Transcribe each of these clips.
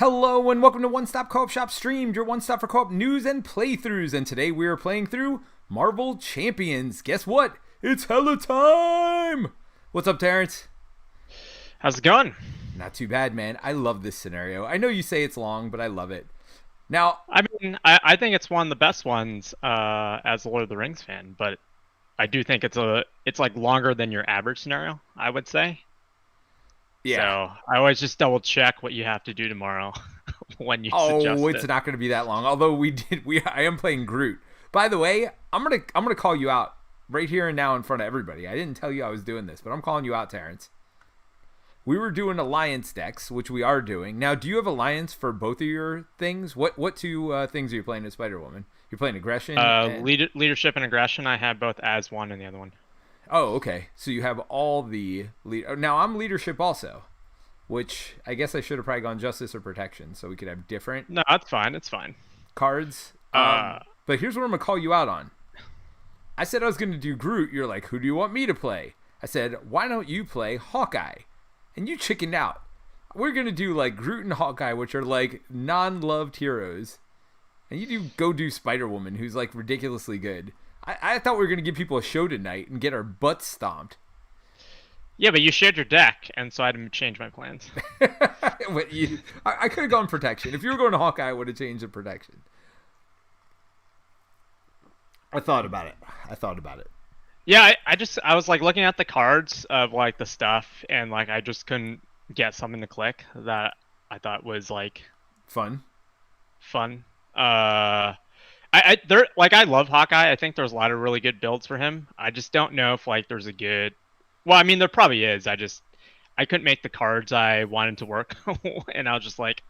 Hello and welcome to One Stop Co-op Shop Streamed, your one stop for co-op news and playthroughs. And today we are playing through Marvel Champions. Guess what? It's Hela time! What's up, Terence? How's it going? Not too bad, man. I love this scenario. I know you say it's long, but I love it. Now, I think it's one of the best ones as a Lord of the Rings fan, but I do think it's like longer than your average scenario, I would say. yeah. So I always just double check what you have to do tomorrow when you suggest It's it. not going to be that long. Although I am playing Groot. By the way, I'm gonna call you out right here and now in front of everybody. I didn't tell you I was doing this, but I'm calling you out, Terence. We were doing alliance decks, which we are doing. Now, do you have alliance for both of your things? What two things are you playing as Spider-Woman? You're playing aggression? Leadership and aggression, I have both as one and the other one. Oh, okay. So you have all the now I'm leadership also, which I guess I should have probably gone justice or protection, so we could have different No, that's fine. It's fine. cards. But here's what I'm gonna call you out on. I said I was gonna do Groot. You're like, who do you want me to play? I said, why don't you play Hawkeye? And you chickened out. We're gonna do like Groot and Hawkeye, which are like non-loved heroes, and you go do Spider-Woman, who's like ridiculously good. I thought we were gonna give people a show tonight and get our butts stomped. Yeah, but you shared your deck, and so I had to change my plans. I could have gone protection. If you were going to Hawkeye, I would have changed the protection. I thought about it. Yeah, I was like looking at the cards of like the stuff, and like I just couldn't get something to click that I thought was like Fun. I love Hawkeye. I think there's a lot of really good builds for him. I just don't know if like there's a good. Well, I mean there probably is. I couldn't make the cards I wanted to work, and I was just like,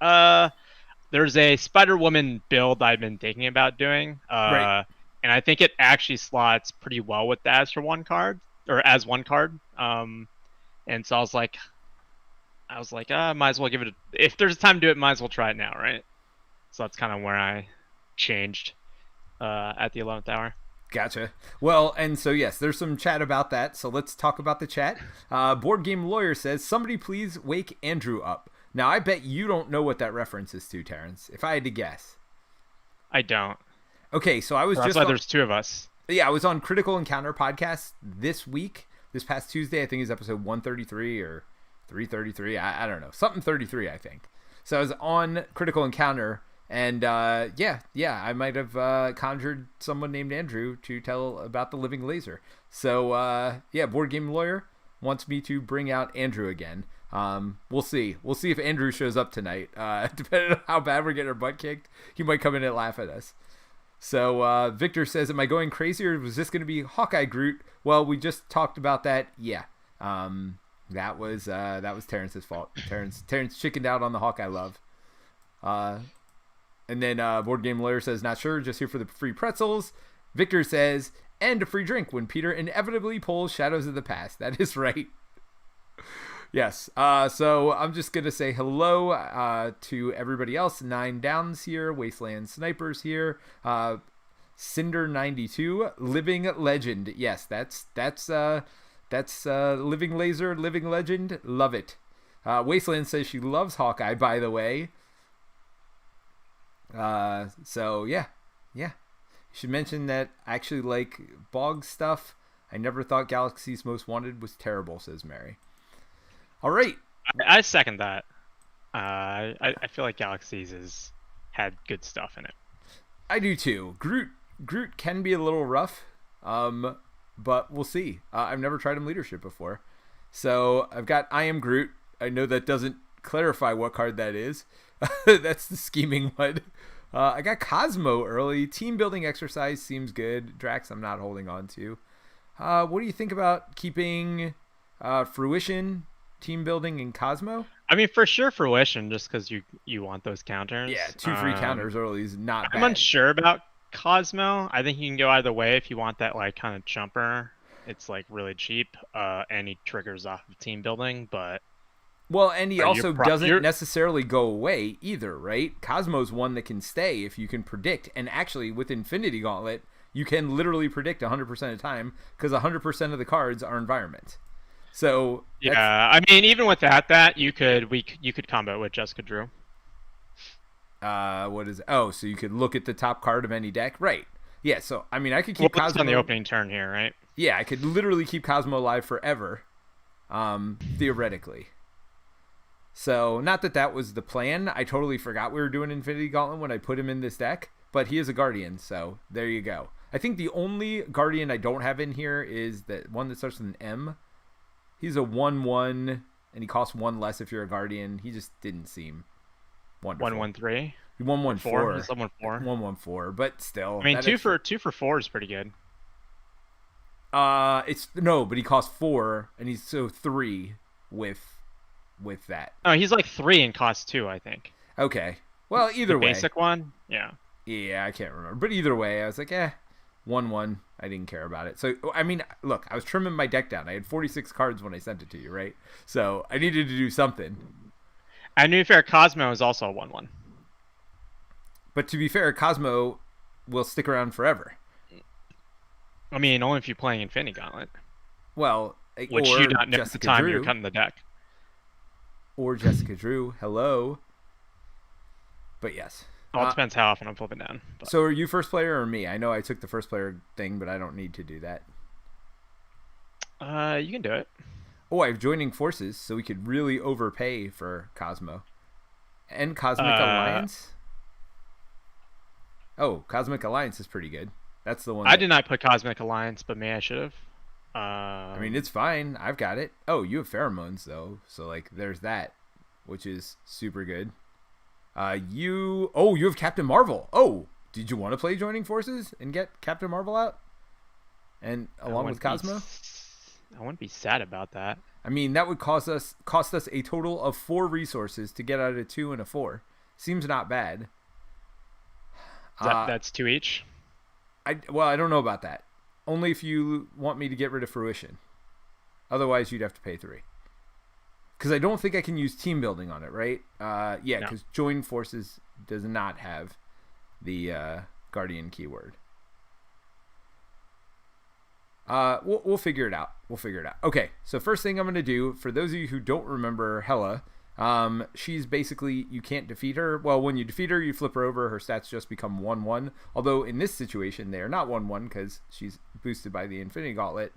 there's a Spider-Woman build I've been thinking about doing. Right. And I think it actually slots pretty well with that as one card. And so I was like, might as well give it if there's time to do it, might as well try it now, right? So that's kind of where I changed at the 11th hour. Gotcha. Well, and so yes, there's some chat about that. So let's talk about the chat. Board Game Lawyer says, somebody please wake Andrew up. Now, I bet you don't know what that reference is to, Terence, if I had to guess. I don't. Okay, so I was That's why there's two of us. Yeah, I was on Critical Encounter podcast this past Tuesday. I think is episode 133 or 333. I don't know. Something 33, I think. So I was on Critical Encounter, and I might have conjured someone named Andrew to tell about the living laser. So, Board Game Lawyer wants me to bring out Andrew again. We'll see. We'll see if Andrew shows up tonight. Depending on how bad we're getting our butt kicked, he might come in and laugh at us. So Victor says, am I going crazy, or was this going to be Hawkeye Groot? Well, we just talked about that. Yeah. That was Terrence's fault. Terrence chickened out on the Hawkeye love. And then Board Game Lawyer says, not sure, just here for the free pretzels. Victor says, and a free drink when Peter inevitably pulls Shadows of the Past. That is right. Yes. So I'm just going to say hello to everybody else. 9 Downs here. Wasteland Snipers here. Cinder92. Living Legend. Yes, that's Living Laser, Living Legend. Love it. Wasteland says she loves Hawkeye, by the way. So, yeah. You should mention that I actually like Bog stuff. I never thought Galaxy's Most Wanted was terrible, says Mary. All right. I second that. I feel like Galaxies has had good stuff in it. I do too. Groot can be a little rough, but we'll see. I've never tried him leadership before. So I've got I Am Groot. I know that doesn't clarify what card that is. That's the scheming one. I got Cosmo early. Team building exercise seems good. Drax I'm not holding on to. What do you think about keeping Fruition, team building, and Cosmo? I mean, for sure Fruition, just because you want those counters. Yeah, 2 free counters early is not bad. I'm unsure about Cosmo. I think you can go either way if you want that like kind of chumper. It's like really cheap, and he triggers off of team building, but well, and he also doesn't necessarily go away either, right? Cosmo's one that can stay if you can predict, and actually with Infinity Gauntlet, you can literally predict 100% of the time because 100% of the cards are environment. So yeah, I mean, even without that, you could combo it with Jessica Drew. What is it? Oh, so you could look at the top card of any deck, right? Yeah. So I mean, I could Well, keep it's Cosmo on the opening turn here, right? Yeah, I could literally keep Cosmo alive forever, theoretically. So not that was the plan. I totally forgot we were doing Infinity Gauntlet when I put him in this deck, but he is a Guardian, so there you go. I think the only Guardian I don't have in here is that one that starts with an M. He's a 1/1, and he costs 1 less if you're a Guardian. He just didn't seem wonderful. 1/1/3. 1/1/4. He's 1/4. 1/1/4, but still. I mean, 2 for 4 is pretty good. But he costs 4, and he's so 3 with that. Oh, he's like 3 and costs 2, I think. Okay. Well, either way. Basic one, yeah. Yeah, I can't remember, but either way, I was like, 1/1. I didn't care about it. So I mean, look, I was trimming my deck down. I had 46 cards when I sent it to you, right? So I needed to do something. And to be fair, Cosmo is also a 1/1. But to be fair, Cosmo will stick around forever. I mean, only if you're playing Infinity Gauntlet. Well, which or you don't know Jessica at the time Drew, you're cutting the deck. Or Jessica Drew. Hello. But yes. Well, it depends how often I'm flipping down. But. So are you first player or me? I know I took the first player thing, but I don't need to do that. You can do it. Oh, I have joining forces, so we could really overpay for Cosmo. And Cosmic Alliance? Oh, Cosmic Alliance is pretty good. That's the one. I did not put Cosmic Alliance, but maybe I should have. I mean, it's fine. I've got it. Oh, you have pheromones though, so like, there's that, which is super good. You have Captain Marvel. Oh, did you want to play Joining Forces and get Captain Marvel out, and along with Cosmo? I wouldn't be sad about that. I mean, that would cost us a total of 4 resources to get out of 2 and a 4. Seems not bad. That's 2 each. I don't know about that. Only if you want me to get rid of Fruition. Otherwise, you'd have to pay 3. Because I don't think I can use team building on it, right? Yeah, because Join Forces does not have the Guardian keyword. We'll figure it out. Okay, so first thing I'm going to do, for those of you who don't remember Hela, she's basically, you can't defeat her. Well, when you defeat her, you flip her over. Her stats just become 1/1. Although in this situation, they are not 1/1 because she's boosted by the Infinity Gauntlet.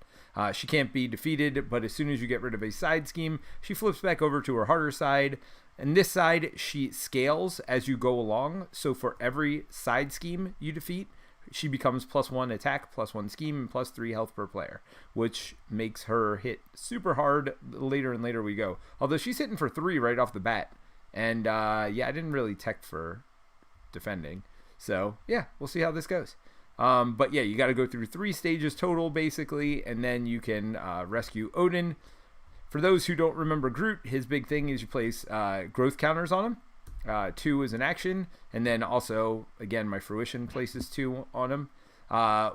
She can't be defeated, but as soon as you get rid of a side scheme, she flips back over to her harder side. And this side, she scales as you go along. So for every side scheme you defeat, she becomes +1 attack, +1 scheme, and +3 health per player, which makes her hit super hard later and later we go. Although she's hitting for 3 right off the bat. And I didn't really tech for defending. So yeah, we'll see how this goes. But yeah, you got to go through 3 stages total basically, and then you can rescue Odin. For those who don't remember Groot, his big thing is you place growth counters on him. 2 is an action, and then also, again, my Fruition places 2 on him.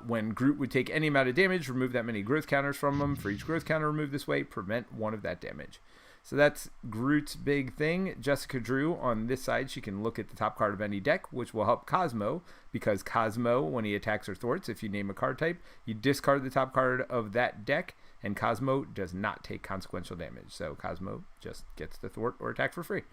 When Groot would take any amount of damage, remove that many growth counters from him. For each growth counter removed this way, prevent 1 of that damage. So that's Groot's big thing. Jessica Drew, on this side, she can look at the top card of any deck, which will help Cosmo, because Cosmo, when he attacks or thwarts, if you name a card type, you discard the top card of that deck, and Cosmo does not take consequential damage. So Cosmo just gets to thwart or attack for free.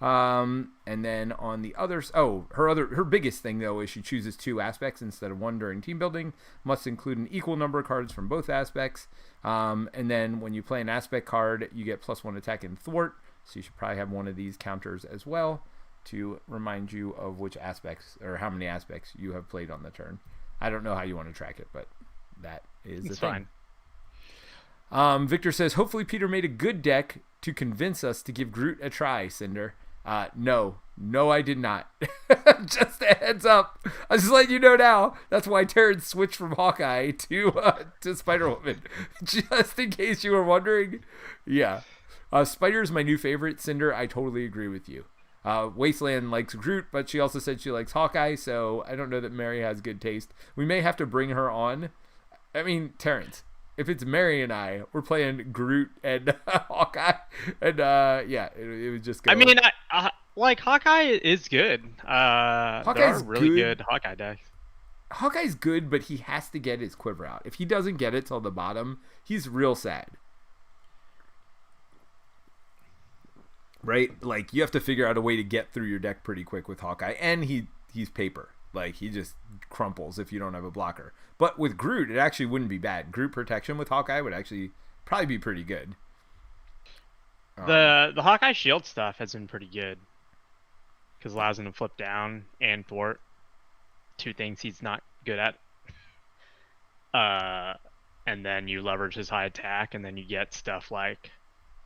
And then on the others, her biggest thing though is she chooses 2 aspects instead of 1 during team building. Must include an equal number of cards from both aspects. And then when you play an aspect card, you get +1 attack and thwart. So you should probably have one of these counters as well to remind you of which aspects or how many aspects you have played on the turn. I don't know how you want to track it, but that is the thing. Fine. Victor says, hopefully Peter made a good deck to convince us to give Groot a try, Cinder. No, I did not. Just a heads up. I'm just letting you know now. That's why Terence switched from Hawkeye to Spider-Woman. Just in case you were wondering. Yeah. Spider is my new favorite. Cinder, I totally agree with you. Wasteland likes Groot, but she also said she likes Hawkeye, so I don't know that Mary has good taste. We may have to bring her on. I mean, Terence. If it's Mary and I, we're playing Groot and Hawkeye, and it would just go. I mean, like Hawkeye is good. Hawkeye's really good Hawkeye decks. Hawkeye's good, but he has to get his quiver out. If he doesn't get it till the bottom, he's real sad. right? Like you have to figure out a way to get through your deck pretty quick with Hawkeye, and he's paper. Like he just crumples if you don't have a blocker. But with Groot, it actually wouldn't be bad. Groot protection with Hawkeye would actually probably be pretty good. The Hawkeye shield stuff has been pretty good because it allows him to flip down and thwart, two things he's not good at. And then you leverage his high attack, and then you get stuff like,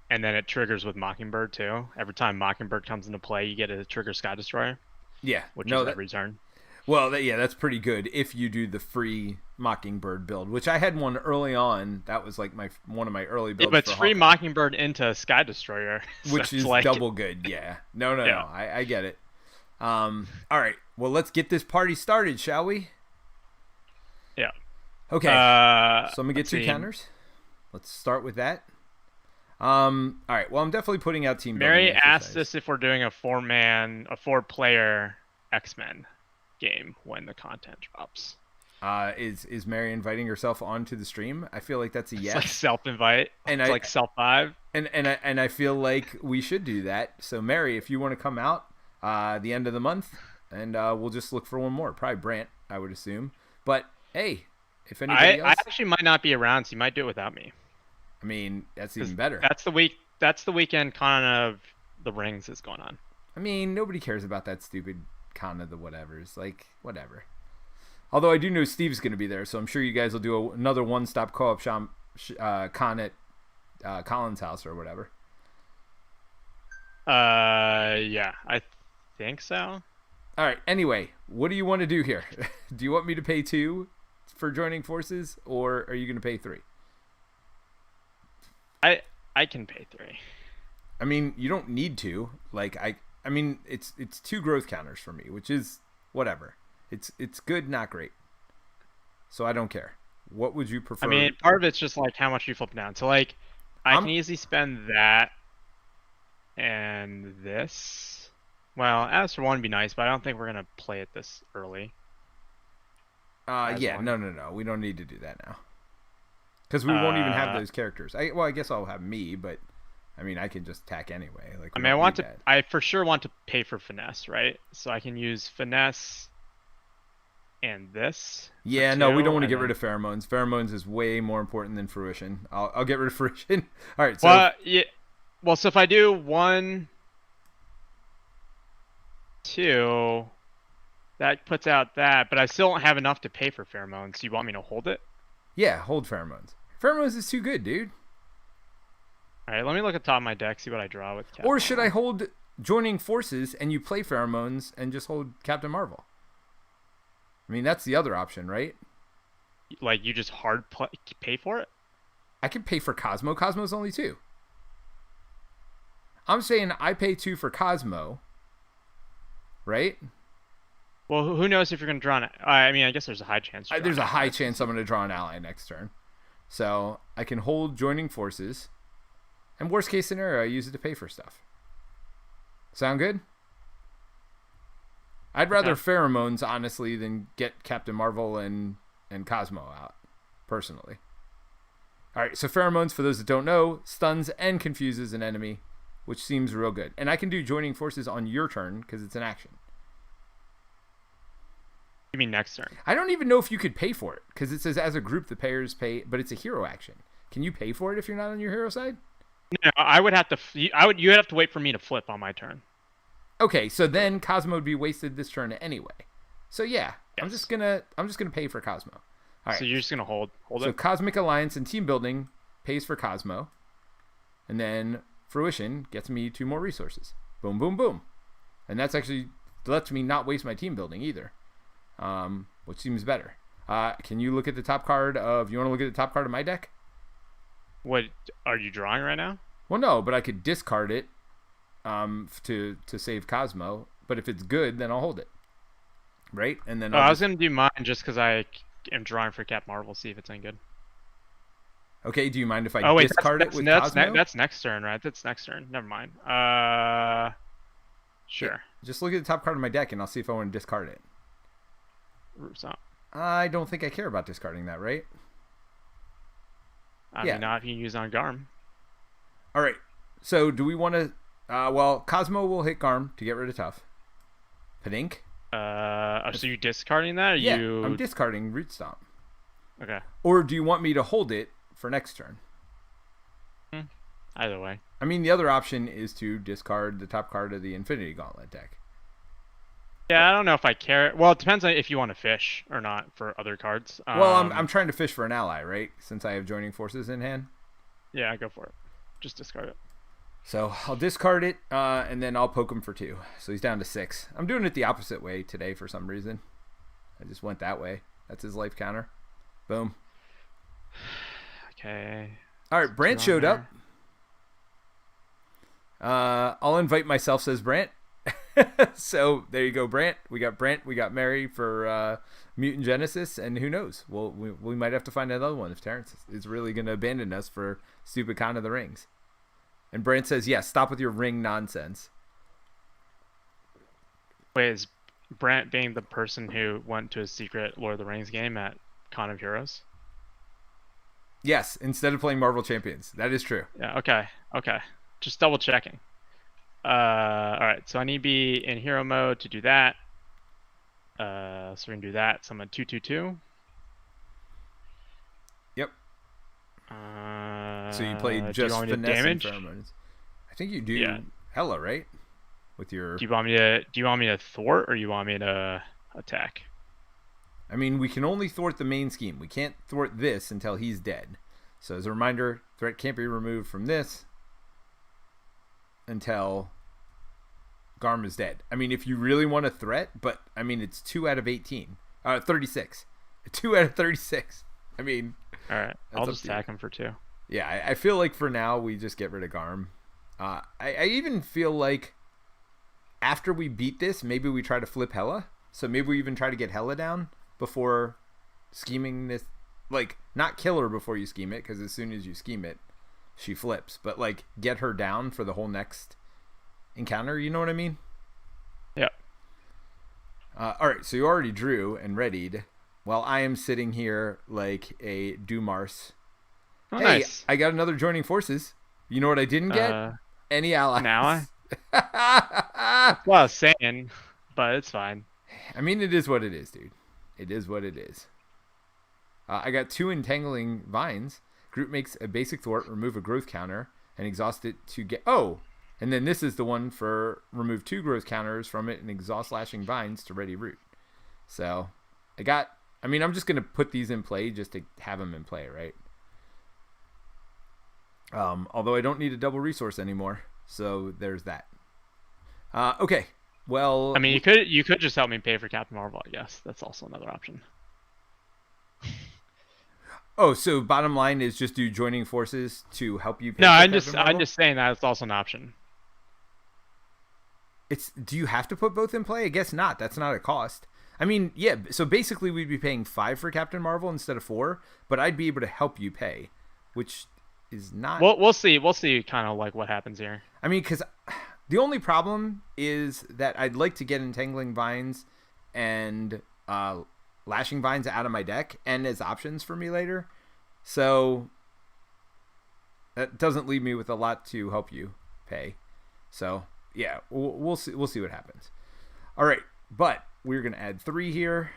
and then it triggers with Mockingbird too. Every time Mockingbird comes into play, you get a trigger Sky Destroyer. Yeah, which is every turn. Well, that's pretty good if you do the free Mockingbird build, which I had one early on. That was like one of my early builds. Yeah, but it's free Mockingbird into Sky Destroyer, which is like double good. Yeah, no, I get it. All right, well, let's get this party started, shall we? Yeah. Okay. So I'm gonna get 2 counters. Let's start with that. All right. Well, I'm definitely putting out team. Mary asked us if we're doing a 4-player X-Men game when the content drops. Is Mary inviting herself onto the stream? I feel like that's a yes. It's like self-invite, and it's like self-vibe. And I feel like we should do that. So Mary, if you want to come out the end of the month, and we'll just look for one more. Probably Brant, I would assume. But hey, if anybody else, I actually might not be around, so you might do it without me. I mean, that's even better. That's the weekend Con of the Rings is going on. I mean, nobody cares about that stupid Con of the whatevers. Like, whatever. Although I do know Steve's going to be there, so I'm sure you guys will do another one-stop co-op shop con at Colin's house or whatever. Yeah, I think so. All right. Anyway, what do you want to do here? Do you want me to pay 2 for joining forces, or are you going to pay 3? I can pay 3. I mean, you don't need to. Like I mean, it's 2 growth counters for me, which is whatever. It's good, not great. So I don't care. What would you prefer? I mean, part of it's just like how much you flip down. So like, I can easily spend that and this. Well, as for 1 would be nice, but I don't think we're gonna play it this early. Yeah, no. We don't need to do that now. Because we won't even have those characters. I guess I'll have me, but I mean, I can just tack anyway. Like, I mean, I for sure want to pay for finesse, right? So I can use finesse and this. Yeah, no, we don't want to get rid of pheromones. Pheromones is way more important than fruition. I'll get rid of fruition. All right. So well, yeah. Well, so if I do 1, 2, that puts out that, but I still don't have enough to pay for pheromones. So you want me to hold it? Yeah, hold pheromones. Pheromones is too good, dude. All right, let me look at the top of my deck, see what I draw with Captain Or should I hold joining forces and you play pheromones and just hold Captain Marvel? I mean, that's the other option, right? Like, you just pay for it? I can pay for Cosmo. Cosmo's only 2. I'm saying I pay 2 for Cosmo, right? Well, who knows if you're going to draw an... I mean, I guess there's a high chance. There's a high chance I'm going to draw an ally next turn. So I can hold joining forces. And worst case scenario, I use it to pay for stuff. Sound good? I'd rather pheromones, honestly, than get Captain Marvel and Cosmo out, personally. All right, so pheromones, for those that don't know, stuns and confuses an enemy, which seems real good. And I can do joining forces on your turn because it's an action. You mean next turn? I don't even know if you could pay for it because it says as a group the payers pay, but it's a hero action. Can you pay for it if you're not on your hero side? No, I would have to. You'd have to wait for me to flip on my turn. Okay, so then Cosmo would be wasted this turn anyway. So yeah, yes. I'm just gonna pay for Cosmo. All right. So you're just gonna hold it. So Cosmic Alliance and Team Building pays for Cosmo, and then Fruition gets me 2 more resources. Boom, boom, boom, and that's actually lets me not waste my team building either. Which seems better. Can you look at the top card of... You want to look at the top card of my deck? What are you drawing right now? Well, no, but I could discard it to save Cosmo. But if it's good, then I'll hold it. Right? And then I was going to do mine just because I am drawing for Cap Marvel, see if it's any good. Okay, do you mind if I discard it with Cosmo? That's next turn, right? That's next turn. Never mind. Sure. Yeah, just look at the top card of my deck, and I'll see if I want to discard it. Roof's up. I don't think I care about discarding that, right? I mean, not if you use on Garm. All right. So do we want to Well, Cosmo will hit Garm to get rid of Tough. Padink? So you discarding that? Or Yeah, you... I'm discarding Root Stomp. Okay. Or do you want me to hold it for next turn? Either way. I mean, the other option is to discard the top card of the Infinity Gauntlet deck. Yeah, I don't know if I care. Well, it depends on if you want to fish or not for other cards. Well, I'm trying to fish for an ally, right? Since I have Joining Forces in hand. Yeah, go for it. Just discard it. So I'll discard it, and then I'll poke him for 2. So he's down to 6. I'm doing it the opposite way today for some reason. I just went that way. That's his life counter. Boom. Okay. All right, Brant showed up. I'll invite myself, says Brant. So there you go, Brant. We got Mary for Mutant Genesis, and who knows? Well, we might have to find another one if Terence is really going to abandon us for stupid Con of the Rings. And Brant says, yes, stop with your ring nonsense. Wait, is Brant being the person who went to a secret Lord of the Rings game at Con of Heroes? Yes, instead of playing Marvel Champions. That is true. Yeah, okay. Just double checking. Alright, so I need to be in hero mode to do that. So we're going to do that. So I'm at 2/2/2. Yep. So you played just finesse and pheromones. I think you do Hela, right? With your. Do you want me to thwart or you want me to attack? I mean, we can only thwart the main scheme. We can't thwart this until he's dead. So as a reminder, threat can't be removed from this until Garm is dead. I mean, if you really want a threat, but I mean, it's 2 out of 18. 36. 2 out of 36. I mean. All right, I'll just attack him for 2. Yeah, I feel like for now we just get rid of Garm. I even feel like after we beat this, maybe we try to flip Hela. So maybe we even try to get Hela down before scheming this. Like, not kill her before you scheme it, because as soon as you scheme it, she flips. But, like, get her down for the whole next encounter. You know what I mean? Yeah. All right, so you already drew and readied. While I am sitting here like a Dumars. Oh, hey, nice. I got another Joining Forces. You know what I didn't get? Any allies. An ally? That's what I was saying, but it's fine. I mean, it is what it is, dude. It is what it is. I got 2 Entangling Vines. Groot makes a basic thwart, remove a growth counter, and exhaust it to get... Oh! And then this is the one for remove 2 growth counters from it and exhaust Lashing Vines to ready Root. So, I mean, I'm just going to put these in play just to have them in play, right? Although I don't need a double resource anymore. So, there's that. Okay. Well... I mean, you could just help me pay for Captain Marvel, I guess. That's also another option. Oh, so bottom line is just do Joining Forces to help you pay No, for I'm Captain just saying that it's also an option. Do you have to put both in play? I guess not. That's not a cost. I mean, yeah, so basically we'd be paying 5 for Captain Marvel instead of 4, but I'd be able to help you pay, which is not... We'll see kind of like what happens here. I mean, because the only problem is that I'd like to get Entangling Vines and Lashing Vines out of my deck and as options for me later. So that doesn't leave me with a lot to help you pay. So yeah, we'll see what happens. All right, but we're gonna add 3 here,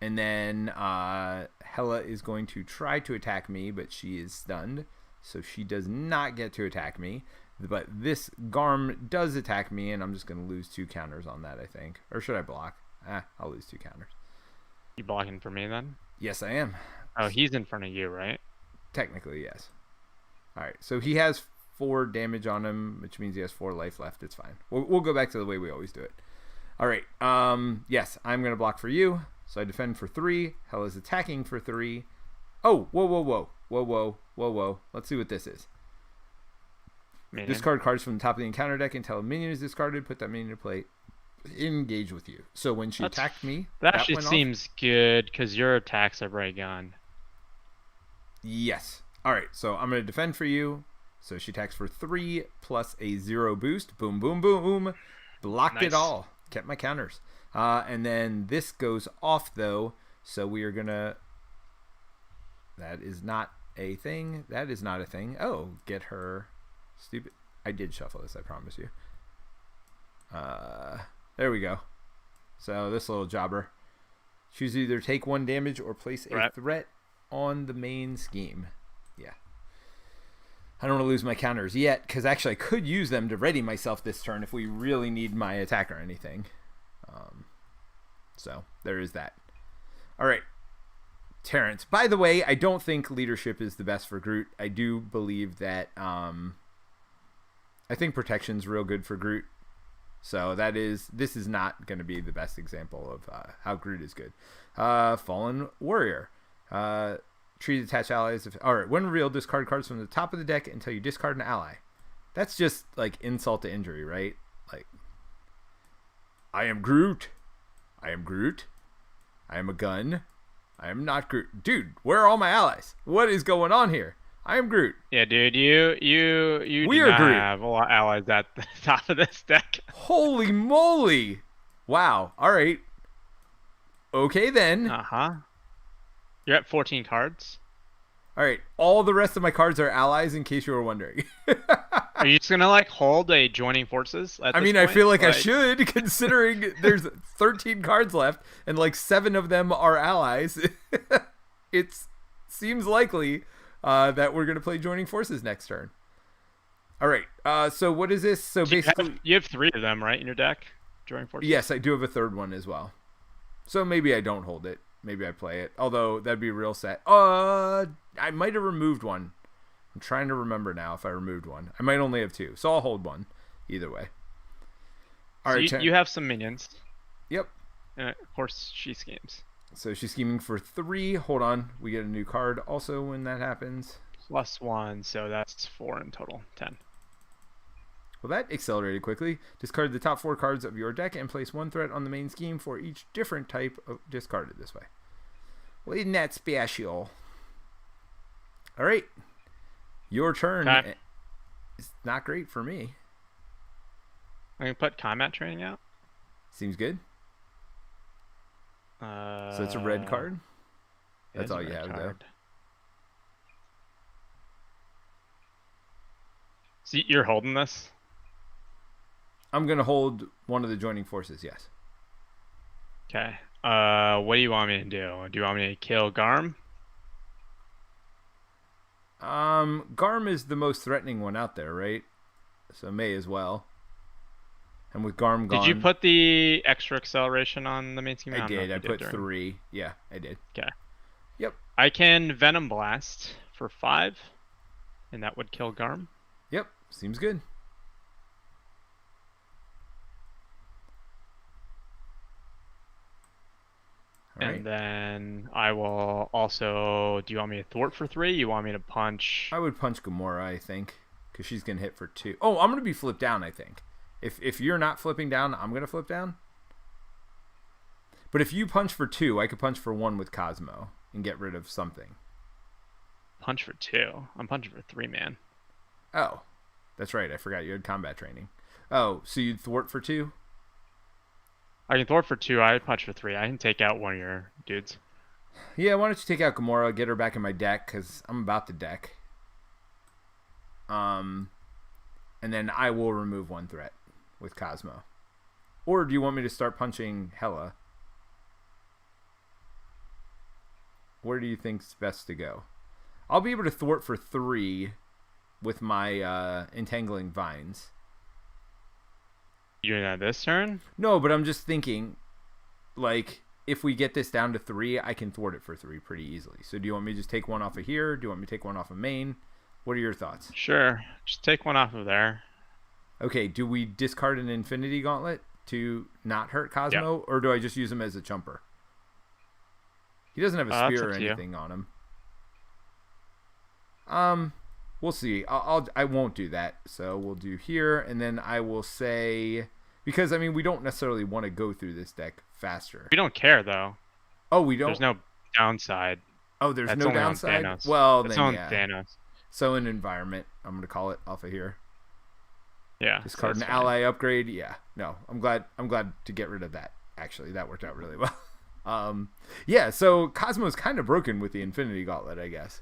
and then Hela is going to try to attack me, but she is stunned, so she does not get to attack me. But this Garm does attack me, and I'm just gonna lose 2 counters on that, I think. Or should I block? I'll lose 2 counters. You blocking for me then? Yes, I am. Oh, he's in front of you, right? Technically, yes. All right, so he has 4 damage on him, which means he has 4 life left. It's fine. We'll go back to the way we always do it. All right. Yes, I'm going to block for you. So I defend for 3. Hela's attacking for 3. Oh, whoa. Let's see what this is. Minion. Discard cards from the top of the encounter deck until a minion is discarded. Put that minion to play. Engage with you. So when she attacked me, that actually seems good because your attacks have already gone. Yes. All right. So I'm going to defend for you. So she attacks for 3 plus a 0 boost. Boom, boom, boom. Blocked it all. Kept my counters. And then this goes off though. So we are going to... That is not a thing. That is not a thing. Oh, get her... Stupid. I did shuffle this, I promise you. There we go. So this little jobber. Choose either take 1 damage or place a threat on the main scheme. Yeah. I don't want to lose my counters yet, because actually I could use them to ready myself this turn if we really need my attack or anything. So there is that. All right. Terence. By the way, I don't think leadership is the best for Groot. I do believe that I think protection's real good for Groot. So this is not going to be the best example of how Groot is good. Fallen Warrior. Treat attached allies. All right, when revealed, discard cards from the top of the deck until you discard an ally. That's just like insult to injury, right? Like, I am Groot. I am Groot. I am a gun. I am not Groot. Dude, where are all my allies? What is going on here? I am Groot. Yeah, dude, you We do are not Groot. have a lot of allies at the top of this deck. Holy moly. Wow. All right. Okay, then. You're at 14 cards. All right. All the rest of my cards are allies, in case you were wondering. Are you just gonna like hold a joining forces? I mean, I feel like I should, considering there's 13 cards left, and like 7 of them are allies. It seems likely that we're gonna play joining forces next turn. All right. So what is this? So basically, you have 3 of them, right, in your deck? Joining forces. Yes, I do have a third one as well. So maybe I don't hold it. Maybe I play it. Although that'd be real sad. I might have removed one. I'm trying to remember now if I removed one. I might only have 2, so I'll hold one. Either way. All right. You have some minions. Yep. And of course, she schemes. So she's scheming for 3. Hold on. We get a new card also when that happens. +1, so that's 4 in total. 10. Well, that accelerated quickly. Discard the top 4 cards of your deck and place 1 threat on the main scheme for each different type of discarded this way. Well, isn't that special? All right. Your turn. Okay. It's not great for me. I'm going to put combat training out. Seems good. So it's a red card? That's all you have, though. So you're holding this? I'm going to hold one of the joining forces, yes. Okay. What do you want me to do? Do you want me to kill Garm? Garm is the most threatening one out there, right? So may as well. And with Garm gone... Did you put the extra acceleration on the main scheme? I did. I put 3. Yeah, I did. Okay. Yep. I can Venom Blast for 5, and that would kill Garm. Yep. Seems good. And then I will also... Do you want me to thwart for 3? You want me to punch... I would punch Gamora, I think, because she's going to hit for 2. Oh, I'm going to be flipped down, I think. If you're not flipping down, I'm going to flip down. But if you punch for 2, I could punch for 1 with Cosmo and get rid of something. Punch for 2? I'm punching for 3, man. Oh, that's right. I forgot you had combat training. Oh, so you'd thwart for 2? I can thwart for 2. I punch for 3. I can take out one of your dudes. Yeah, why don't you take out Gamora, get her back in my deck, because I'm about to deck. And then I will remove 1 threat with Cosmo. Or do you want me to start punching Hela? Where do you think's best to go? I'll be able to thwart for 3 with my entangling vines. You doing that this turn? No, but I'm just thinking, like, if we get this down to 3, I can thwart it for 3 pretty easily. So do you want me to just take 1 off of here? Do you want me to take 1 off of main? What are your thoughts? Sure. Just take 1 off of there. Okay, do we discard an Infinity Gauntlet to not hurt Cosmo? Yep. Or do I just use him as a chumper? He doesn't have a spear or anything on him. We'll see. I won't do that. So we'll do here, and then I will say, because I mean we don't necessarily want to go through this deck faster. We don't care though. Oh, we don't. There's no downside. Oh, there's no downside. On well, that's then on yeah. Thanos. So an environment, I'm gonna call it off of here. Yeah. Discard an ally upgrade. Yeah. No, I'm glad to get rid of that. Actually, that worked out really well. Yeah. So Cosmo's kind of broken with the Infinity Gauntlet, I guess.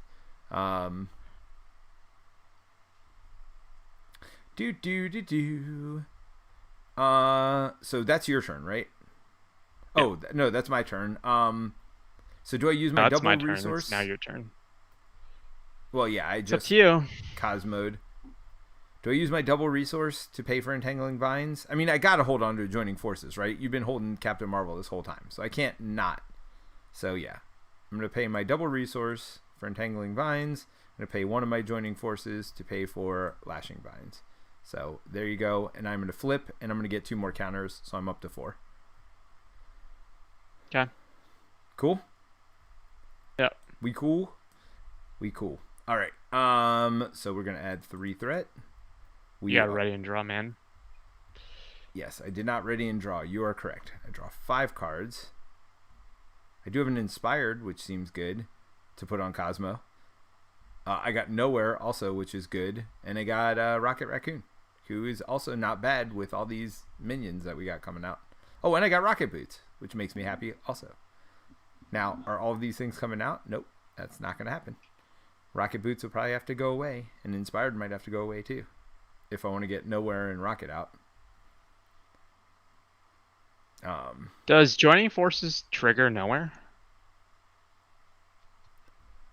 So that's your turn, right? Yeah. Oh, no, that's my turn. So do I use my No, it's double my turn. resource? It's now your turn. Well, yeah, I It's up just to you. Cosmoed. Do I use my double resource to pay for Entangling Vines? I mean, I gotta hold on to Joining Forces, right? You've been holding Captain Marvel this whole time, so I can't not. So yeah, I'm gonna pay my double resource for Entangling Vines. I'm gonna pay one of my Joining Forces to pay for Lashing Vines. So there you go, and I'm gonna flip, and I'm gonna get 2 more counters, so I'm up to 4. Okay. Cool. Yep. We cool. We cool. All right. So we're gonna add 3 threat. You got ready and draw, man. Yes, I did not ready and draw. You are correct. I draw 5 cards. I do have an Inspired, which seems good to put on Cosmo. I got Nowhere also, which is good. And I got Rocket Raccoon, who is also not bad with all these minions that we got coming out. Oh, and I got Rocket Boots, which makes me happy also. Now, are all of these things coming out? Nope, that's not going to happen. Rocket Boots will probably have to go away, and Inspired might have to go away too, if I want to get Nowhere and Rocket out. Does Joining Forces trigger Nowhere?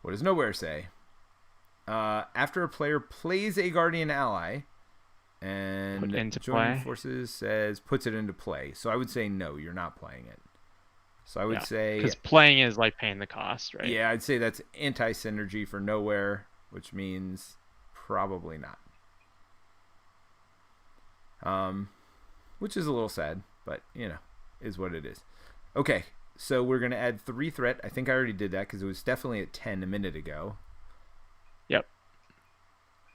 What does Nowhere say? After a player plays a Guardian ally, and Put into Joining play? Forces says puts it into play. So I would say no, you're not playing it. So I would say, because playing is like paying the cost, right? yeah, I'd say that's anti-synergy for Nowhere, which means probably not. Which is a little sad, but is what it is. Okay, so we're gonna add 3 threat. I think I already did that because it was definitely at 10 a minute ago. Yep.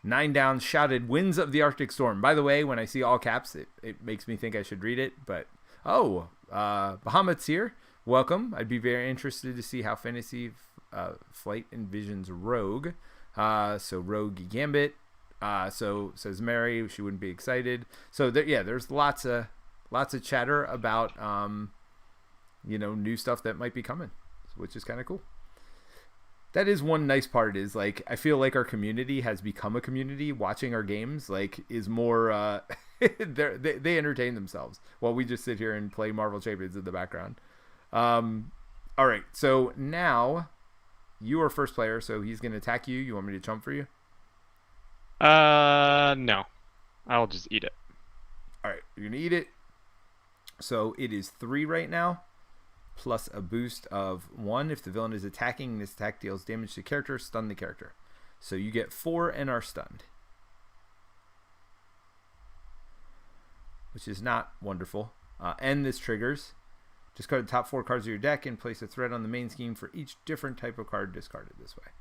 9 down, shouted Winds of the Arctic Storm. By the way, when I see all caps, it makes me think I should read it. But Bahamut's here. Welcome. I'd be very interested to see how Fantasy Flight envisions Rogue. So Rogue Gambit. So says Mary, she wouldn't be excited. So there's lots of chatter about new stuff that might be coming, which is kind of cool. That is one nice part, is like I feel like our community has become a community. Watching our games is more they entertain themselves while we just sit here and play Marvel Champions in the background. All right, so now you are first player, so he's gonna attack you. You want me to chump for you? No. I'll just eat it. All right, you're gonna eat it. So it is 3 right now, plus a boost of 1 if the villain is attacking. This attack deals damage to the character, stun the character. So you get 4 and are stunned, which is not wonderful. And this triggers. Discard the top 4 cards of your deck and place a threat on the main scheme for each different type of card discarded this way.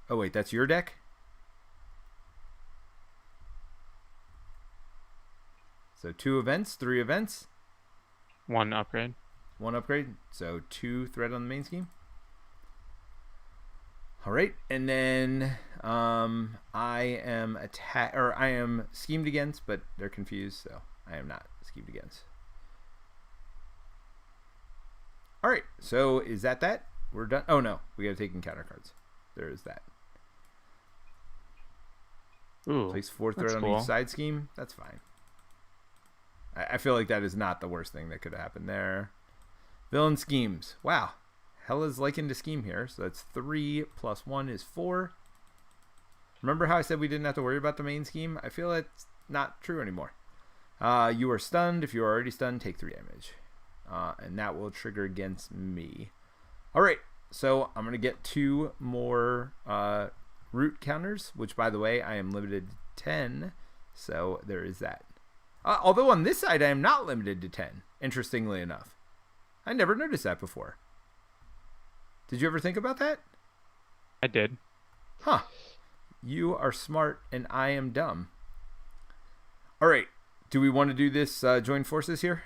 Oh wait, that's your deck? So 2 events, 3 events. 1 upgrade. 1 upgrade. So 2 threat on the main scheme. All right, and then I am schemed against, but they're confused, so I am not schemed against. All right, so is that? We're done. Oh no, we got to take encounter cards. There is that. Ooh, place 4 threat on cool. each side scheme. That's fine. I feel like that is not the worst thing that could have happened there. Villain schemes. Wow. Hela's likened to scheme here. So that's 3 plus 1 is 4. Remember how I said we didn't have to worry about the main scheme? I feel that's not true anymore. You are stunned. If you are already stunned, take 3 damage. And that will trigger against me. All right. So I'm going to get 2 more root counters, which, by the way, I am limited to 10. So there is that. Although on this side, I am not limited to 10, interestingly enough. I never noticed that before. Did you ever think about that? I did. Huh. You are smart and I am dumb. All right. Do we want to do this join forces here?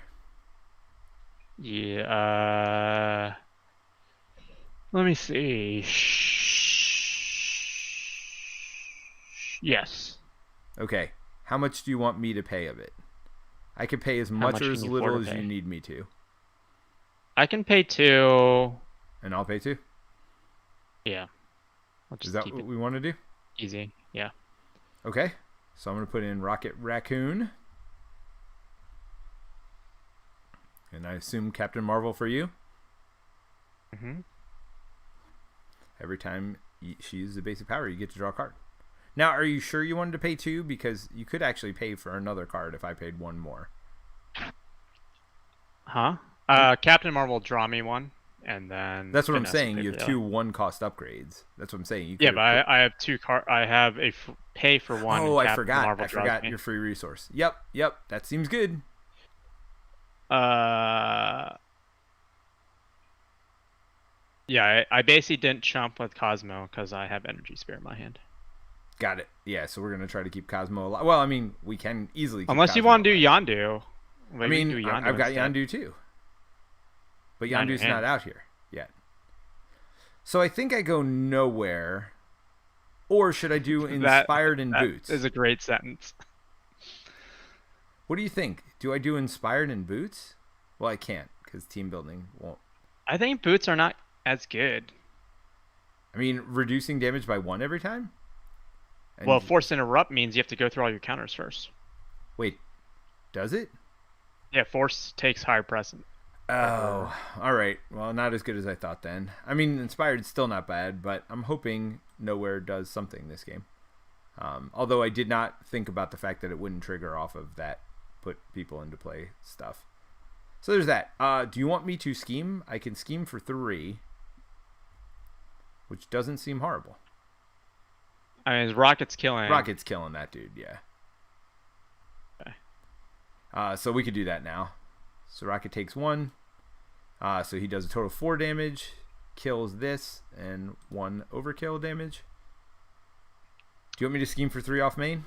Yeah. Let me see. Yes. Okay. How much do you want me to pay of it? I can pay as much or as little as you need me to. I can pay 2. And I'll pay 2? Yeah. Is that what we want to do? Easy. Yeah. Okay. So I'm going to put in Rocket Raccoon. And I assume Captain Marvel for you? Mm-hmm. Every time she uses a basic power, you get to draw a card. Now, are you sure you wanted to pay 2? Because you could actually pay for another card if I paid 1 more. Huh? Captain Marvel draw me 1, and then that's what I'm Vanessa saying. pay You for have the 2 other. 1-cost upgrades. That's what I'm saying. You Yeah, could but I have 2 card. I have a pay for 1. Oh, and I Captain forgot. Marvel I draws forgot me. your free resource. Yep. That seems good. Yeah, I basically didn't chump with Cosmo because I have Energy Spear in my hand. Got it. Yeah, so we're gonna try to keep Cosmo alive. Well, I mean, we can easily keep Unless you Cosmo want to do alive. Yondu. I mean, do Yondu I've got instead. Yondu too, but Not in your Yondu's not hand. out here yet. So I think I go nowhere. Or should I do Inspired in Boots? That is a great sentence. What do you think? Do I do Inspired in Boots? Well, I can't because team building won't. I think boots are not as good. I mean, reducing damage by 1 every time? And Well, Force Interrupt means you have to go through all your counters first. wait, does it? Yeah, Force takes higher precedent. Oh, all right. Well, not as good as I thought then. I mean, Inspired's still not bad, but I'm hoping Nowhere does something this game. Although I did not think about the fact that it wouldn't trigger off of that put people into play stuff. So there's that. Do you want me to scheme? I can scheme for 3, which doesn't seem horrible. I mean, Rocket's killing. Rocket's killing that dude, yeah. Okay. So we could do that now. So Rocket takes 1. So he does a total of 4 damage, kills this, and 1 overkill damage. Do you want me to scheme for 3 off main?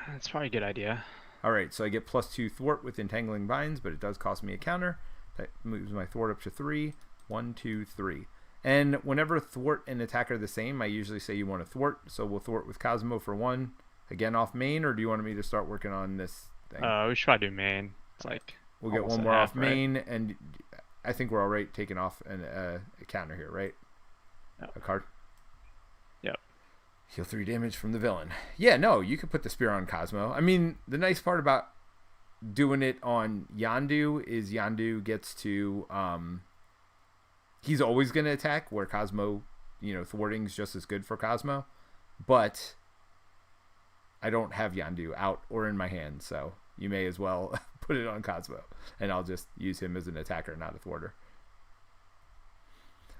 That's probably a good idea. All right, so I get +2 thwart with Entangling Binds, but it does cost me a counter. That moves my thwart up to 3. 1, 2, 3. And whenever thwart and attack are the same, I usually say you want to thwart. So we'll thwart with Cosmo for 1. Again off main, or do you want me to start working on this thing? We should probably do main. It's like we'll get 1 more off main, right? And I think we're all right taking off a counter here, right? Yep. A card? Yep. Heal 3 damage from the villain. Yeah, no, you could put the spear on Cosmo. I mean, the nice part about doing it on Yondu is Yondu gets to... he's always going to attack, where Cosmo, thwarting is just as good for Cosmo. But I don't have Yondu out or in my hand, so you may as well put it on Cosmo. And I'll just use him as an attacker, not a thwarter.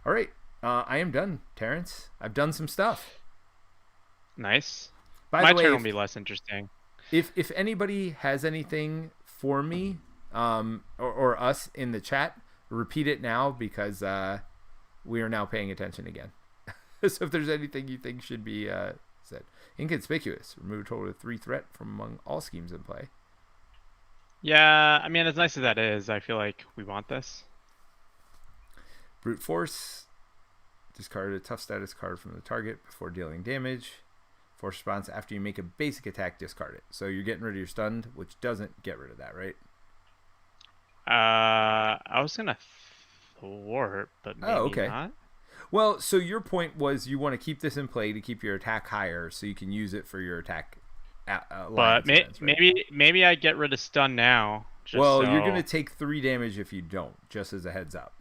All right. I am done, Terence. I've done some stuff. Nice. My turn will be less interesting. If anybody has anything for me or us in the chat, repeat it now because we are now paying attention again. So if there's anything you think should be said. Inconspicuous. Remove a total of 3 threat from among all schemes in play. Yeah, I mean, as nice as that is, I feel like we want this. Brute Force. Discard a tough status card from the target before dealing damage. Force response after you make a basic attack, discard it. So you're getting rid of your stunned, which doesn't get rid of that, right? I was gonna thwart, but maybe not. Well, so your point was you want to keep this in play to keep your attack higher, so you can use it for your attack. But events, right? maybe I get rid of stun now. Well, you're gonna take 3 damage if you don't. Just as a heads up.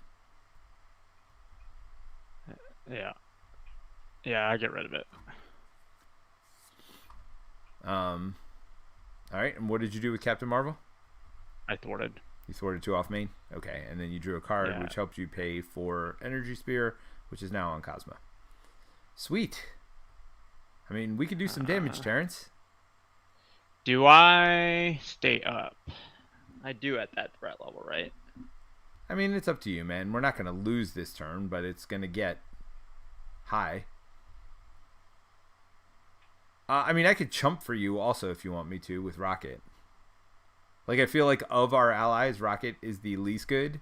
Yeah, I get rid of it. All right, and what did you do with Captain Marvel? I thwarted. You thwarted 2 off main? Okay, and then you drew a card, which helped you pay for Energy Spear, which is now on Cosmo. Sweet. I mean, we could do some damage, Terence. Do I stay up? I do at that threat level, right? I mean, it's up to you, man. We're not going to lose this turn, but it's going to get high. I mean, I could chump for you also if you want me to with Rocket. Like, I feel like of our allies, Rocket is the least good.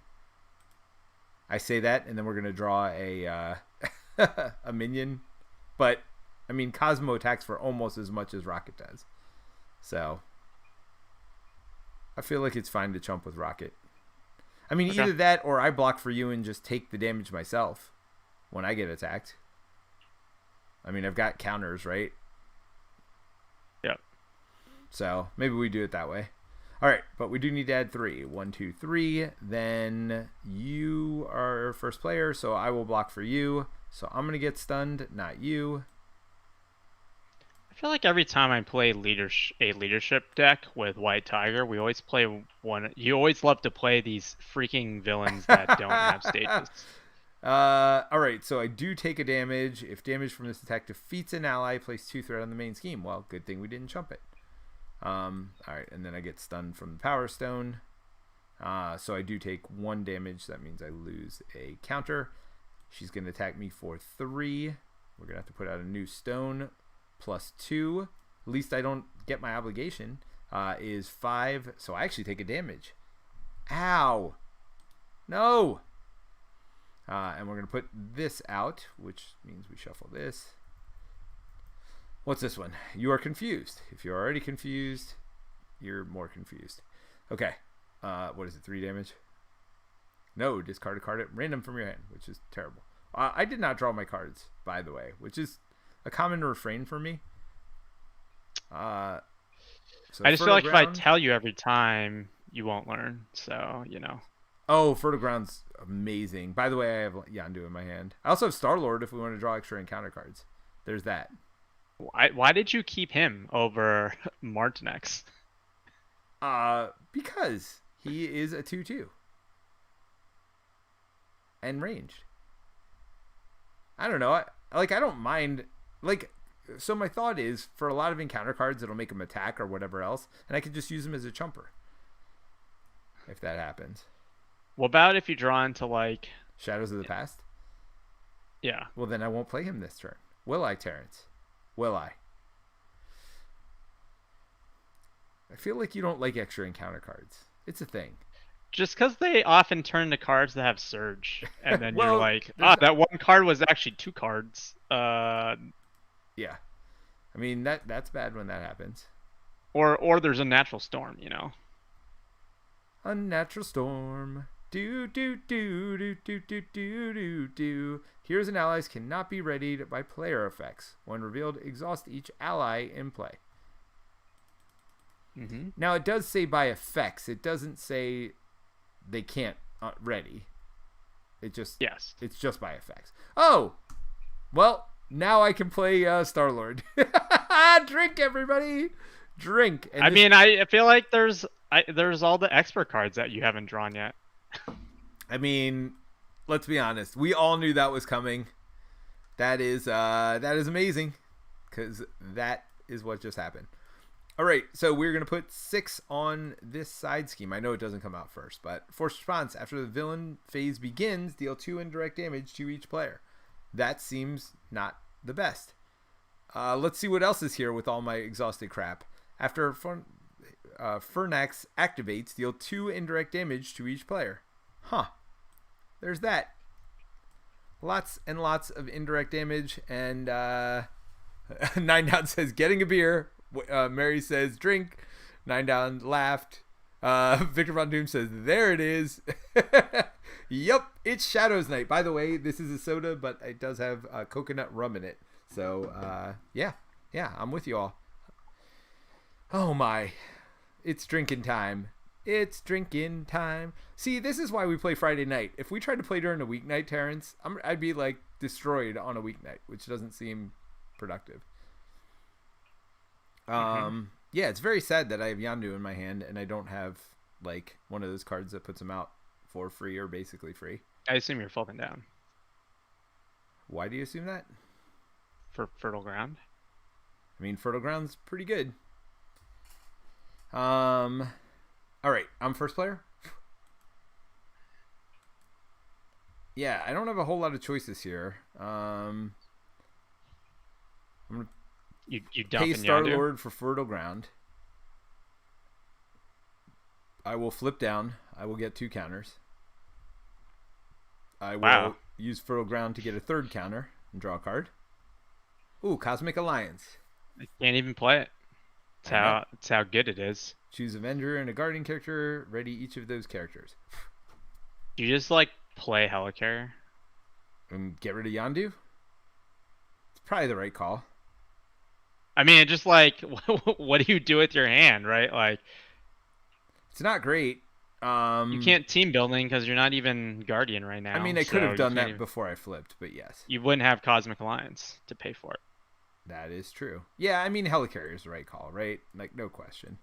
I say that, and then we're going to draw a a minion. But, I mean, Cosmo attacks for almost as much as Rocket does. So, I feel like it's fine to chump with Rocket. I mean, either that or I block for you and just take the damage myself when I get attacked. I mean, I've got counters, right? Yep. So maybe we do it that way. All right, but we do need to add 3. 1, 2, 3. Then you are first player, so I will block for you. So I'm gonna get stunned, not you. I feel like every time I play a leadership deck with White Tiger, we always play one. You always love to play these freaking villains that don't have stages. All right, so I do take a damage. If damage from this attack defeats an ally, place 2 threat on the main scheme. Well, good thing we didn't chump it. All right, and then I get stunned from the Power Stone. So I do take 1 damage. That means I lose a counter. She's going to attack me for 3. We're going to have to put out a new stone. Plus 2. At least I don't get my obligation. Is 5. So I actually take a damage. Ow. No. And we're going to put this out, which means we shuffle this. What's this one? You are confused. If you're already confused, you're more confused. Okay. What is it? 3 damage? No, discard a card at random from your hand, which is terrible. I did not draw my cards, by the way, which is a common refrain for me. So I just feel like if I tell you every time, you won't learn. So, Oh, Fertile Ground's amazing. By the way, I have Yondu in my hand. I also have Star-Lord if we want to draw extra encounter cards. There's that. Why did you keep him over Martinex? Because he is a 2/2. And ranged. I don't know. I don't mind. So my thought is, for a lot of encounter cards, it'll make him attack or whatever else, and I could just use him as a chumper. If that happens. What about if you draw into, Shadows of the Past? Yeah. Well, then I won't play him this turn. Will I, Terence? Will I? I feel like you don't like extra encounter cards. It's a thing. Just because they often turn to cards that have Surge, and then well, you're like, that one card was actually 2 cards. Yeah. I mean, that's bad when that happens. Or there's a Natural Storm, Unnatural Storm. Do, do, do, do, do, do, do, do, do. Heroes and allies cannot be readied by player effects. When revealed, exhaust each ally in play. Mm-hmm. Now, it does say by effects. It doesn't say they can't ready. It's just by effects. Oh! Well, now I can play Star-Lord. Drink, everybody! Drink. And I feel like there's all the expert cards that you haven't drawn yet. I mean, let's be honest. We all knew that was coming. That is amazing, because that is what just happened. All right, so we're going to put 6 on this side scheme. I know it doesn't come out first, but forced response. After the villain phase begins, deal 2 indirect damage to each player. That seems not the best. Let's see what else is here with all my exhausted crap. After Fernax activates, deal 2 indirect damage to each player. Huh. There's that. Lots and lots of indirect damage. And 9 Down says, getting a beer. Mary says, drink. 9 Down laughed. Victor Von Doom says, there it is. Yep, it's Shadows Night. By the way, this is a soda, but it does have coconut rum in it. So, yeah, I'm with you all. Oh my, it's drinking time. It's drinking time. See, this is why we play Friday night. If we tried to play during a weeknight, Terrence, I'd be destroyed on a weeknight, which doesn't seem productive. Yeah, it's very sad that I have Yondu in my hand and I don't have one of those cards that puts them out for free or basically free. I assume you're folding down. Why do you assume that? For Fertile Ground. I mean, Fertile Ground's pretty good. All right, I'm first player. Yeah, I don't have a whole lot of choices here. I'm gonna you dump pay Star-Lord for Fertile Ground. I will flip down. I will get 2 counters. I will use Fertile Ground to get a 3rd counter and draw a card. Ooh, Cosmic Alliance. I can't even play it. It's how good it is. Choose Avenger and a Guardian character. Ready each of those characters. You just play Helicarrier and get rid of Yondu. It's probably the right call. I mean, just what do you do with your hand, right? It's not great. You can't team building because you're not even Guardian right now. I mean, I could so have done that even, before I flipped, but yes. you wouldn't have Cosmic Alliance to pay for it. That is true. Yeah, I mean, Helicarrier is the right call, right? Like, no question.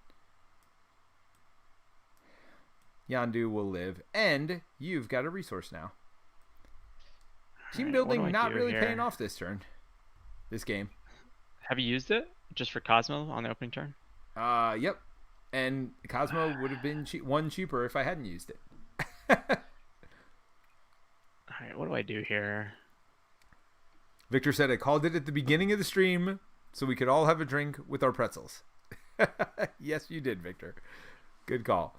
Yondu will live, and you've got a resource now. Team building not really paying off this turn. This game. Have you used it just for Cosmo on the opening turn? Yep. And Cosmo would have been one cheaper if I hadn't used it. Alright, what do I do here? Victor said I called it at the beginning of the stream so we could all have a drink with our pretzels. Yes, you did, Victor. Good call.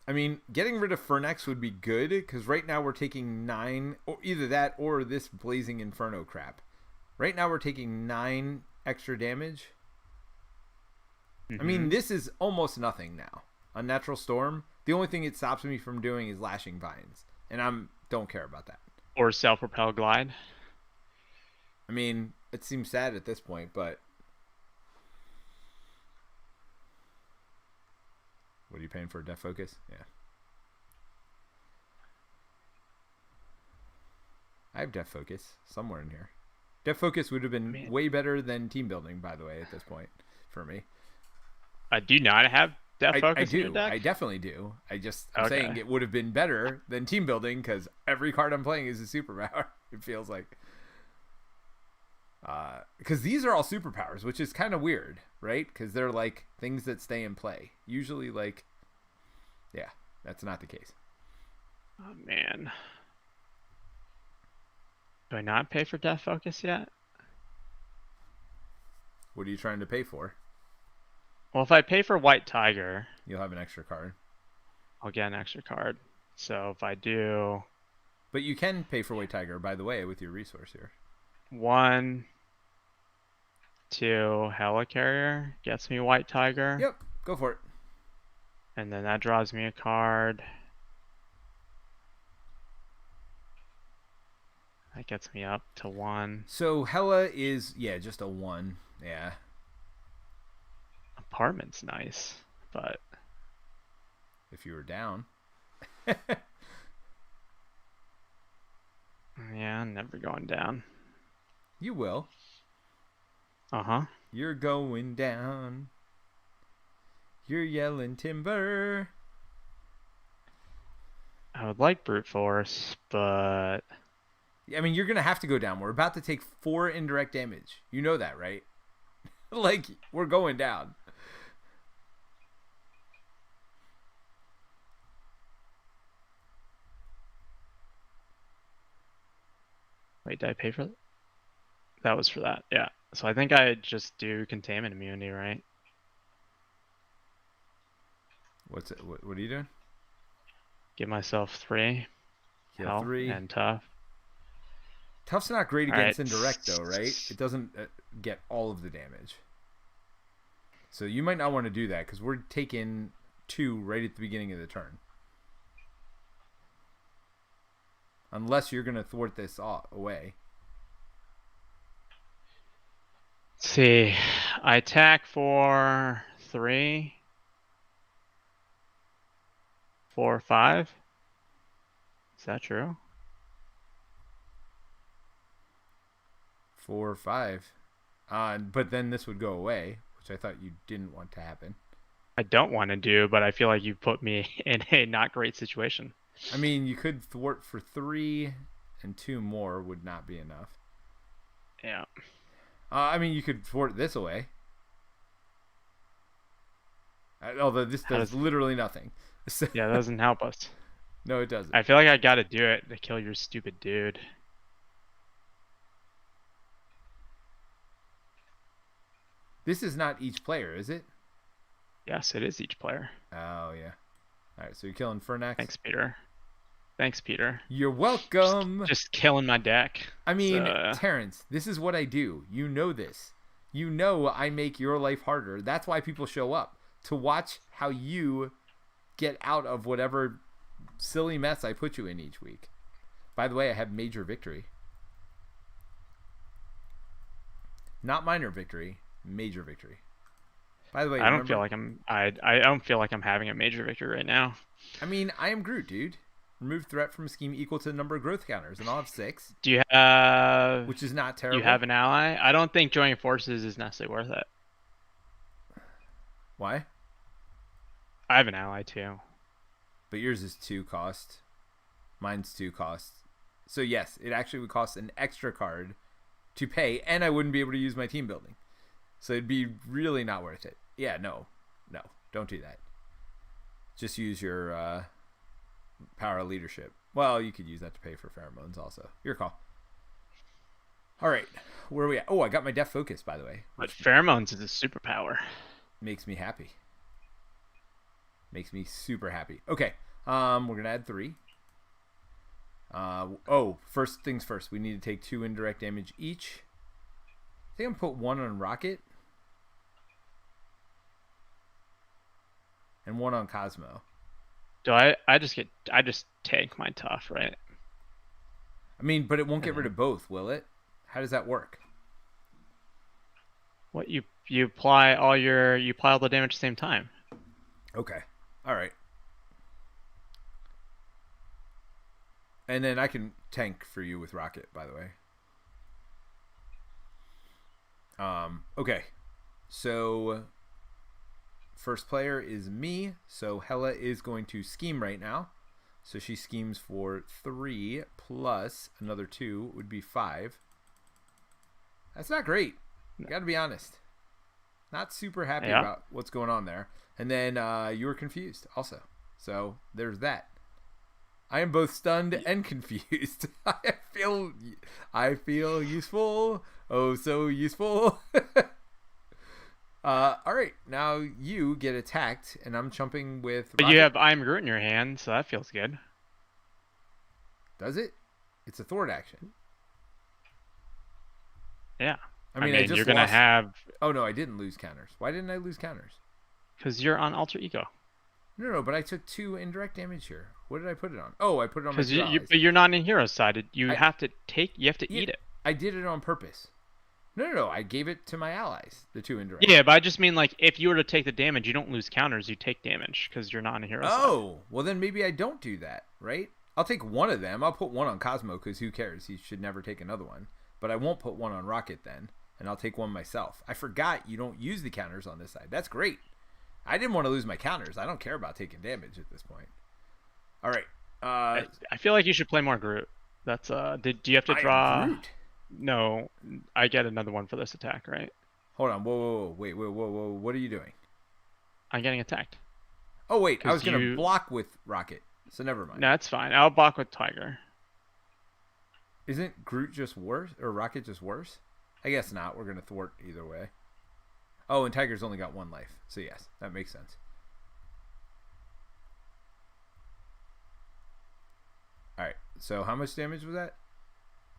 I mean, getting rid of Fernex would be good because right now we're taking 9, or either that or this Blazing Inferno crap. Right now we're taking 9 extra damage. I mean, this is almost nothing now. Unnatural Storm, the only thing it stops me from doing is Lashing Vines, and don't care about that. Or Self-Propel Glide. I mean, it seems sad at this point, but what are you paying for? Death Focus? Yeah. I have Death Focus somewhere in here. Death Focus would have been way better than Team Building, by the way, at this point, for me. Do you not have Death Focus I do. in your deck? I definitely do. I'm saying it would have been better than Team Building because every card I'm playing is a superpower, it feels like. Because these are all superpowers, which is kind of weird, right? Because they're like things that stay in play. Usually, like, yeah, that's not the case. Oh, man. Do I not pay for Death Focus yet? What are you trying to pay for? Well, if I pay for White Tiger, you'll have an extra card. I'll get an extra card. So if I do... But you can pay for White Tiger, by the way, with your resource here. 1, 2, Helicarrier gets me White Tiger. Yep, go for it. And then that draws me a card. That gets me up to 1. So Hela is, yeah, just a 1. Yeah. Apartment's nice, but... If you were down. Yeah, I'm never going down. You will. Uh-huh. You're going down. You're yelling timber. I would like Brute Force, but... I mean, you're going to have to go down. We're about to take 4 indirect damage. You know that, right? Like, we're going down. Wait, did I pay for that? That was for that, yeah. So I think I just do Containment Immunity, right? What's it? What are you doing? Give myself 3. Heal 3. And Tough. Tough's not great against indirect, though, right? It doesn't get all of the damage. So you might not want to do that, because we're taking 2 right at the beginning of the turn. Unless you're going to thwart this away. Let's see. I attack for 3, 4, 5. Is that true? 4 or 5. But then this would go away, which I thought you didn't want to happen. I don't want to do, but I feel like you put me in a not great situation. I mean, you could thwart for 3, and 2 more would not be enough. Yeah. I mean, you could thwart this away. Although this does literally nothing. Yeah, that doesn't help us. No, it doesn't. I feel like I gotta do it to kill your stupid dude. This is not each player, is it? Yes, it is each player. Oh, yeah. Alright, so you're killing Fernax. Thanks, Peter. Thanks, Peter. You're welcome. Just killing my deck. I mean, Terence, this is what I do. You know this. You know I make your life harder. That's why people show up. To watch how you get out of whatever silly mess I put you in each week. By the way, I have major victory. Not minor victory. Major victory. By the way, I don't remember, feel like I don't feel like I'm having a major victory right now. I mean, I am Groot, dude. Remove threat from a scheme equal to the number of growth counters, and I'll have 6, Do you have which is not terrible. you have an ally? I don't think joining forces is necessarily worth it. Why? I have an ally too. But yours is 2 cost. Mine's 2 cost. So yes, it actually would cost an extra card to pay, and I wouldn't be able to use my team building. So it'd be really not worth it. Yeah, no, don't do that. Just use your power of leadership. Well, you could use that to pay for pheromones also. Your call. All right, where are we at? Oh, I got my deaf focus, by the way. But pheromones is a superpower. Makes me happy. Makes me super happy. Okay, we're gonna add 3. First things first. We need to take 2 indirect damage each. I think I'm gonna put 1 on Rocket and 1 on Cosmo. Do I just tank my tough, right? I mean, but it won't get rid of both, will it? How does that work? What you apply all the damage at the same time. Okay. All right. And then I can tank for you with Rocket, by the way. Okay. So first player is me. So Hela is going to scheme right now. So she schemes for 3 plus another 2 would be 5. That's not great. Got to be honest. Not super happy about what's going on there. And then you were confused also. So there's that. I am both stunned and confused. I feel useful. Oh, so useful. All right, now you get attacked, and I'm jumping with. But Rocket. you have I'm Groot in your hand, so that feels good. Does it? It's a thwart action. Yeah. I mean, I just you're gonna have. Oh no, I didn't lose counters. Why didn't I lose counters? Because you're on alter ego. No, but I took 2 indirect damage here. What did I put it on? Oh, I put it on my. Because but you're not in hero side. You have to eat it. I did it on purpose. No. I gave it to my allies. The 2 indirect. Yeah, but I just mean like if you were to take the damage, you don't lose counters. You take damage because you're not in a hero side. Oh, well then maybe I don't do that, right? I'll take 1 of them. I'll put 1 on Cosmo because who cares? He should never take another one. But I won't put 1 on Rocket then, and I'll take 1 myself. I forgot you don't use the counters on this side. That's great. I didn't want to lose my counters. I don't care about taking damage at this point. All right. I feel like you should play more Groot. That's do you have to draw? Groot. No, I get another one for this attack, right? Hold on. Whoa. Wait. Whoa. What are you doing? I'm getting attacked. Oh wait, I was gonna block with Rocket, so never mind. No, that's fine. I'll block with Tiger. Isn't Groot just worse, or Rocket just worse? I guess not. We're gonna thwart either way. Oh, and Tiger's only got 1 life, so yes, that makes sense. All right. So how much damage was that?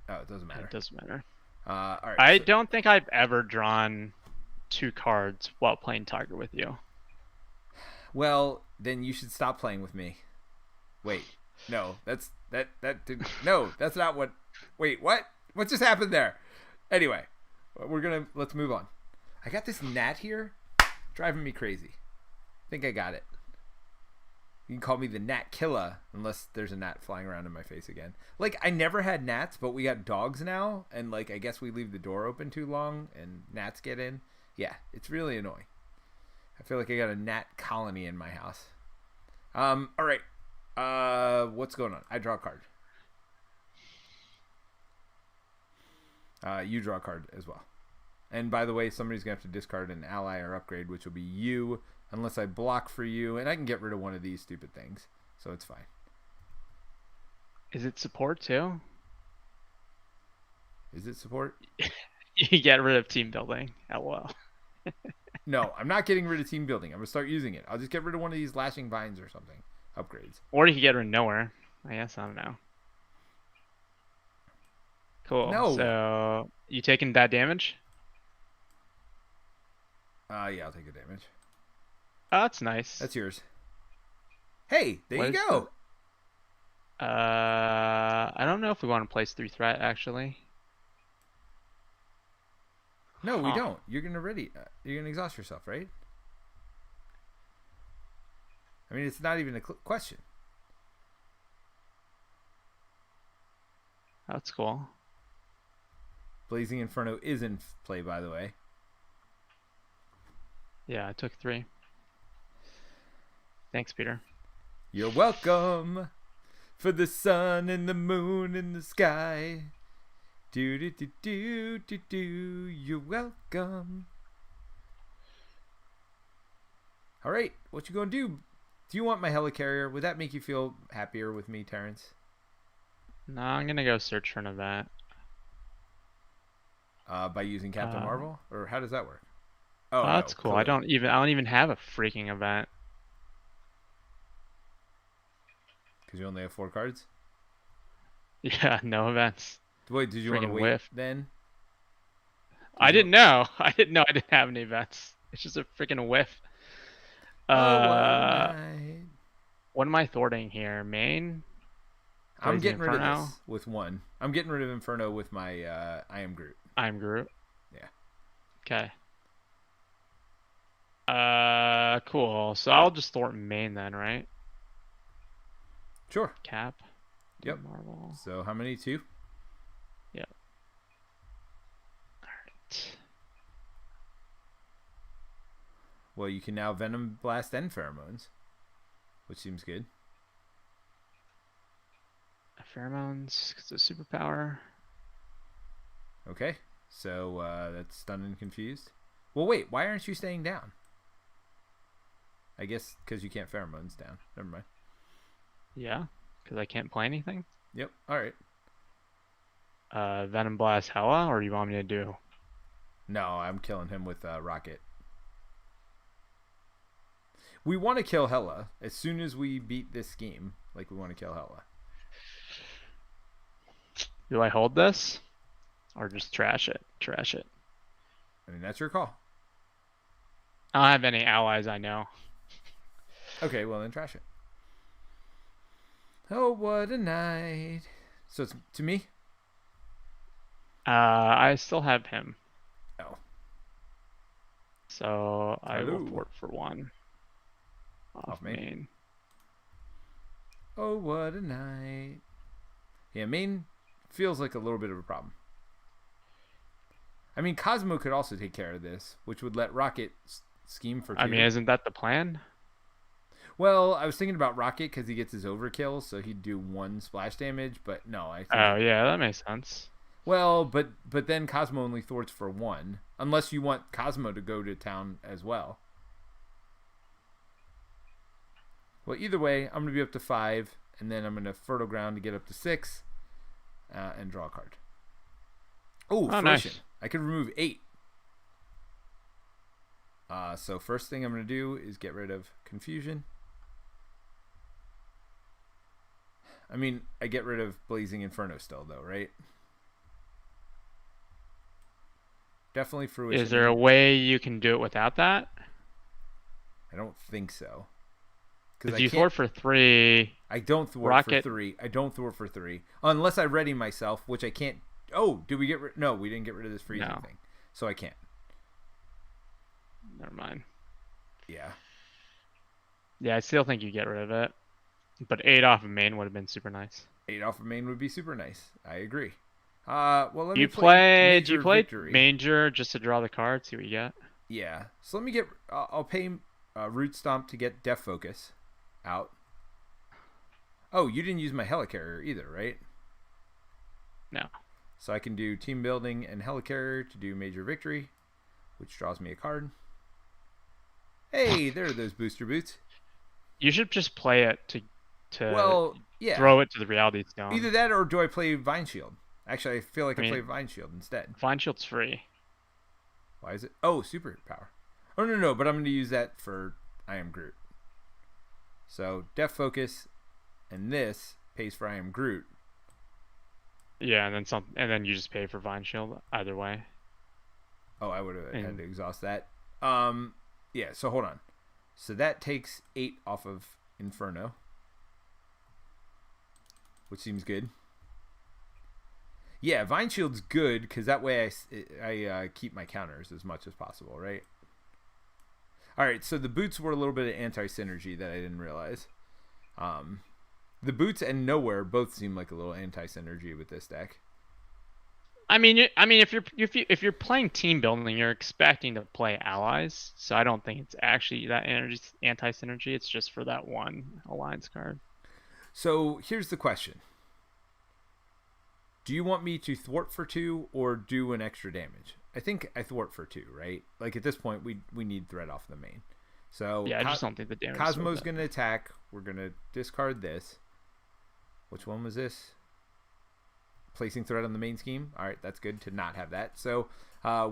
Oh, it doesn't matter. It doesn't matter. All right. I don't think I've ever drawn 2 cards while playing Tiger with you. Well, then you should stop playing with me. Wait. No, that's no, that's not what. Wait, what? What just happened there? Anyway, let's move on. I got this gnat here, driving me crazy. I think I got it. You can call me the gnat killer, unless there's a gnat flying around in my face again. Like, I never had gnats, but we got dogs now, and like, I guess we leave the door open too long, and gnats get in. Yeah, it's really annoying. I feel like I got a gnat colony in my house. All right. What's going on? I draw a card. You draw a card as well. And by the way, somebody's going to have to discard an ally or upgrade, which will be you, unless I block for you. And I can get rid of one of these stupid things, so it's fine. Is it support too? Is it support? You get rid of team building. LOL. No, I'm not getting rid of team building. I'm going to start using it. I'll just get rid of one of these lashing vines or something. Upgrades. Or you can get rid of nowhere. I guess, I don't know. Cool. No. So, you taking that damage? Yeah, I'll take the damage. Oh, that's nice. That's yours. Hey, there you go. I don't know if we want to place 3 threat, actually. No, we don't. You're gonna exhaust yourself, right? I mean, it's not even a question. That's cool. Blazing Inferno is in play, by the way. Yeah, I took 3. Thanks, Peter. You're welcome for the sun and the moon and the sky. Do do do do do do. You're welcome. All right, what you gonna do? Do you want my helicarrier? Would that make you feel happier with me, Terence? No, I'm gonna go search for an event. By using Captain Marvel, or how does that work? Oh, no, that's cool. clearly. I don't even have a freaking event. Because you only have 4 cards. Yeah, no events. Wait, did you want to wait whiff. then? I didn't know. I didn't know I didn't have any events. It's just a freaking whiff. Oh, what a night. What am I thwarting here? Main? I'm getting rid of Inferno? this with 1. I'm getting rid of Inferno with my I Am Groot. I'm Groot. Yeah. Okay. Cool. So I'll just thwart main then, right? Sure. Cap. Yep. Marvel. So how many? 2? Yep. Alright. Well, you can now Venom Blast and Pheromones, which seems good. Pheromones, it's a superpower. Okay. So that's stunned and confused. Well, wait. Why aren't you staying down? I guess because you can't Pheromones down. Never mind. Yeah, because I can't play anything. Yep. All right. Venom Blast Hela, or you want me to do? No, I'm killing him with Rocket. We want to kill Hela as soon as we beat this game. Like, we want to kill Hela. Do I hold this? Or just trash it? Trash it. I mean, that's your call. I don't have any allies I know. Okay, well then trash it. Oh, what a night. So it's to me? I still have him. Oh. So I will Hello. thwart for 1. Off main. main. Oh, what a night. Yeah, main feels like a little bit of a problem. I mean, Cosmo could also take care of this, which would let Rocket scheme for 2. I mean, isn't that the plan? Well, I was thinking about Rocket because he gets his overkill, so he'd do 1 splash damage, but no, I think... Oh, yeah, that makes sense. Well, but then Cosmo only thwarts for 1, unless you want Cosmo to go to town as well. Well, either way, I'm going to be up to 5, and then I'm going to Fertile Ground to get up to 6, and draw a card. Oh, fruition. Nice. I could remove 8. So first thing I'm going to do is get rid of Confusion. I mean, I get rid of Blazing Inferno still, though, right? Definitely fruition. Is there a way you can do it without that? I don't think so. Because you thwart for 3. I don't thwart Rocket. for 3. I don't thwart for 3. Unless I ready myself, which I can't. Oh, did we get rid? No, we didn't get rid of this freezing thing. So I can't. Never mind. Yeah. Yeah, I still think you get rid of it. But 8 off of main would have been super nice. 8 off of main would be super nice. I agree. Well, let me play. Major Do you play Victory. Manger just to draw the card, see what you get? Yeah. So let me get. I'll pay Root Stomp to get Death Focus out. Oh, you didn't use my Helicarrier either, right? No. So I can do Team Building and Helicarrier to do Major Victory, which draws me a card. Hey, there are those booster boots. You should just play it to well, yeah. throw it to the Reality Stone. Either that or do I play Vine Shield? Actually, I feel like I play Vine Shield instead. Vine Shield's free. Why is it? Oh, superpower. Oh, no, but I'm going to use that for I Am Groot. So, Death Focus, and this pays for I Am Groot. Yeah, and then you just pay for Vine Shield either way. Oh, I would have had to exhaust that. Yeah, so hold on. So that takes 8 off of Inferno, which seems good. Yeah, Vine Shield's good because that way I keep my counters as much as possible, right? All right, so the boots were a little bit of anti-synergy that I didn't realize. The boots and nowhere both seem like a little anti-synergy with this deck. I mean, if you're playing team building, you're expecting to play allies. So I don't think it's actually that anti-synergy. It's just for that one alliance card. So here's the question: do you want me to thwart for 2 or do an extra damage? I think I thwart for 2, right? Like at this point, we need threat off the main. So yeah, I just don't think the damage. Cosmo's going to attack. We're going to discard this. Which one was this? Placing threat on the main scheme. All right, that's good to not have that. So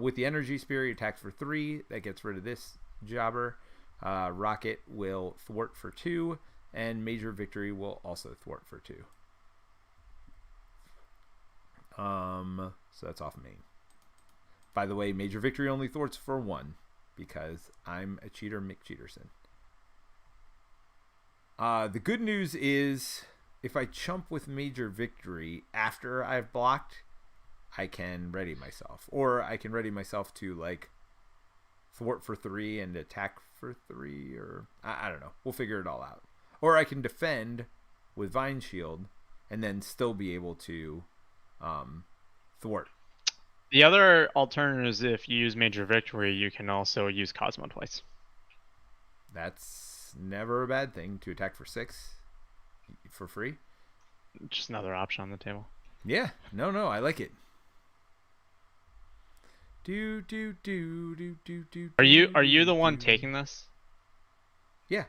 with the energy spear, he attacks for 3. That gets rid of this jobber. Rocket will thwart for 2, and Major Victory will also thwart for 2. So that's off main. By the way, Major Victory only thwarts for 1 because I'm a cheater, McCheaterson. The good news is if I chump with Major Victory after I've blocked, I can ready myself. Or I can ready myself to like thwart for 3 and attack for 3, or I don't know. We'll figure it all out. Or I can defend with Vine Shield and then still be able to thwart. The other alternative is if you use Major Victory, you can also use Cosmo twice. That's never a bad thing to attack for 6 for free. Just another option on the table. Yeah, no, I like it. Are you the one taking this? Yeah.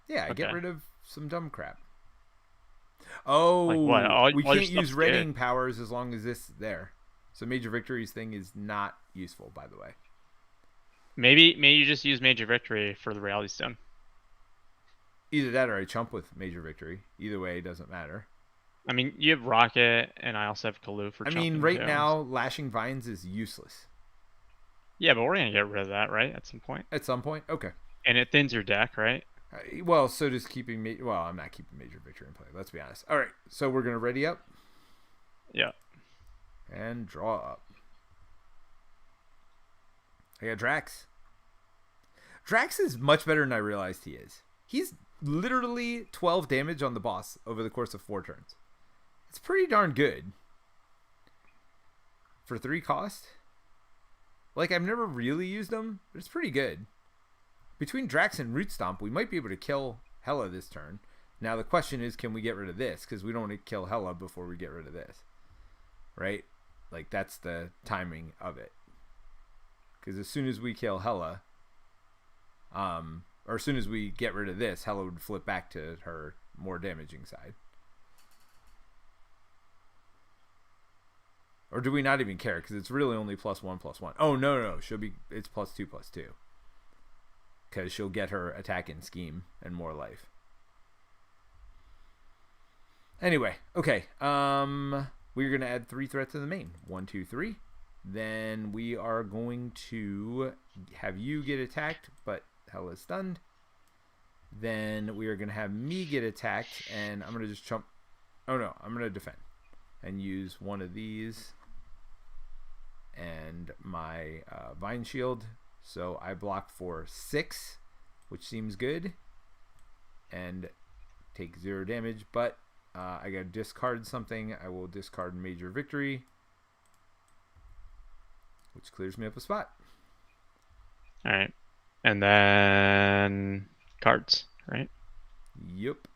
Yeah, I Okay. get rid of some dumb crap. Oh, like what? We can't use readying powers as long as this is there. So Major Victory's thing is not useful, by the way. Maybe you just use Major Victory for the Reality Stone. Either that or I chump with Major Victory. Either way, it doesn't matter. I mean, you have Rocket, and I also have Kalu for chumping. I mean, right now, Lashing Vines is useless. Yeah, but we're going to get rid of that, right? At some point? At some point? Okay. And it thins your deck, right? Well, so does keeping... Well, I'm not keeping Major Victory in play. Let's be honest. All right, so we're going to ready up. Yeah. And draw up. I got Drax. Drax is much better than I realized he is. He's literally 12 damage on the boss over the course of 4 turns. It's pretty darn good. For 3 cost? Like, I've never really used them, but it's pretty good. Between Drax and Root Stomp, we might be able to kill Hela this turn. Now, the question is, can we get rid of this? Because we don't want to kill Hela before we get rid of this. Right? Like, that's the timing of it. Because as soon as we kill Hela, or as soon as we get rid of this, Hela would flip back to her more damaging side. Or do we not even care? Because it's really only +1/+1. Oh, no. It's +2/+2. Because she'll get her attack and scheme and more life. Anyway, okay. We're going to add 3 threats to the main. 1, 2, 3. Then we are going to have you get attacked, but Hela's stunned. Then we are going to have me get attacked, and I'm going to just chump. Oh, no. I'm going to defend and use one of these and my Vine Shield. So I block for 6, which seems good, and take 0 damage. But I got to discard something. I will discard Major Victory, which clears me up a spot. All right. And then cards, right? Yep.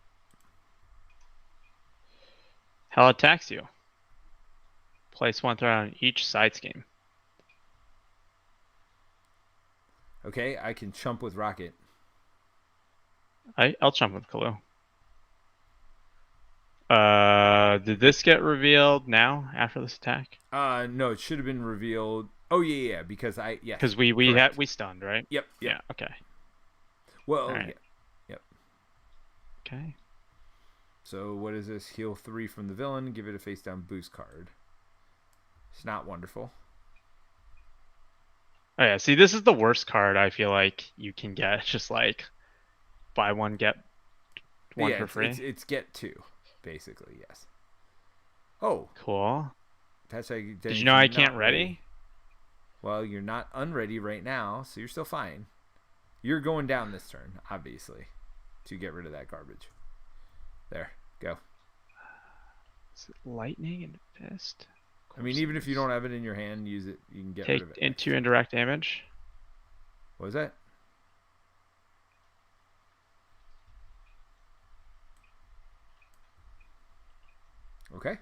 Hela attacks you. Place 1 threat on each side scheme. Okay, I can chump with Rocket. I'll chump with Kalu. Did this get revealed now after this attack? No, it should have been revealed. Oh yeah, because because we stunned, right? Yep. Yeah. Okay. Well, right. Yeah. Yep. Okay. So what is this? Heal 3 from the villain. Give it a face down boost card. It's not wonderful. Oh yeah. See, this is the worst card I feel like you can get. It's just like buy 1 get 1 for free. It's get 2, basically. Yes. Oh. Cool. Did you know I can't ready? Well, you're not unready right now, so you're still fine. You're going down this turn, obviously, to get rid of that garbage. There, go. Is it lightning and fist? I mean, even if you don't have it in your hand, use it. You can get rid of it. Take into indirect damage. What was that? Okay.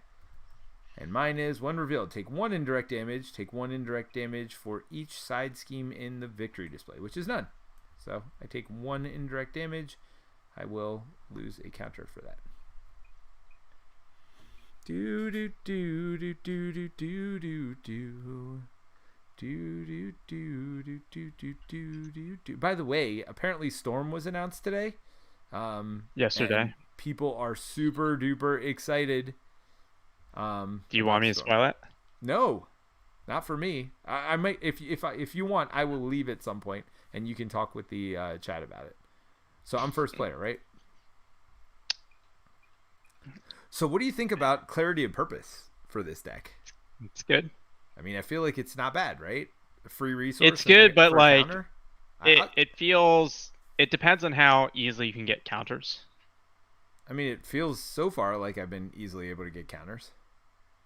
And mine is one revealed. Take one indirect damage. Take one indirect damage for each side scheme in the victory display, which is none. So I take one indirect damage. I will lose a counter for that. Do do do do do do do do do. Do, do, do, do, do, do, do, do, do. By the way, apparently Storm was announced today. Yesterday. People are super duper excited. Do you want me to spoil it? No, not for me. I might if you want, I will leave at some point and you can talk with the chat about it. So I'm first player, right? So what do you think about Clarity of Purpose for this deck? It's good. I mean, I feel like it's not bad, right? A free resource. It's good, but like it feels. It depends on how easily you can get counters. I mean, it feels so far like I've been easily able to get counters.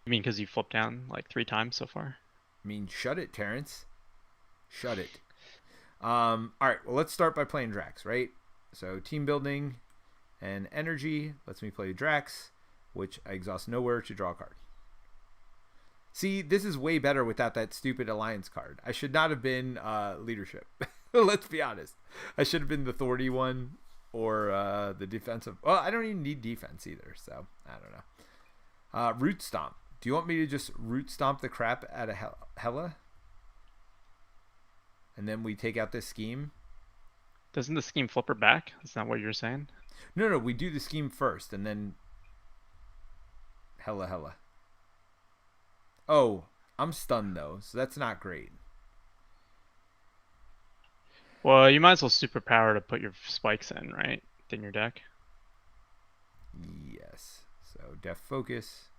You mean because you flipped down like 3 times so far? I mean, shut it, Terence. Shut it. All right, well, let's start by playing Drax, right? So team building and energy lets me play Drax, which I exhaust nowhere to draw a card. See, this is way better without that stupid alliance card. I should not have been leadership. Let's be honest. I should have been the authority one or the defensive. Well, I don't even need defense either, so I don't know. Root Stomp. Do you want me to just Root Stomp the crap out of Hela? And then we take out this scheme? Doesn't the scheme flip her back? Is that what you're saying? No, we do the scheme first, and then Hela. Oh, I'm stunned though, so that's not great. Well, you might as well superpower to put your spikes in, right? In your deck. Yes. So Def Focus.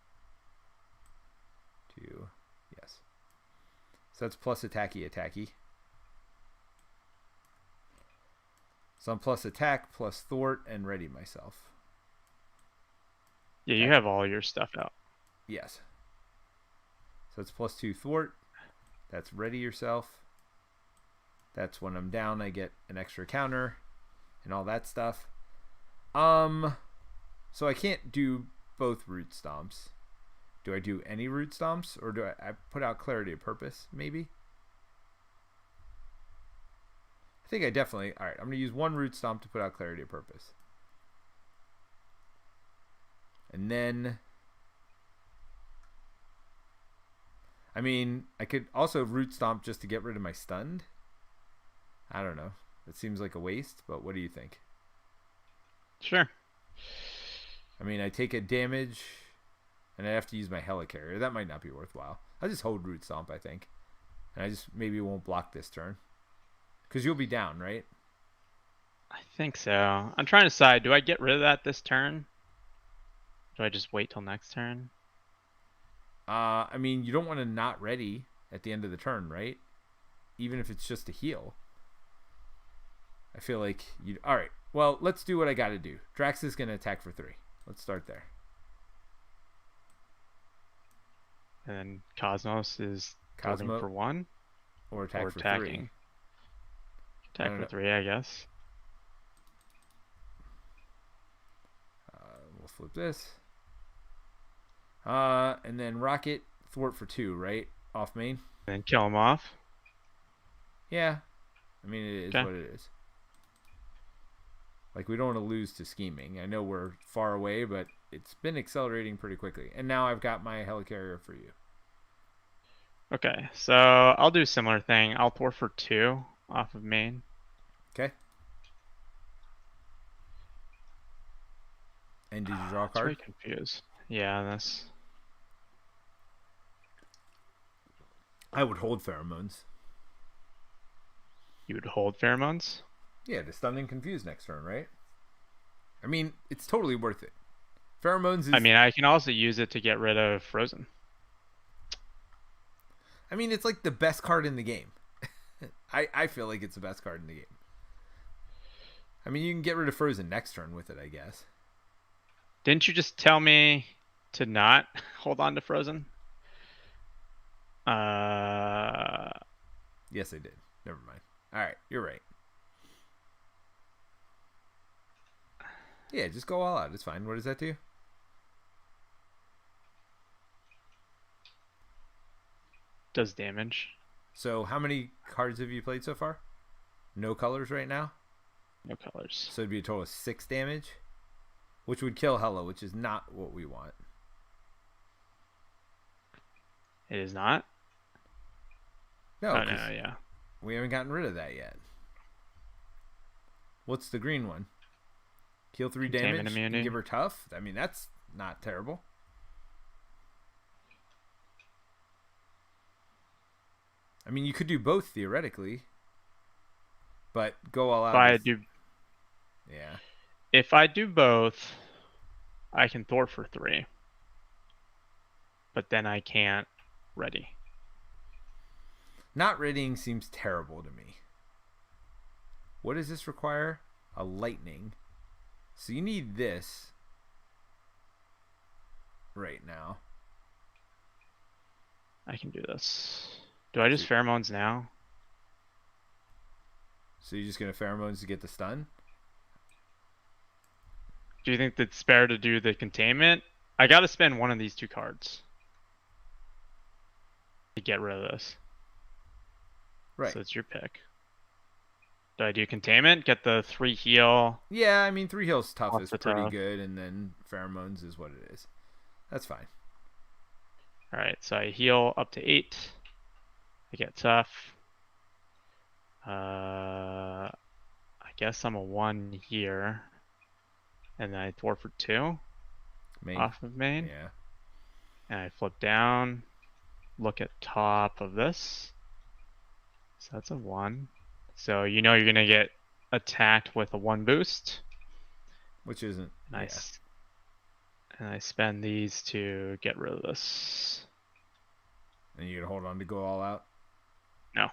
2. Yes. So that's plus attacky. So I'm plus attack, plus thwart, and ready myself. Yeah, you have all your stuff out. Yes. So it's plus 2 thwart. That's ready yourself. That's when I'm down, I get an extra counter and all that stuff. So I can't do both Root Stomps. Do I do any Root Stomps, or do I put out Clarity of Purpose, maybe? I think I definitely... All right, I'm going to use one Root Stomp to put out Clarity of Purpose. And then... I mean, I could also Root Stomp just to get rid of my stunned. I don't know. It seems like a waste, but what do you think? Sure. I mean, I take a damage, and I have to use my Hela carrier. That might not be worthwhile. I'll just hold Root Stomp, I think. And I just maybe won't block this turn. Because you'll be down, right? I think so. I'm trying to decide, do I get rid of that this turn? Do I just wait till next turn? I mean, you don't want to not ready at the end of the turn, right? Even if it's just a heal. I feel like you... All right. Well, let's do what I got to do. Drax is going to attack for 3. Let's start there. And then Cosmos is building for 1? Or attack for attacking. 3. Attack for 3, I guess. We'll flip this. And then Rocket, thwart for 2, right? Off main. And then kill him off. Yeah. I mean, it is what it is. Like, we don't want to lose to scheming. I know we're far away, but it's been accelerating pretty quickly. And now I've got my Helicarrier for you. Okay, so I'll do a similar thing. I'll thwart for 2 off of main. Okay. And did you draw a card? I'm very confused. Yeah, this. I would hold Pheromones. You would hold Pheromones? Yeah, to stun and confuse next turn, right? I mean, it's totally worth it. Pheromones is... I mean, I can also use it to get rid of Frozen. I mean, it's like the best card in the game. I feel like it's the best card in the game. I mean, you can get rid of Frozen next turn with it, I guess. Didn't you just tell me to not hold on to Frozen? Yes, I did. Never mind. All right, you're right. Yeah, just go all out. It's fine. What does that do? Does damage. So how many cards have you played so far? No colors right now? No colors. So it'd be a total of 6 damage, which would kill Hela, which is not what we want. It is not? No, oh, no, yeah. We haven't gotten rid of that yet. What's the green one? Heal 3 damage and give her tough? I mean, that's not terrible. I mean, you could do both theoretically, but go all out. Yeah. If I do both, I can thwart for 3, but then I can't ready. Not readying seems terrible to me. What does this require? A lightning. So you need this right now. I can do this. Do I just pheromones now? So you're just going to pheromones to get the stun? Do you think it's fair to do the containment? I got to spend one of these 2 cards to get rid of this. Right. So it's your pick. Do I do containment? Get the 3 heal? Yeah, I mean 3 heals tough is pretty good, and then pheromones is what it is. That's fine. Alright, so I heal up to 8. I get tough. I guess I'm a 1 here. And then I thwart for 2 off of main. Yeah. And I flip down, look at top of this. So that's a 1. So you know you're going to get attacked with a 1 boost. Which isn't nice. Yeah. And I spend these to get rid of this. And you're going to hold on to go all out? No.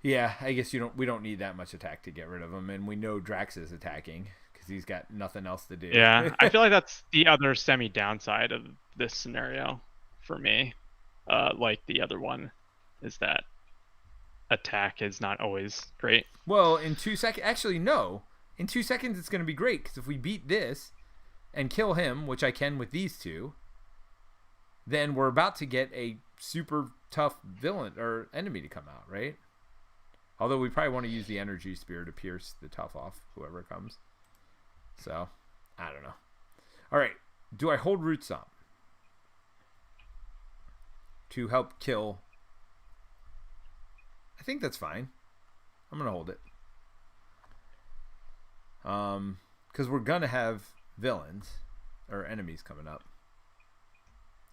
Yeah, I guess we don't need that much attack to get rid of him, and we know Drax is attacking because he's got nothing else to do. Yeah, I feel like that's the other downside of this scenario for me. Like the other one is that attack is not always great. Well, in 2 seconds, actually no, in 2 seconds it's going to be great because if we beat this and kill him, which I can with these 2, then we're about to get a super tough villain or enemy to come out, right? Although we probably want to use the energy spear to pierce the tough off whoever comes. So, I don't know. All right. Do I hold Roots up to help kill? I think that's fine. I'm going to hold it. Because we're going to have villains or enemies coming up.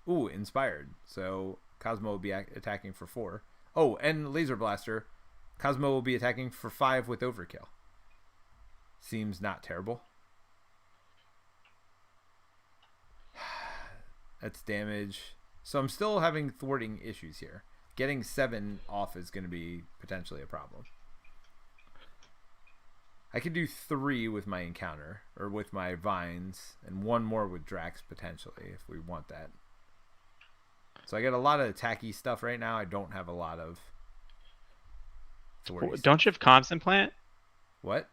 Ooh, inspired. So Cosmo will be attacking for 4. Oh, and Laser Blaster. Cosmo will be attacking for 5 with Overkill. Seems not terrible. That's damage. So I'm still having thwarting issues here. Getting 7 off is going to be potentially a problem. I could do 3 with my encounter, or with my vines, and 1 more with Drax potentially, if we want that. So I got a lot of attacky stuff right now. I don't have a lot of... Don't you have comms implant? What?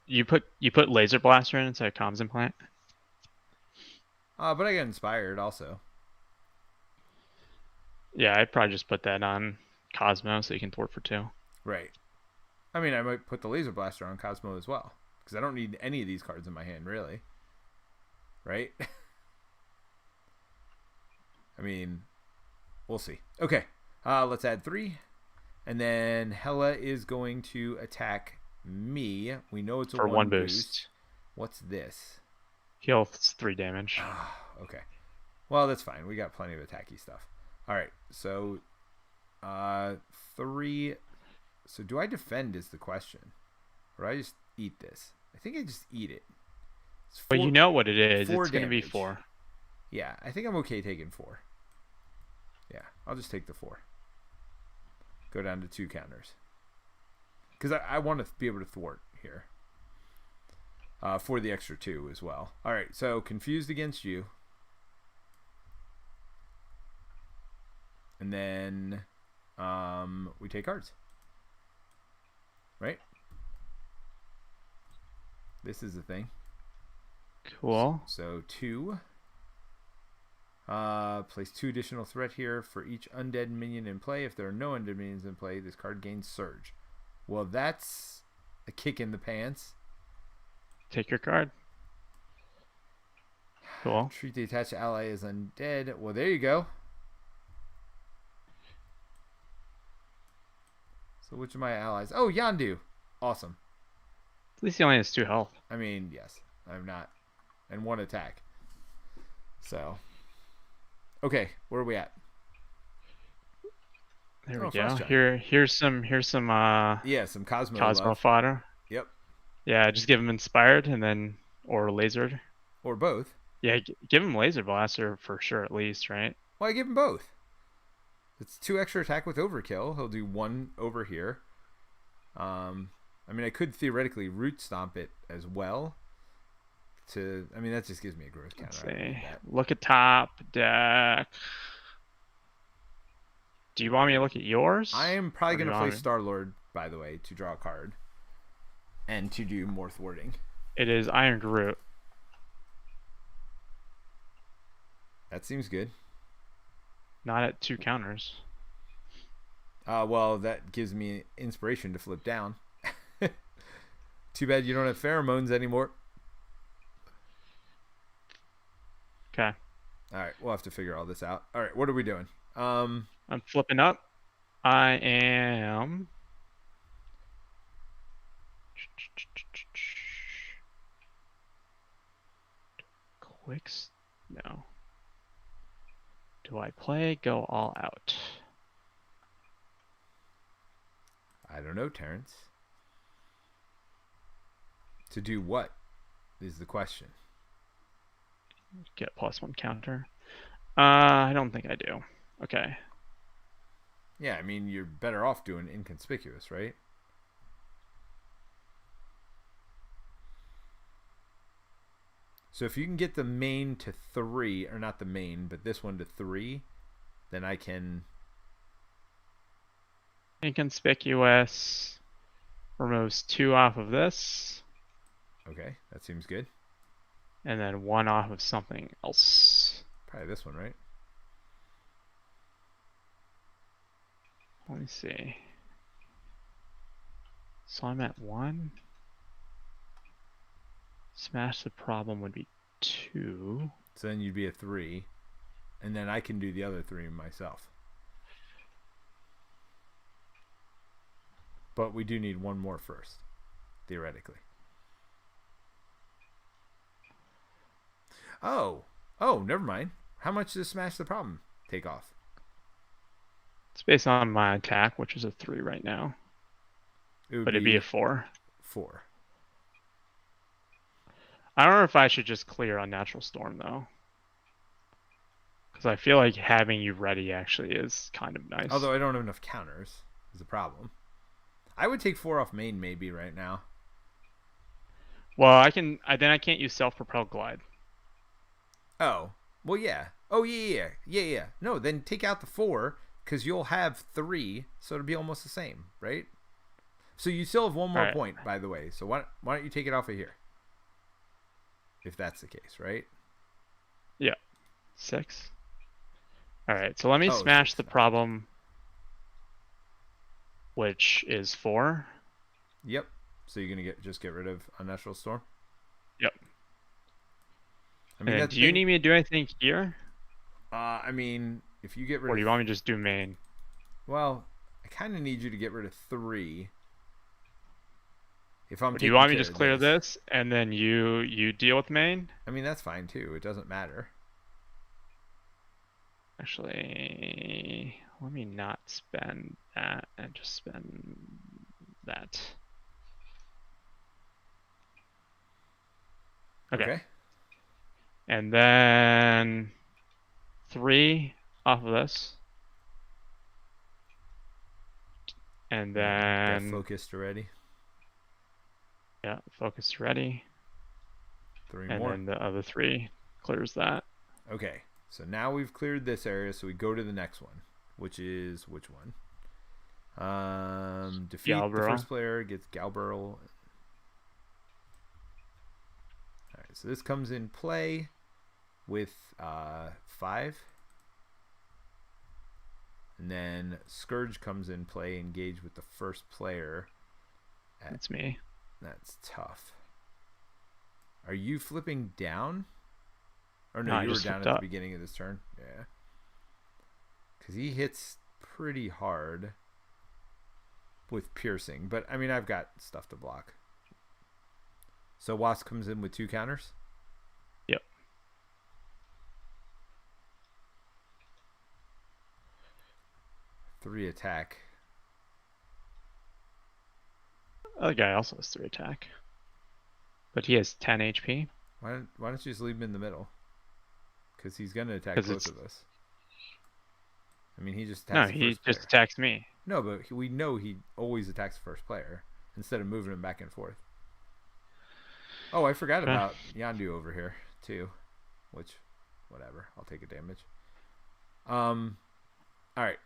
You put laser blaster in inside comms implant? But I got inspired also. Yeah, I'd probably just put that on Cosmo so you can thwart for 2. Right. I mean, I might put the laser blaster on Cosmo as well because I don't need any of these cards in my hand, really. Right? I mean, we'll see. Okay, let's add 3. And then Hela is going to attack me. We know it's a for 1 boost. What's this? Heal 3 damage. Okay. Well, that's fine. We got plenty of attacky stuff. All right. So, 3. So, do I defend is the question. Or do I just eat this? I think I just eat it. But you know what it is. It's going to be 4. Yeah. I think I'm okay taking 4. Yeah, I'll just take the 4. Go down to 2 counters. Because I want to be able to thwart here. For the extra 2 as well. Alright, so confused against you. And then we take cards. Right? This is the thing. Cool. So 2. Place 2 additional threat here for each undead minion in play. If there are no undead minions in play, this card gains Surge. Well, that's a kick in the pants. Take your card. Cool. Treat the attached ally as undead. Well, there you go. So which of my allies? Oh, Yandu. Awesome. At least he only has 2 health. I mean, yes. I'm not. And 1 attack. So. Okay, where are we at? There we go. Here's some yeah, some Cosmo fodder. Yep. Yeah, just give him inspired and then or lasered. Or both. Yeah, give him laser blaster for sure at least, right? Well, I give him both. It's 2 extra attack with overkill. He'll do 1 over here. I mean, I could theoretically root stomp it as well. I mean, that just gives me a growth counter. Let's see. Look at top deck. Do you want me to look at yours? I am probably going to play Star-Lord, by the way, to draw a card. And to do more thwarting. It is Iron Groot. That seems good. Not at 2 counters. Well, that gives me inspiration to flip down. Too bad you don't have pheromones anymore. Okay. All right, we'll have to figure all this out. All right, what are we doing? I'm flipping up. I am. Quicks? No. Do I play go all out? I don't know, Terence. To do what is the question? Get +1 counter. I don't think I do. Okay. Yeah, I mean, you're better off doing inconspicuous, right? So if you can get the main to 3, or not the main, but this one to 3, then I can... Inconspicuous removes 2 off of this. Okay, that seems good. And then 1 off of something else. Probably this one, right? Let me see. So I'm at 1. Smash the problem would be 2. So then you'd be a 3. And then I can do the other 3 myself. But we do need 1 more first, theoretically. Oh, never mind. How much does Smash the Problem take off? It's based on my attack, which is a 3 right now. It'd be a 4. 4. I don't know if I should just clear Unnatural Storm, though. Because I feel like having you ready actually is kind of nice. Although I don't have enough counters is a problem. I would take 4 off main maybe right now. Well, then I can't use Self-Propelled Glide. Oh, well, yeah. Oh, yeah. No, then take out the 4, because you'll have 3, so it'll be almost the same, right? So you still have 1 more point, by the way. So why don't you take it off of here? If that's the case, right? Yeah. 6. All right, so let me smash the problem, which is 4. Yep. So you're gonna just get rid of Unnatural Storm? Yep. I mean, do you need me to do anything here? I mean, if you get rid or do you want me to just do main? Well, I kind of need you to get rid of 3. If I'm do you want me to just clear this and then you deal with main? I mean, that's fine too. It doesn't matter. Actually, let me not spend that and just spend that. Okay. And then 3 off of this. And Got then focused already. yeah, focus ready. 3 And more. then the other 3 clears that. Okay, so now we've cleared this area, so we go to the next one, which is which one? Defeat the Galburl. first player gets Galburl. Alright, so this comes in play with 5. And then Scourge comes in play, engage with the first player. That's me. That's tough. Are you flipping down? Or no, No, I you were just down at flipped the up. beginning of this turn? Yeah. Because he hits pretty hard with piercing. But, I mean, I've got stuff to block. So Wasp comes in with 2 counters? Yep. Three attack. Other guy also has 3 attack. But he has 10 HP. Why don't you just leave him in the middle? Because he's going to attack 'Cause both it's- of us. I mean, he just No, attacks the he first player. just attacks me. No, but we know he always attacks the first player instead of moving him back and forth. Oh, I forgot Okay. about Yandu over here too, which, whatever, I'll take a damage. All right,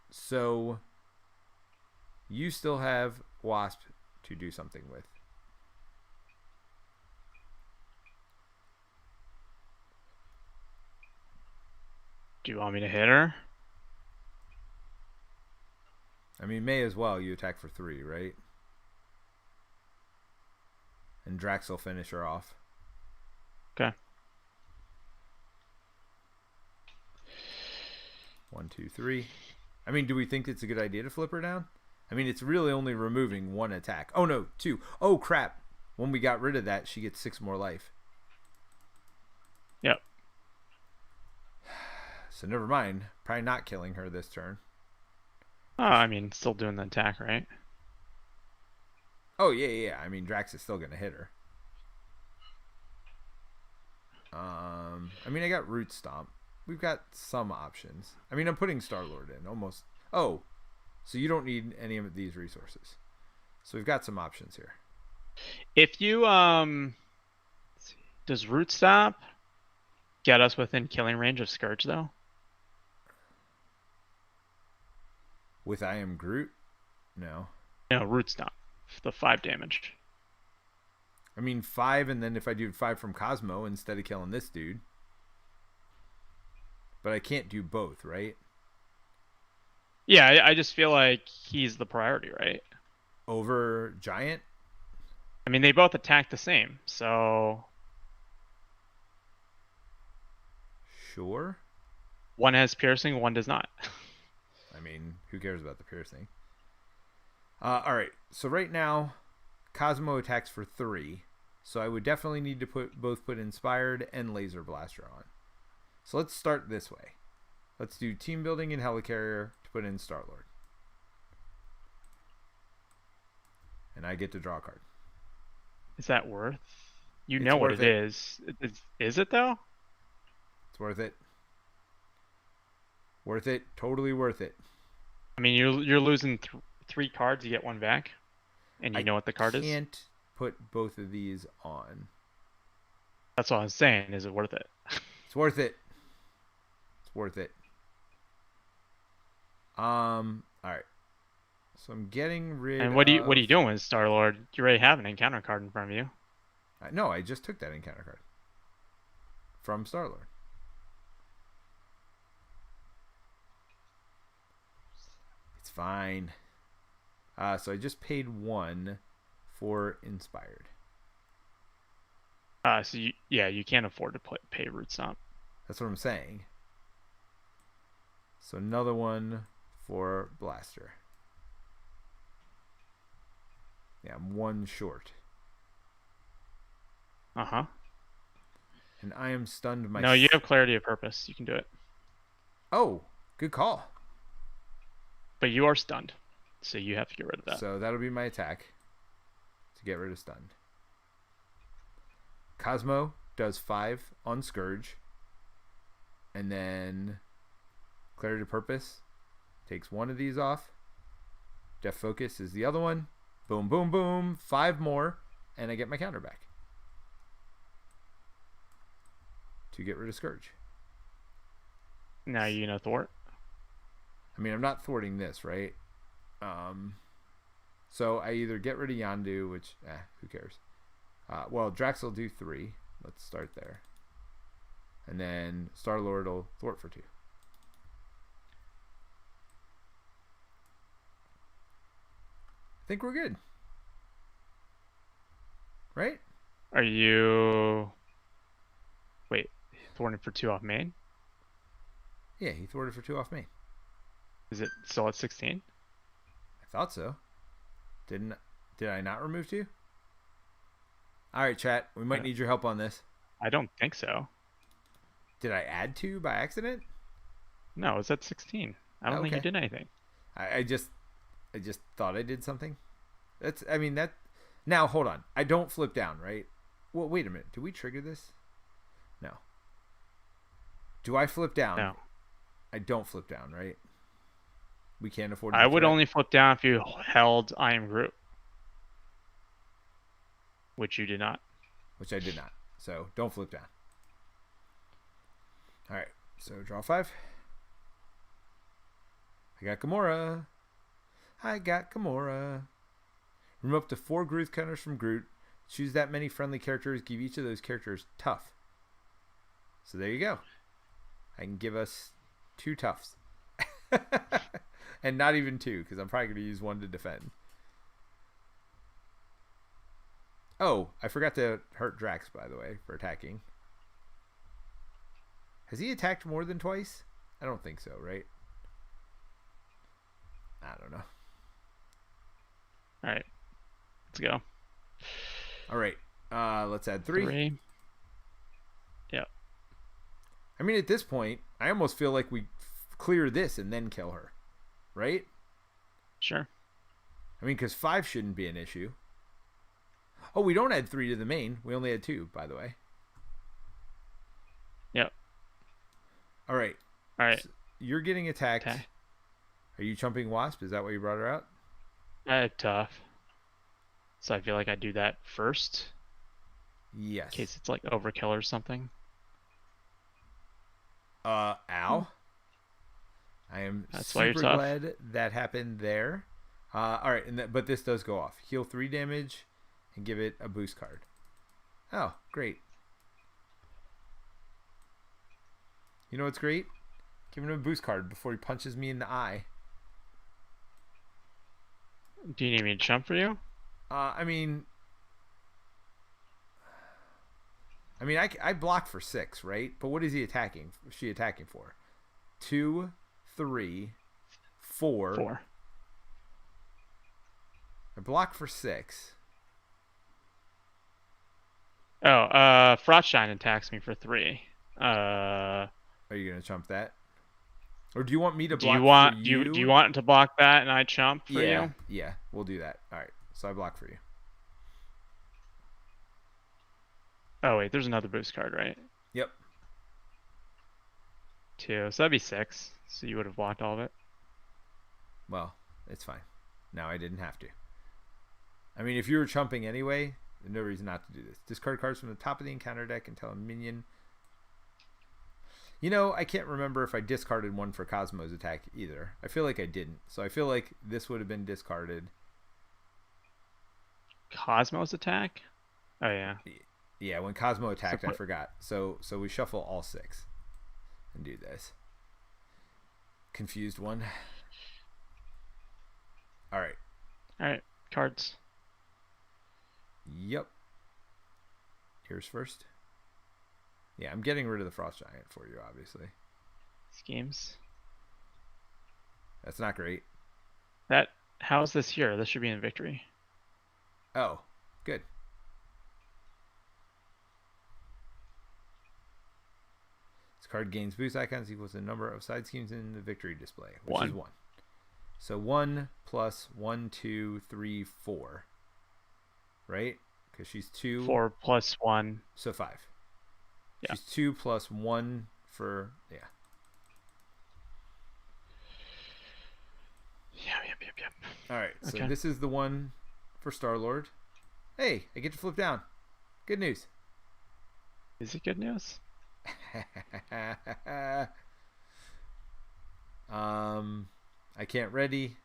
so you still have Wasp to do something with. Do you want me to hit her? I mean, may as well. You attack for 3, right? And Drax will finish her off. Okay. 1, 2, 3. I mean, do we think it's a good idea to flip her down? I mean, it's really only removing 1 attack. Oh, no, 2. Oh, crap. When we got rid of that, she gets 6 more life. Yep. So never mind. Probably not killing her this turn. Oh, I mean, still doing the attack, right? Oh, yeah. I mean, Drax is still going to hit her. I mean, I got Root Stomp. We've got some options. I mean, I'm putting Star-Lord in almost. Oh, so you don't need any of these resources. So we've got some options here. If you let's see, does Root Stop get us within killing range of Scourge though? With I Am Groot? No. No, Root Stop. The 5 damage. I mean, 5, and then if I do 5 from Cosmo instead of killing this dude. But I can't do both, right? Yeah, I just feel like he's the priority, right? Over Giant? I mean, they both attack the same, so Sure. one has piercing, one does not. I mean, who cares about the piercing? All right, so right now, Cosmo attacks for 3, so I would definitely need to put Inspired and Laser Blaster on. So let's start this way. Let's do Team Building and Helicarrier to put in Star-Lord. And I get to draw a card. Is that worth? You It's know what worth it it. is. Is it though? It's worth it. Worth it. Totally worth it. I mean, you're losing 3 cards, you get 1 back, and you know what the card I is. can't put both of these on. That's what I'm saying. Is it worth it? It's worth it. It's worth it. All right. So I'm getting rid And what are of... you doing with Star-Lord? You already have an encounter card in front of you. No, I just took that encounter card from Star-Lord. It's fine. So I just paid 1 for Inspired. So you can't afford to pay Root Stomp. That's what I'm saying. So another one for Blaster. Yeah, I'm 1 short. Uh-huh. And I am stunned myself. No, you have clarity of purpose. You can do it. Oh, good call. But you are stunned, so you have to get rid of that. So that'll be my attack to get rid of stunned. Cosmo does 5 on Scourge. And then Clarity of Purpose takes 1 of these off. Def Focus is the other one. Boom, boom, boom. 5 more, and I get my counter back to get rid of Scourge. Now you know thwart. I mean, I'm not thwarting this, right? So I either get rid of Yondu, which, who cares? Well, Drax will do 3. Let's start there. And then Star-Lord will thwart for 2. I think we're good. Right? Are you... Wait, thwarting for 2 off main? Yeah, he thwarted for 2 off main. Is it still at 16? I thought so. Did I not remove 2? All right, chat. We might need your help on this. I don't think so. Did I add 2 by accident? No, it's at 16. I don't think you did anything. I just thought I did something. Now hold on. I don't flip down, right? Well, wait a minute. Do we trigger this? No. Do I flip down? No. I don't flip down, right? We can't afford. I would only flip down if you held I am Groot, which you did not. Which I did not. So don't flip down. All right. So draw 5. I got Gamora. Remove up to 4 Groot counters from Groot. Choose that many friendly characters. Give each of those characters tough. So there you go. I can give us 2 toughs. And not even 2, because I'm probably going to use 1 to defend. Oh, I forgot to hurt Drax, by the way, for attacking. Has he attacked more than twice? I don't think so, right? I don't know. All right. Let's go. All right. Let's add 3. 3. Yep. I mean, at this point, I almost feel like we clear this and then kill her. Right? Sure. I mean, because 5 shouldn't be an issue. Oh, we don't add 3 to the main. We only add 2, by the way. Yep. All right. All right. So you're getting attacked. Okay. Are you chumping Wasp? Is that why you brought her out? I had tough. So I feel like I do that first. Yes. In case it's like overkill or something. Ow. I am super glad that happened there. All right, but this does go off. Heal 3 damage and give it a boost card. Oh, great. You know what's great? Giving him a boost card before he punches me in the eye. Do you need me to jump for you? I mean, I block for 6, right? But what is he attacking? She attacking for? 2, 3, 4. 4. I block for 6. Oh, Frostshine attacks me for 3. Are you gonna chump that? Or do you want me to block for you? Do you want to block that and I chump for you? Yeah, we'll do that. All right, so I block for you. Oh wait, there's another boost card, right? Yep. 2, so that'd be 6. So you would have blocked all of it. Well, it's fine. Now I didn't have to. I mean, if you were chumping anyway, there's no reason not to do this. Discard cards from the top of the encounter deck until a minion. You know, I can't remember if I discarded 1 for Cosmo's attack either. I feel like I didn't. So I feel like this would have been discarded. Cosmo's attack? Oh, yeah. Yeah, when Cosmo attacked, I forgot. So we shuffle all 6 and do this. Confused one. All right. All right. Cards. Yep. Yours first. Yeah, I'm getting rid of the Frost Giant for you, obviously. Schemes. That's not great. How's this here? This should be in victory. Oh, good. This card gains boost icons equals the number of side schemes in the victory display, which is 1. So 1 plus 1, 2, 3, 4. Right? Because she's 2. 4 plus 1. So 5. Yeah. She's 2 plus 1 for, yeah. Yep. yep. All right, so Okay. this is the one for Star-Lord. Hey, I get to flip down. Good news. Is it good news? I can't ready.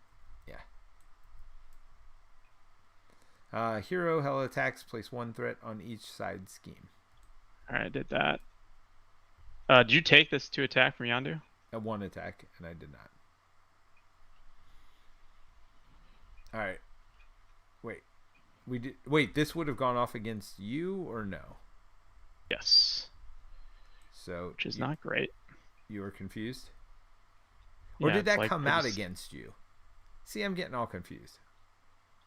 Yeah. Hero Hela attacks. Place 1 threat on each side scheme. All right, I did that. Did you take this 2 attack from Yondu? A 1 attack, and I did not. All right. Wait. We did. Wait. This would have gone off against you or no? Yes. So Which is not great. You were confused, or Yeah, did that like, come out against you? See, I'm getting all confused.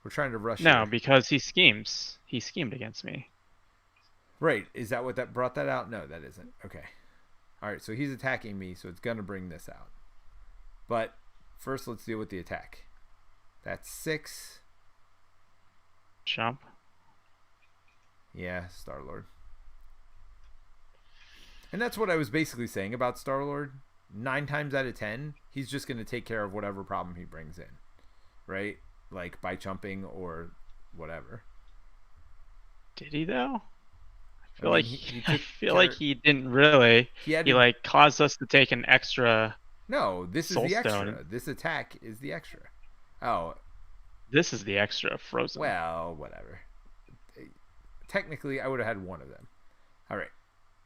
We're trying to rush. No, here. because he schemes. He schemed against me. Right. Is that what that brought that out? No, that isn't. Okay. All right. So he's attacking me, so it's going to bring this out. But first, let's deal with the attack. That's 6. Jump. Yeah, Star-Lord. And that's what I was basically saying about Star-Lord. 9 times out of 10, he's just going to take care of whatever problem he brings in. Right? Like by jumping or whatever. Did he though? I feel like he didn't really. He like caused us to take an extra. No, this is the extra. Stone. This attack is the extra. Oh, this is the extra frozen. Well, whatever. Technically, I would have had one of them. All right.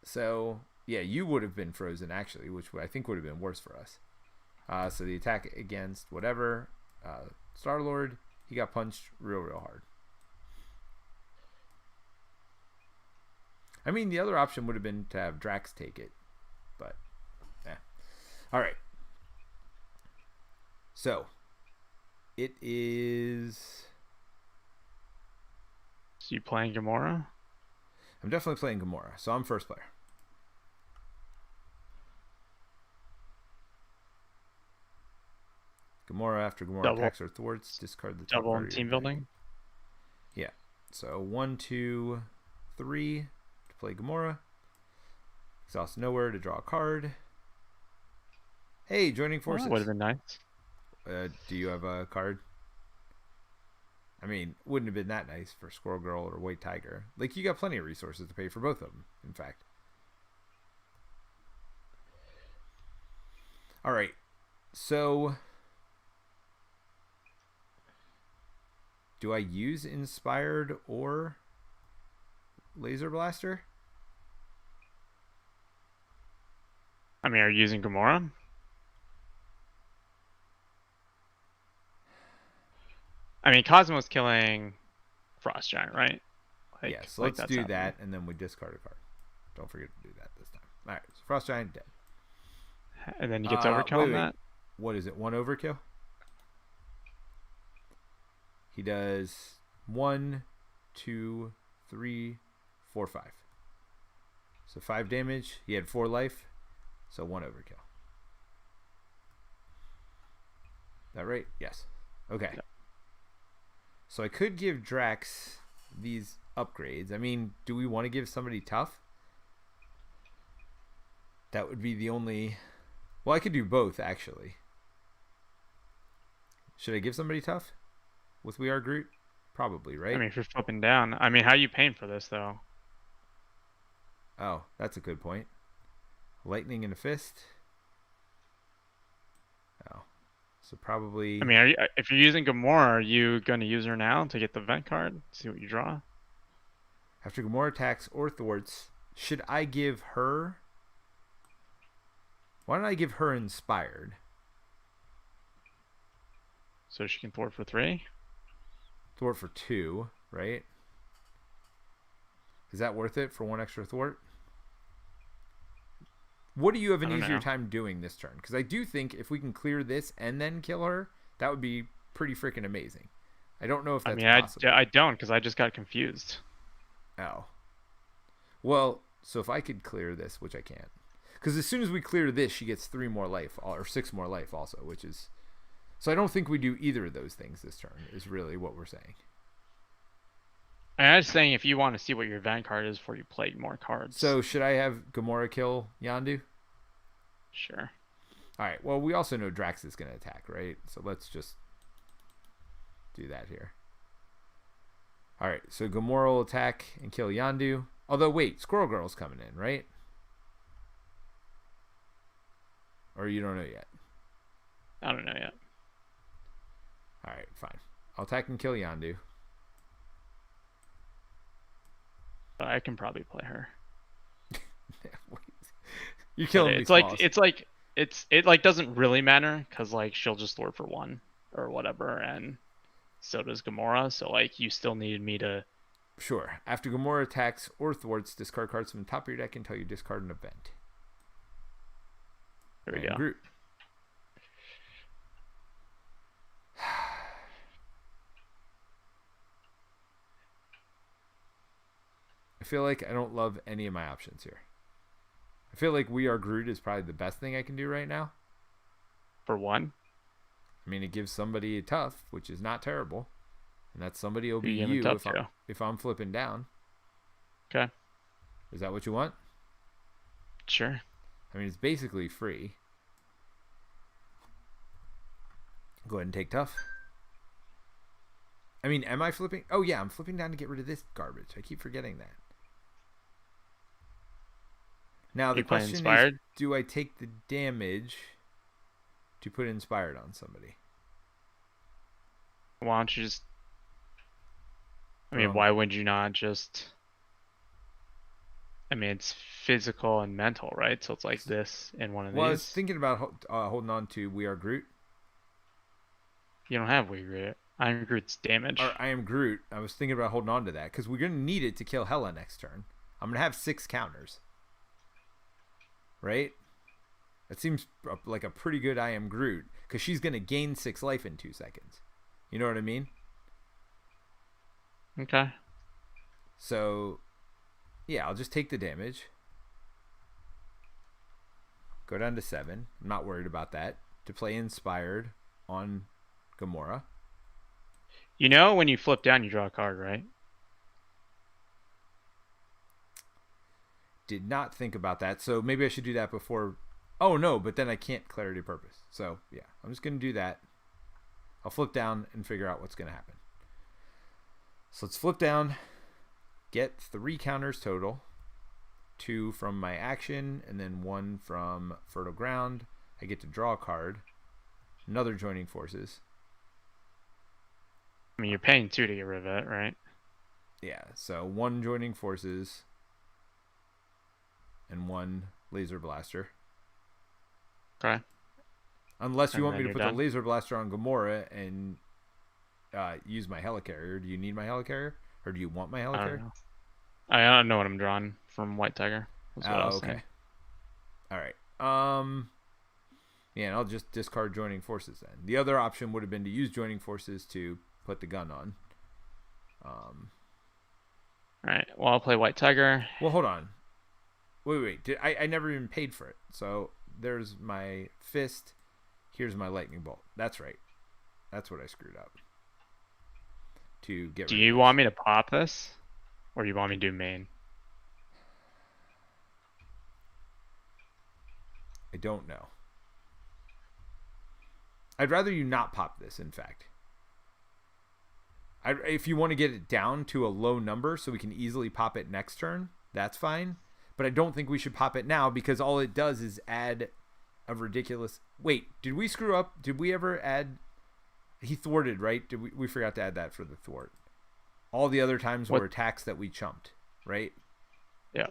So yeah, you would have been frozen actually, which I think would have been worse for us. So the attack against whatever Star-Lord, he got punched real hard. I mean, the other option would have been to have Drax take it, but yeah. All right. So it is. So you playing Gamora? I'm definitely playing Gamora, so I'm first player. Gamora, after Gamora attacks or thwarts, discard the top double on team building. Yeah. So 1, 2, 3 to play Gamora. Exhaust nowhere to draw a card. Hey, joining forces. That would have been nice. Do you have a card? I mean, wouldn't have been that nice for Squirrel Girl or White Tiger. Like, you got plenty of resources to pay for both of them, in fact. All right. So, do I use Inspired or Laser Blaster? I mean, are you using Gamora? I mean, Cosmo's killing Frost Giant, right? Like, yeah, so let's do that, and then we discard a card. Don't forget to do that this time. All right, so Frost Giant dead. And then he gets overkill on that? What is it, 1 overkill? He does 1, 2, 3, 4, 5. So 5 damage. He had 4 life, so 1 overkill. That right? Yes. Okay. Yep. So I could give Drax these upgrades. I mean, do we want to give somebody tough? That would be the only... Well, I could do both, actually. Should I give somebody tough with We Are Groot? Probably, right? I mean, if you're flipping down. I mean, how are you paying for this, though? Oh, that's a good point. Lightning in a fist. Oh. So probably... I mean, if you're using Gamora, are you going to use her now to get the vent card? See what you draw? After Gamora attacks or thwarts, should I give her... Why don't I give her Inspired? So she can thwart for 3? Thwart for 2, right? Is that worth it for 1 extra thwart? What do you have an easier time doing this turn? Because I do think if we can clear this and then kill her, that would be pretty freaking amazing. I don't know if that's possible. I don't, because I just got confused. Oh. Well, so if I could clear this, which I can't. Because as soon as we clear this, she gets 3 more life, or 6 more life also, which is... So I don't think we do either of those things this turn, is really what we're saying. I'm just saying if you want to see what your event card is before you play more cards. So should I have Gamora kill Yondu? Sure. All right. Well, we also know Drax is going to attack, right? So let's just do that here. All right, so Gamora will attack and kill Yondu. Although, wait, Squirrel Girl's coming in, right? Or you don't know yet? I don't know yet. All right, fine. I'll attack and kill Yondu. But I can probably play her. You're killing me. It like doesn't really matter because like she'll just lord for 1 or whatever, and so does Gamora. So like you still needed me to. Sure. After Gamora attacks or thwarts, discard cards from the top of your deck until you discard an event. There we go. Groot. I feel like I don't love any of my options here. I feel like We Are Groot is probably the best thing I can do right now. For 1? I mean, it gives somebody a tough, which is not terrible. And that somebody will be you if I'm flipping down. Okay. Is that what you want? Sure. I mean, it's basically free. Go ahead and take tough. I mean, am I flipping? Oh, yeah, I'm flipping down to get rid of this garbage. I keep forgetting that. Now, the question is, do I take the damage to put Inspired on somebody? Why don't you just... I mean, why would you not just... I mean, it's physical and mental, right? So it's like this in one of these. Well, I was thinking about holding on to We Are Groot. You don't have We Are Groot. I Am Groot's damage. Or I Am Groot. I was thinking about holding on to that because we're going to need it to kill Hela next turn. I'm going to have 6 counters. Right? That seems like a pretty good I Am Groot because she's going to gain 6 life in 2 seconds. You know what I mean? Okay. So, yeah, I'll just take the damage. Go down to 7. I'm not worried about that. To play Inspired on Gamora. You know, when you flip down, you draw a card, right? Did not think about that. So maybe I should do that before. Oh, no, but then I can't Clarity of Purpose. So, yeah, I'm just going to do that. I'll flip down and figure out what's going to happen. So let's flip down. Get 3 counters total. 2 from my action, and then 1 from Fertile Ground. I get to draw a card. Another Joining Forces. I mean, you're paying 2 to get rid of it, right? Yeah, so 1 Joining Forces and 1 Laser Blaster. Okay. Unless you want me to put the Laser Blaster on Gamora and use my Helicarrier. Do you need my Helicarrier? Or do you want my Helicarrier? I don't know what I'm drawing from White Tiger. Okay. All right. Yeah, and I'll just discard Joining Forces then. The other option would have been to use Joining Forces to put the gun on. All right. Well, I'll play White Tiger. Well, hold on. Wait. I never even paid for it. So there's my fist. Here's my lightning bolt. That's right. That's what I screwed up. To get. Do you want me to pop this, or do you want me to do main? I don't know. I'd rather you not pop this, in fact. If you want to get it down to a low number so we can easily pop it next turn, that's fine. But I don't think we should pop it now because all it does is add a ridiculous... Wait, did we screw up? Did we ever add... He thwarted, right? We forgot to add that for the thwart. All the other times were attacks that we chumped, right? Yeah.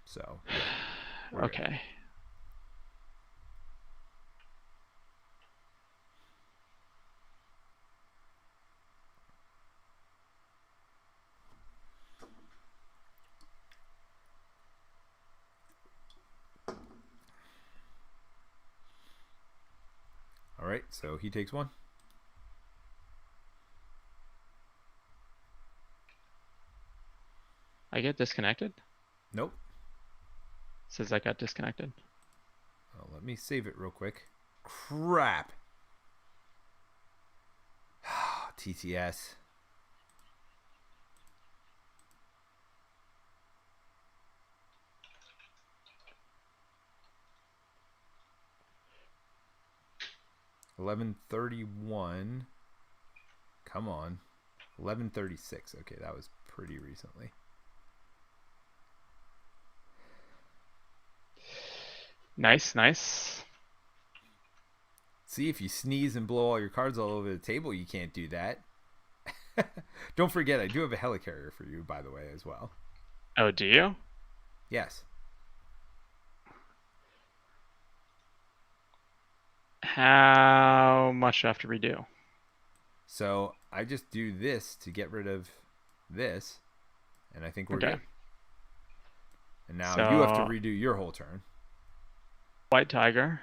So... Yeah, okay. All right, so he takes 1. I get disconnected? Nope. Says I got disconnected. Well, let me save it real quick. Crap. TTS. $11.31. Come on. 1136. Okay, that was pretty recently. Nice. See, if you sneeze and blow all your cards all over the table, you can't do that. Don't forget, I do have a helicarrier for you, by the way, as well. Oh, do you? Yes. How much do I have to redo? So I just do this to get rid of this, and I think we're Okay. good. And now So, you have to redo your whole turn. White Tiger.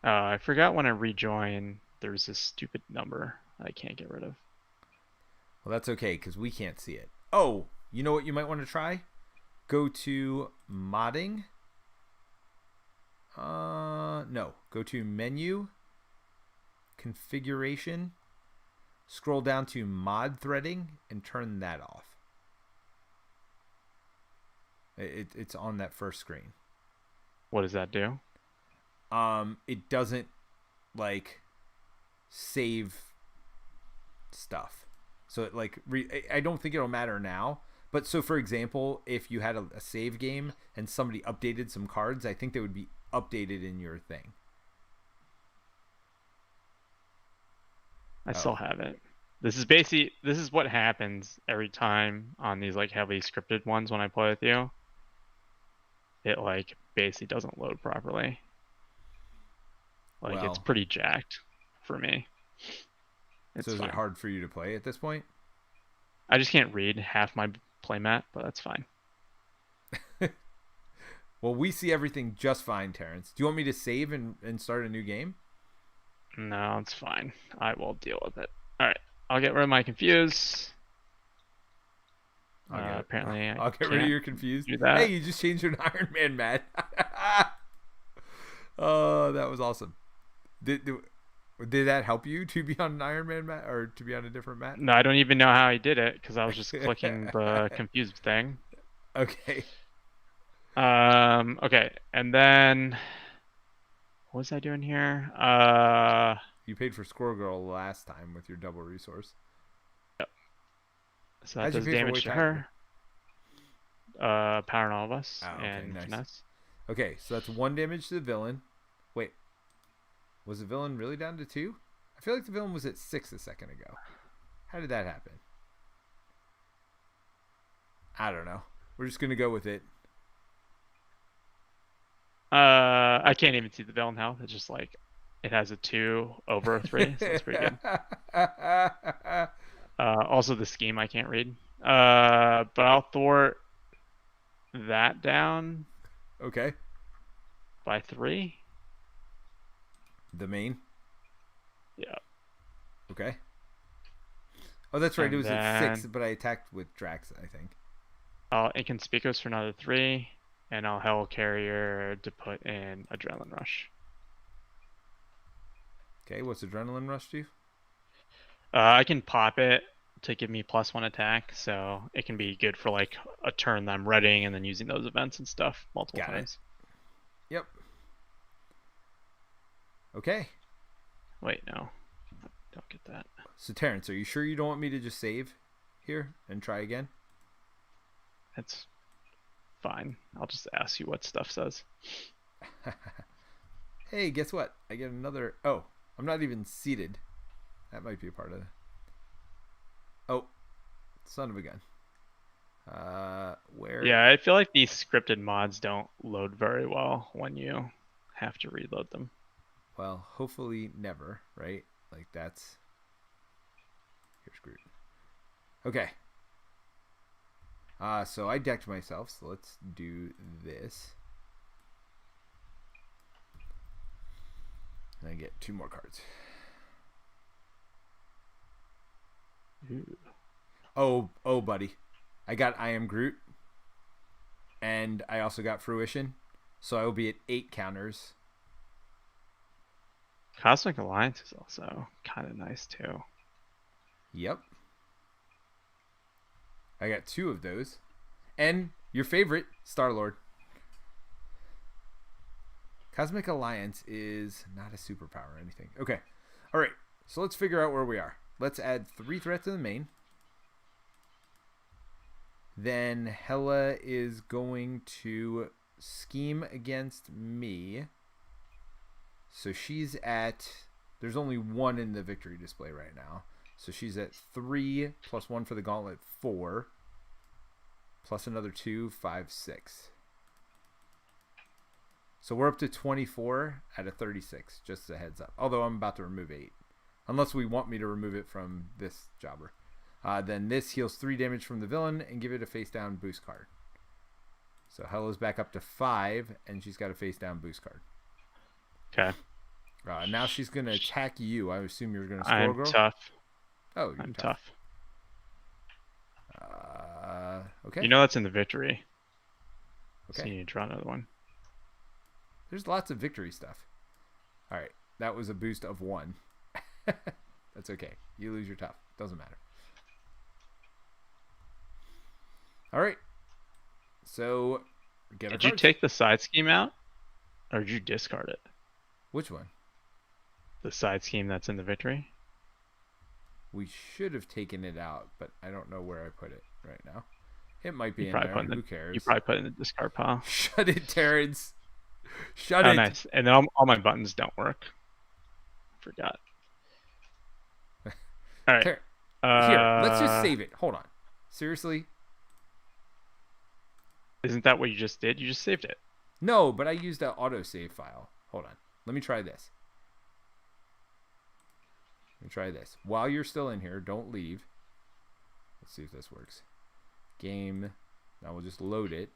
I forgot when I rejoin, there's this stupid number I can't get rid of. Well, that's okay, because we can't see it. Oh, you know what you might want to try? Go to modding. No. Go to menu, configuration, scroll down to mod threading, and turn that off. It's on that first screen. What does that do? It doesn't like save stuff. So it like I don't think it'll matter now. But so for example, if you had a save game and somebody updated some cards, I think they would be updated in your thing. I still have it. This is what happens every time on these like heavily scripted ones when I play with you. It like basically doesn't load properly. Like it's pretty jacked for me. So is it hard for you to play at this point? I just can't read half my playmat, but that's fine. Well, we see everything just fine, Terence. Do you want me to save and start a new game? No, it's fine. I will deal with it. All right, I'll get rid of my confuse. Apparently, I'll get rid of your confused. Do that. Hey, you just changed your Iron Man mat. Oh, that was awesome. Did that help you to be on an Iron Man mat or to be on a different mat? No, I don't even know how he did it because I was just clicking the confused thing. Okay. Okay, and then what was I doing here? You paid for Squirrel Girl last time with your double resource. Yep. So that does damage to her. Powering all of us. Oh, okay, and nice. finesse. Okay, so that's 1 damage to the villain. Wait, was the villain really down to 2? I feel like the villain was at 6 a second ago. How did that happen? I don't know. We're just gonna go with it. I can't even see the villain health. It's just like it has a 2 over a 3, so it's pretty good. Also the scheme I can't read. But I'll thwart that down. Okay. By 3. The main. Yeah. Okay. Oh, that's right. And it was at 6, but I attacked with Drax, I think. I'll Inconspicuous for another 3, and I'll Helicarrier to put in Adrenaline Rush. Okay, what's Adrenaline Rush do? I can pop it to give me +1 attack, so it can be good for like a turn that I'm readying and then using those events and stuff multiple times. Yep. Okay. Wait, no. Don't get that. So, Terrence, are you sure you don't want me to just save here and try again? It's fine. I'll just ask you what stuff says. Hey, guess what? I get another... Oh, I'm not even seated. That might be a part of it. Oh, son of a gun. Where? Yeah, I feel like these scripted mods don't load very well when you have to reload them. Well, hopefully never, right? Like that's... Here's Groot. Okay. So I decked myself, so let's do this. And I get 2 more cards. Ooh. Oh, buddy. I got I Am Groot. And I also got Fruition. So I will be at 8 counters. Cosmic Alliance is also kind of nice too. Yep. I got 2 of those. And your favorite, Star-Lord. Cosmic Alliance is not a superpower or anything. Okay. All right. So let's figure out where we are. let's add 3 threats to the main. Then Hela is going to scheme against me. So she's at... There's only 1 in the victory display right now. So she's at 3 plus 1 for the gauntlet, 4. Plus another 2, 5, 6. So we're up to 24 out of 36, just as a heads up. Although I'm about to remove 8. Unless we want me to remove it from this jobber. Then this heals 3 damage from the villain and give it a face down boost card. So Hela's back up to 5, and she's got a face down boost card. Okay. Now she's going to attack you. I assume you're going to score, I'm girl? tough. Oh, you're I'm tough. Okay. You know that's in the victory. Okay. So you need to draw another one. There's lots of victory stuff. All right. That was a boost of 1. That's okay. You lose your tough. Doesn't matter. All right. So, did you take the side scheme out? Or did you discard it? Which one? The side scheme that's in the victory? We should have taken it out, but I don't know where I put it right now. It might be in there. Who cares? You probably put it in the discard pile. Shut it, Terence. Shut it. Oh, nice. And then all my buttons don't work. Forgot. All right. Here, let's just save it. Hold on. Seriously? Isn't that what you just did? You just saved it. No, but I used an autosave file. Hold on. Let me try this. While you're still in here, don't leave. Let's see if this works. Game. Now we'll just load it.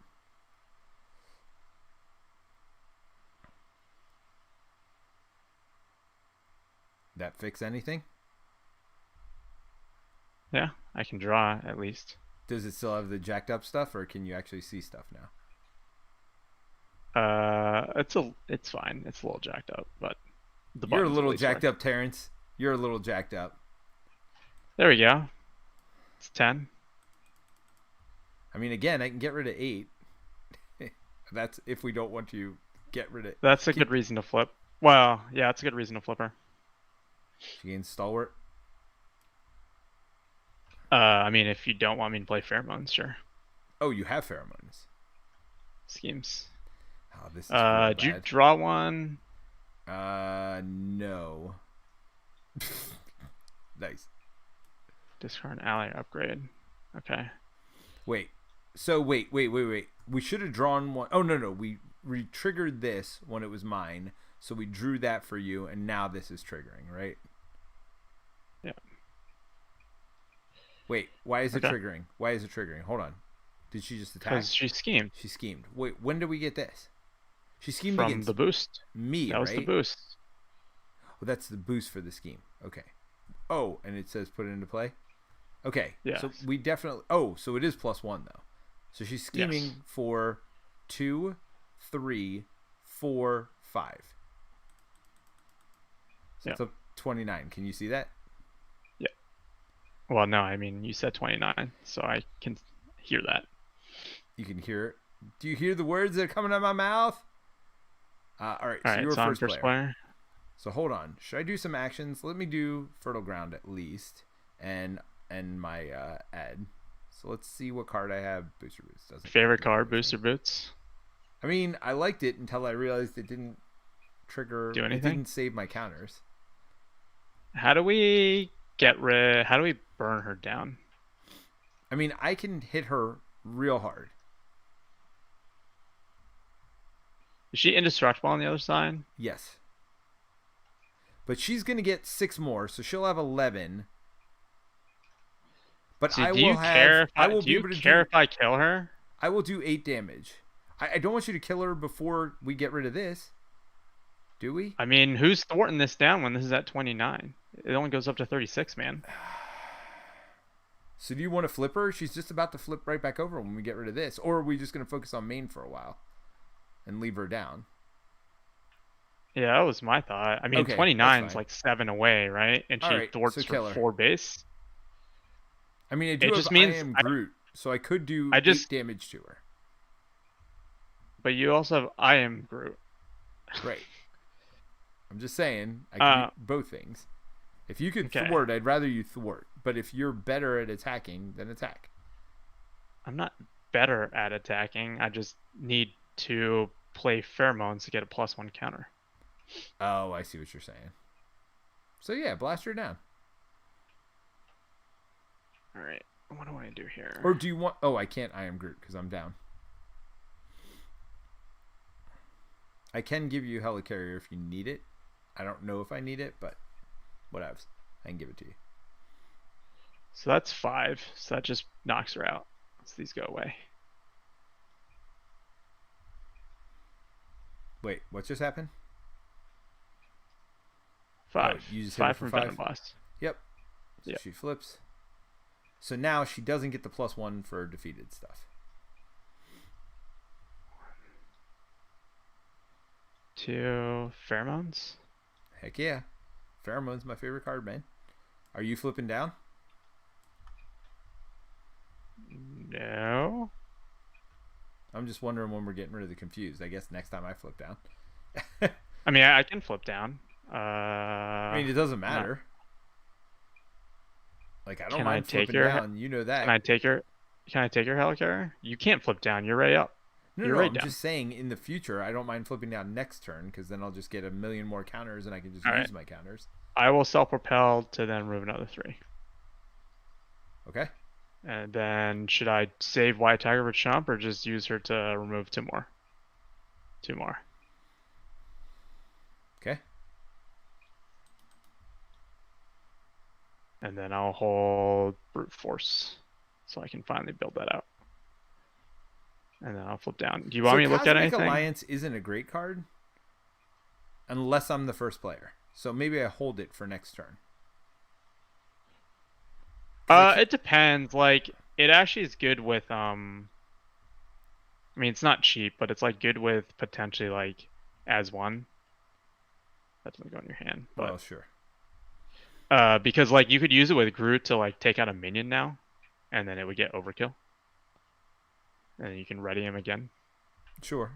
That fix anything? Yeah, I can draw at least. Does it still have the jacked up stuff, or can you actually see stuff now? It's fine. It's a little jacked up, but you're a little jacked up, Terence. You're a little jacked up. There we go. It's 10. I mean, again, I can get rid of 8. That's if we don't want to get rid of. That's a good reason to flip. Well, yeah, it's a good reason to flip her. She gains stalwart. I mean, if you don't want me to play pheromones, sure. Oh, you have pheromones. Schemes. Oh, this is really did you draw one? No. Nice. Discard an ally upgrade. Okay. Wait. So wait. We should have drawn one. Oh no. We re-triggered this when it was mine. So we drew that for you, and now this is triggering, right? Yeah. Wait, why is it triggering? Hold on. Did she just attack? Because she schemed. She schemed. Wait, when did we get this? She schemed from against the boost. Me, that was right? the boost. Oh, that's the boost for the scheme. Okay. Oh, and it says put it into play? Okay. Yes. So we definitely... Oh, so it is +1, though. So she's scheming for 2, 3, 4, 5. So it's up 29. Can you see that? Yeah. Well, no, I mean, you said 29, so I can hear that. You can hear it. Do you hear the words that are coming out of my mouth? All right, so you're first player. So hold on. Should I do some actions? Let me do Fertile Ground at least, and my ad. So let's see what card I have. Booster Boots. Favorite card, Booster Boots? I mean, I liked it until I realized it didn't trigger. Do anything? It didn't save my counters. How do we burn her down? I mean, I can hit her real hard. Is she indestructible on the other side? Yes. But she's going to get 6 more, so she'll have 11. But so I do will you have. Care if I will do be you able to care if I kill her? I will do 8 damage. I don't want you to kill her before we get rid of this. Do we? I mean, who's thwarting this down when this is at 29? It only goes up to 36, man. So do you want to flip her? She's just about to flip right back over when we get rid of this. Or are we just going to focus on main for a while and leave her down? Yeah, that was my thought. I mean, okay, 29 is like 7 away, right? And she thwarts for 4 base. I mean, I am Groot, so I could do 8 damage to her. But you also have I am Groot. Right. I'm just saying, I can do both things. If you could Okay. thwart, I'd rather you thwart. But if you're better at attacking, then attack. I'm not better at attacking. I just need to play pheromones to get a +1 counter. Oh, I see what you're saying. So yeah, blast her down. All right. What do I do here? Or do you want... Oh, I can't I am Groot because I'm down. I can give you Helicarrier if you need it. I don't know if I need it, but whatever. I can give it to you. So that's 5. So that just knocks her out. So these go away. Wait, what just happened? 5. Oh, you just hit her 5 for from 5? Venom Blast. Yep. So Yep. she flips. So now she doesn't get the +1 for defeated stuff. 2 pheromones. Heck yeah. Pheromone's my favorite card, man. Are you flipping down? No. I'm just wondering when we're getting rid of the confused. I guess next time I flip down. I mean, I can flip down. I mean, it doesn't matter. Like, I don't Can I mind take flipping your- down. You know that. Can I take her? Can I take your Helicarrier? You can't flip down. You're right up. No, You're no, right I'm down. just saying in the future, I don't mind flipping down next turn because then I'll just get a million more counters and I can just All use right. my counters. I will self-propel to then remove another 3. Okay. And then should I save White Tiger for Chomp or just use her to remove 2 more? 2 more. Okay. And then I'll hold Brute Force so I can finally build that out. And then I'll flip down. Do you want me to look at Cosmic anything? Alliance isn't a great card unless I'm the first player. So maybe I hold it for next turn. It depends. Like, it actually is good with I mean, it's not cheap, but it's like good with potentially like as one. That's gonna go in your hand. But Well, sure. because like you could use it with Groot to like take out a minion now, and then it would get overkill. And then you can ready him again. Sure.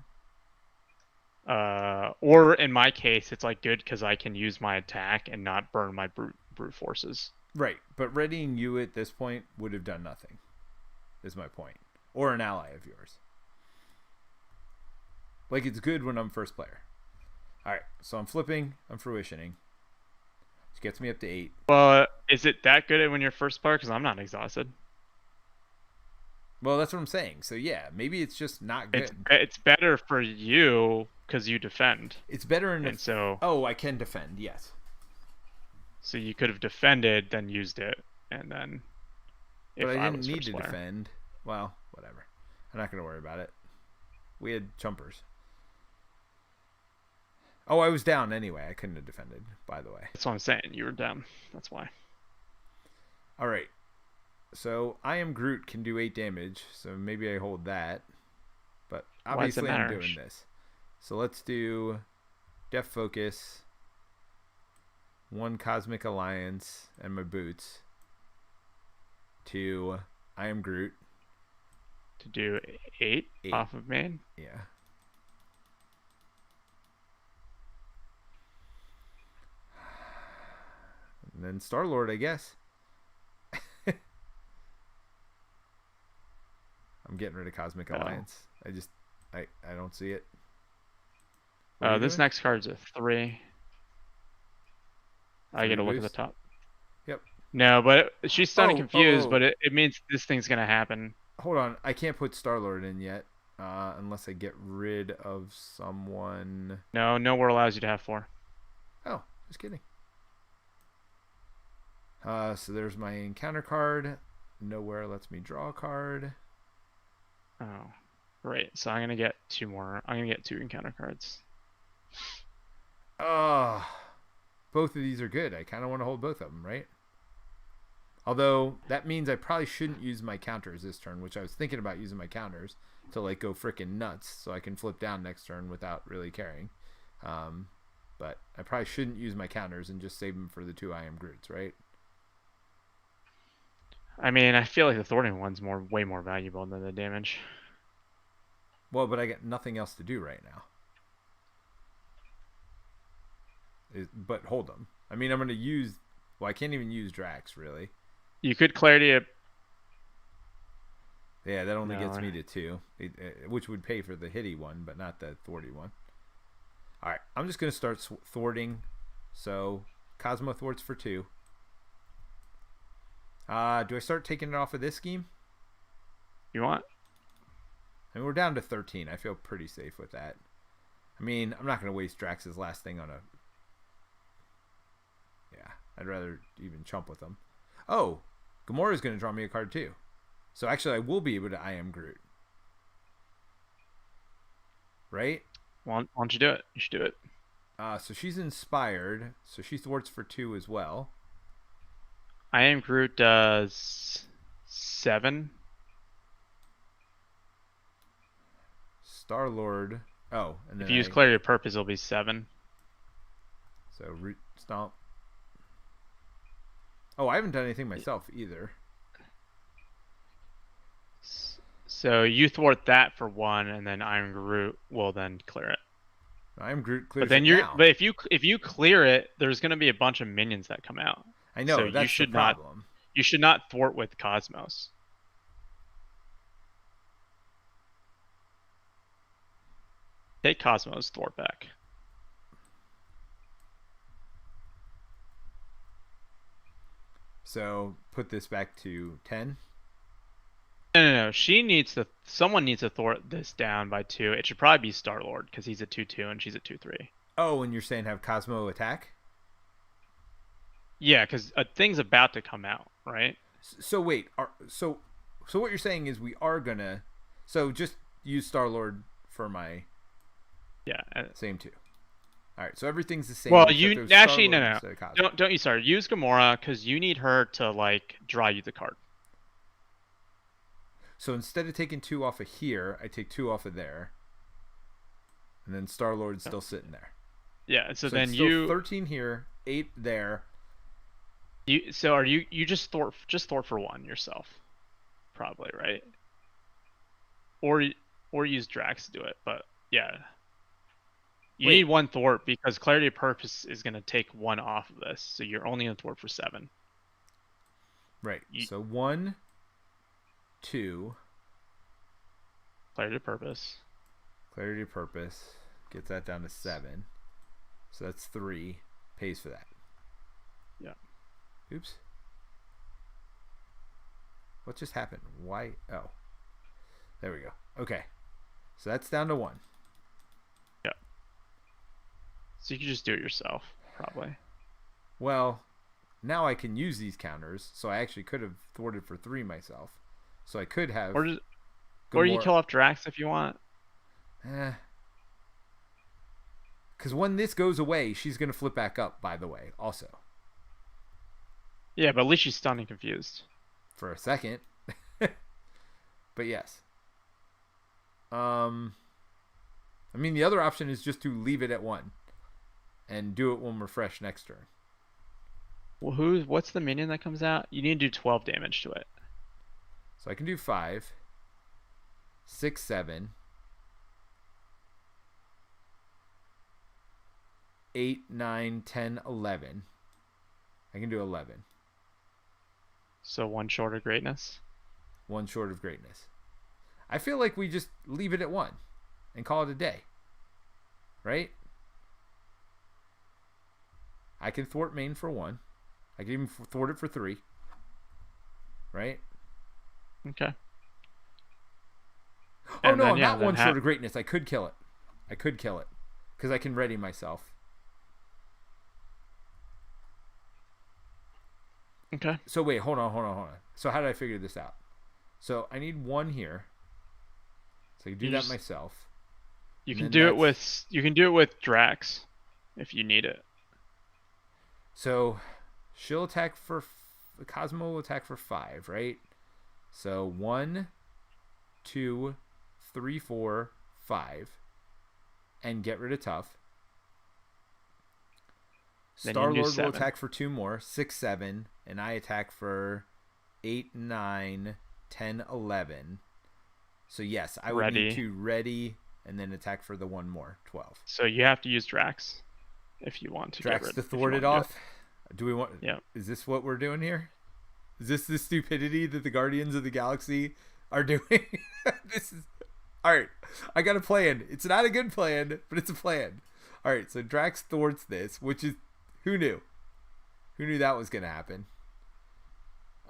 Or in my case, it's like good because I can use my attack and not burn my brute forces. Right. But readying you at this point would have done nothing, is my point. Or an ally of yours. Like, it's good when I'm first player. Alright, so I'm flipping, I'm fruitioning. Which gets me up to 8. Well, is it that good when you're first player? Because I'm not exhausted. Well, that's what I'm saying. So yeah, maybe it's just not good. It's better for you because you defend. It's better in And so oh, I can defend, yes. So you could have defended, then used it, and then. But I didn't was need first to player. defend. Well, whatever. I'm not going to worry about it. We had chumpers. Oh, I was down anyway. I couldn't have defended, by the way. That's what I'm saying. You were down. That's why. All right. So I am Groot can do 8 damage, so maybe I hold that. But Why does it obviously I'm matter? doing this. So let's do Def Focus, 1 Cosmic Alliance, and my boots. 2 I am Groot. To do 8 8. off of main. Yeah. And then Star-Lord, I guess. I'm getting rid of Cosmic Alliance. I don't see it. What are you This doing? next card's a 3. I 3 get a look at the boost? top. Yep. No, but she's sounding confused, oh. but it means this thing's gonna happen. Hold on. I can't put Star-Lord in yet. Unless I get rid of someone. No, nowhere allows you to have 4. Oh, just kidding. So there's my encounter card. Nowhere lets me draw a card. Oh, great. So I'm gonna get 2 more. I'm gonna get 2 encounter cards. Both of these are good. I kind of want to hold both of them, right? Although that means I probably shouldn't use my counters this turn, which I was thinking about using my counters to like go freaking nuts so I can flip down next turn without really caring. But I probably shouldn't use my counters and just save them for the 2 I am Groots, right? I mean, I feel like the thwarting one's way more valuable than the damage. Well, but I got nothing else to do right now. But hold them. I mean, I'm going to use Well, I can't even use Drax, really. You could clarity it. Yeah, that only No. gets me to 2, which would pay for the hitty one, but not the thwarty one. All right, I'm just going to start thwarting. So Cosmo thwarts for 2. Do I start taking it off of this scheme? You want? I mean, we're down to 13. I feel pretty safe with that. I mean, I'm not going to waste Drax's last thing on a... Yeah, I'd rather even chump with them. Oh, Gamora's going to draw me a card too. So actually, I will be able to I Am Groot. Right? Why don't you do it? You should do it. So she's inspired. So she thwarts for 2 as well. I Am Groot does 7. Star-Lord. Oh, and then if you use Clarity of Purpose, it'll be 7. So Root Stomp. Oh, I haven't done anything myself either. So you thwart that for 1, and then I Am Groot will then clear it. I Am Groot clears But then it now. But if you clear it, there's going to be a bunch of minions that come out. I know, so that's the problem. You should not thwart with Cosmos. Take Cosmos, thwart back. So put this back to 10. No. Someone needs to thwart this down by 2. It should probably be Star-Lord because he's a 2/2 and she's a 2/3. Oh, and you're saying have Cosmo attack? Yeah, because a thing's about to come out, right? So wait, so what you're saying is we are gonna, so just use Star-Lord for my same 2. All right, so everything's the same. Well, you actually no. Don't you start. Use Gamora because you need her to like draw you the card. So instead of taking 2 off of here, I take 2 off of there, and then Star-Lord's still sitting there. Yeah. So then it's still 13 here, 8 there. You just thwart for 1 yourself, probably, right? Or use Drax to do it, but yeah. You need 1 thwart because Clarity of Purpose is going to take 1 off of this, so you're only going to thwart for 7. Right. So 1, 2. Clarity of Purpose. Clarity of Purpose gets that down to 7. So that's 3. Pays for that. Yeah. Oops. What just happened? Why? Oh. There we go. Okay. So that's down to 1. Yeah. So you can just do it yourself, probably. Well, now I can use these counters, so I actually could have thwarted for 3 myself. So I could have... Or you kill off Drax if you want. Because when this goes away, she's going to flip back up, by the way, also. Yeah, but at least she's stunned and confused. For a second. But yes. I mean, the other option is just to leave it at 1. And do it when we're fresh next turn. Well, what's the minion that comes out? You need to do 12 damage to it. So I can do 5, 6, 7, 8, 9, 10, 11. I can do 11. So 1 short of greatness? 1 short of greatness. I feel like we just leave it at 1 and call it a day. Right? I can thwart main for 1. I can even thwart it for 3. Right? Okay. Oh, no, I'm not 1 short of greatness. I could kill it. Because I can ready myself. Okay. So wait, hold on. So how did I figure this out? So I need 1 here. So I can do that myself. You can do it with Drax if you need it. So she'll attack for Cosmo will attack for 5, right? So 1, 2, 3, 4, 5, and get rid of Tough. Star-Lord will attack for 2 more, 6, 7, and I attack for 8, 9, 10, 11. So yes, I would need to ready and then attack for the 1 more, 12. So you have to use Drax if you want to. Drax to thwart it off. Do we want? Yeah. Is this what we're doing here? Is this the stupidity that the Guardians of the Galaxy are doing? This is all right. I got a plan. It's not a good plan, but it's a plan. All right. So Drax thwarts this, which is who knew? Who knew that was gonna happen?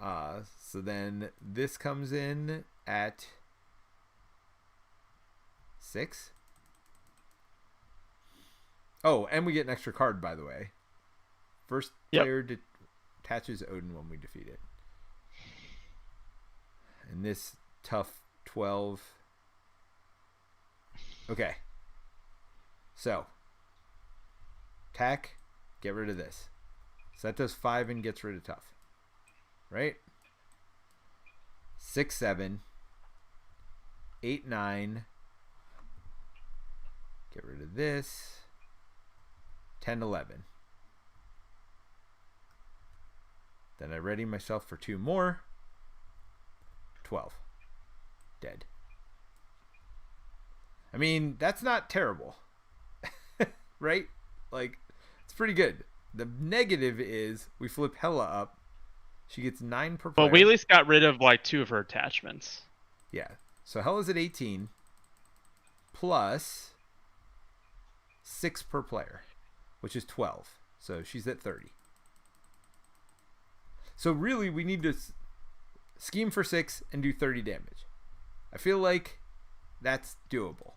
So then this comes in at 6. Oh, and we get an extra card, by the way. First player attaches Odin when we defeat it. And this tough 12. Okay. So, attack, get rid of this. So that does 5 and gets rid of tough. Right? 6, 7. 8, 9. Get rid of this. 10, 11. Then I ready myself for 2 more. 12. Dead. I mean, that's not terrible. Right? Like, it's pretty good. The negative is we flip Hela up. She gets 9 per player. Well, we at least got rid of like 2 of her attachments. Yeah. So Hela's at 18 plus 6 per player, which is 12. So she's at 30. So really, we need to scheme for 6 and do 30 damage. I feel like that's doable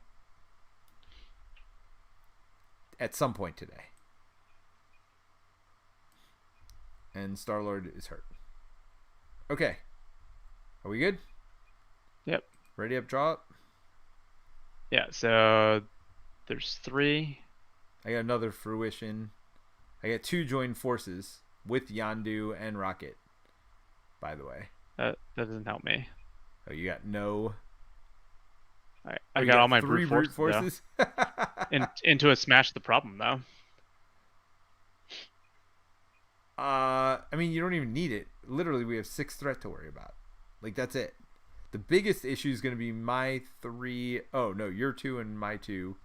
at some point today. And Star-Lord is hurt. Okay. Are we good? Yep. Ready up, draw up? Yeah, so there's 3. I got another fruition. I got 2 joined forces with Yondu and Rocket, by the way. That doesn't help me. Oh, you got no... I got all my 3 brute forces. Into a smash the problem, though. I mean, you don't even need it. Literally, we have 6 threat to worry about. Like, that's it. The biggest issue is going to be my 3... Oh, no, your 2 and my 2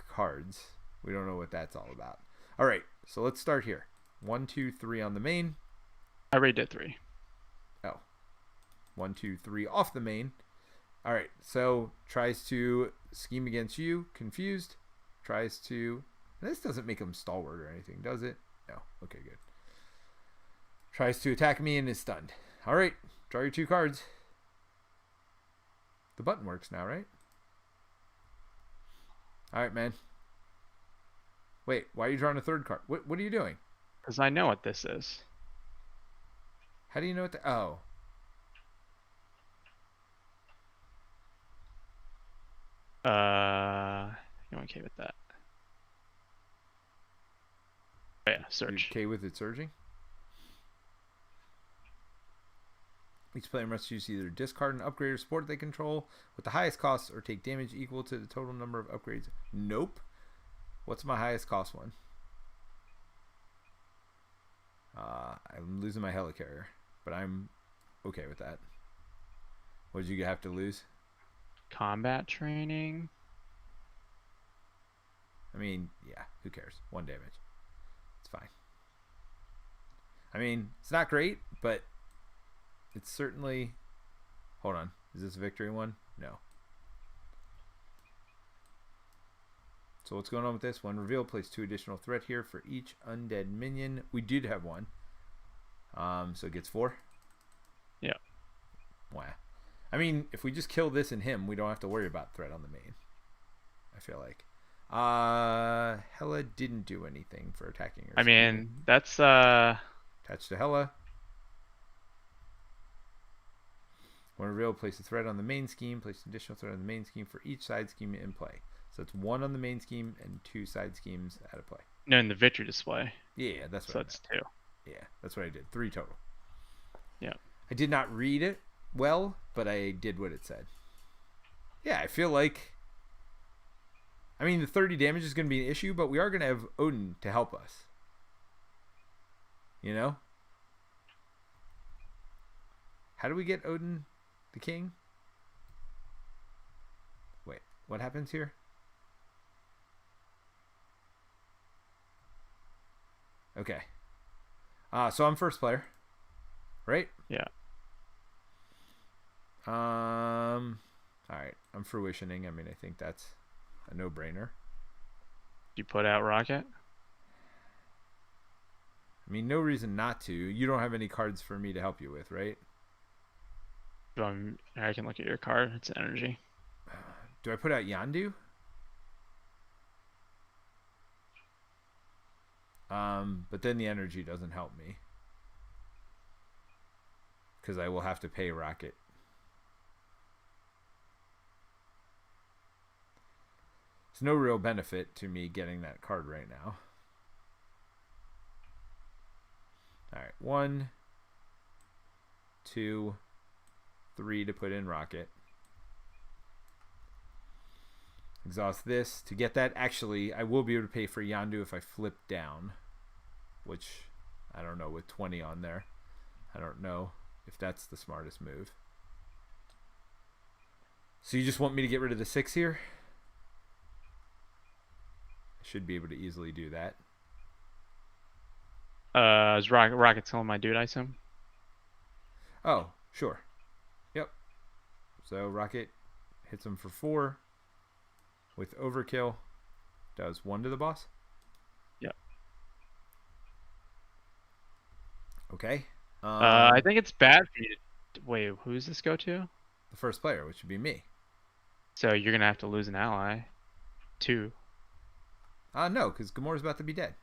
cards. We don't know what that's all about. All right, so let's start here. 1, 2, 3 on the main. I already did 3. Oh. 1, 2, 3 off the main. All right, so tries to scheme against you. Confused. Tries to... This doesn't make him stalwart or anything, does it? No. Okay, good. Tries to attack me and is stunned. All right, draw your 2 cards. The button works now, right? All right, man. Wait, why are you drawing a 3rd card? What are you doing? Because I know what this is. How do you know what the... Oh. You okay with that? Oh, yeah, search. You okay with it surging? Each player must choose either discard an upgrade or support they control with the highest cost or take damage equal to the total number of upgrades. Nope. What's my highest cost one? I'm losing my helicarrier, but I'm okay with that. What did you have to lose? Combat training. I mean, yeah, who cares? 1 damage. It's fine. I mean, it's not great, but it's certainly... Hold on. Is this a victory one? No. So what's going on with this? When revealed, place 2 additional threat here for each undead minion. We did have 1. So it gets 4. Yeah. Wow. I mean, if we just kill this and him, we don't have to worry about threat on the main. I feel like. Hela didn't do anything for attacking her. I mean, that's Attached to Hela. When revealed, place a threat on the main scheme. Place an additional threat on the main scheme for each side scheme in play. So it's 1 on the main scheme and 2 side schemes out of play. no in the victory display. Yeah, that's what So I it's meant. 2. Yeah, that's what I did. 3 total. Yeah. I did not read it well, but I did what it said. Yeah, I feel like... I mean, the 30 damage is going to be an issue, but we are going to have Odin to help us. You know? How do we get Odin the king? Wait, what happens here? Okay. So I'm first player, right? Yeah. All right. I'm fruitioning. I mean, I think that's a no-brainer. You put out Rocket? I mean, no reason not to. You don't have any cards for me to help you with, right? I can look at your card. It's energy. Do I put out Yandu? But then the energy doesn't help me. Because I will have to pay Rocket. There's no real benefit to me getting that card right now. Alright, 1, 2, 3 to put in Rocket. Exhaust this. To get that, actually, I will be able to pay for Yandu if I flip down. Which, I don't know, with 20 on there. I don't know if that's the smartest move. So you just want me to get rid of the 6 here? I should be able to easily do that. Is Rocket still my dude, I assume? Oh, sure. Yep. So Rocket hits him for 4 with Overkill. Does 1 to the boss? Yep. Okay. I think it's bad for you to... Wait, who does this go to? The first player, which would be me. So you're going to have to lose an ally. 2. No, because Gamora's about to be dead.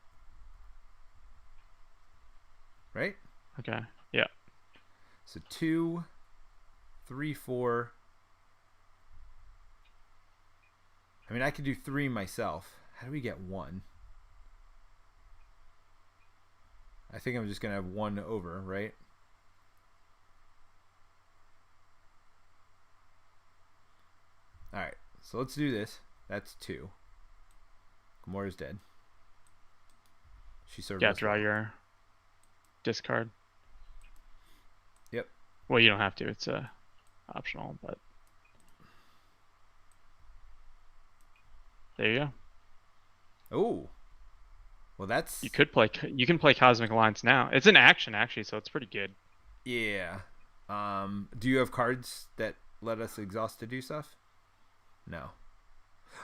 Right? Okay. Yeah. So 2, 3, 4. I mean, I could do 3 myself. How do we get 1? I think I'm just going to have 1 over, right? Alright, so let's do this. That's 2. Gamora's dead. She served Yeah, us draw well. your discard. Yep. Well, you don't have to. It's optional, but... There you go. Oh. Well, that's... You can play Cosmic Alliance now. It's an action, actually, so it's pretty good. Yeah. Do you have cards that let us exhaust to do stuff? No.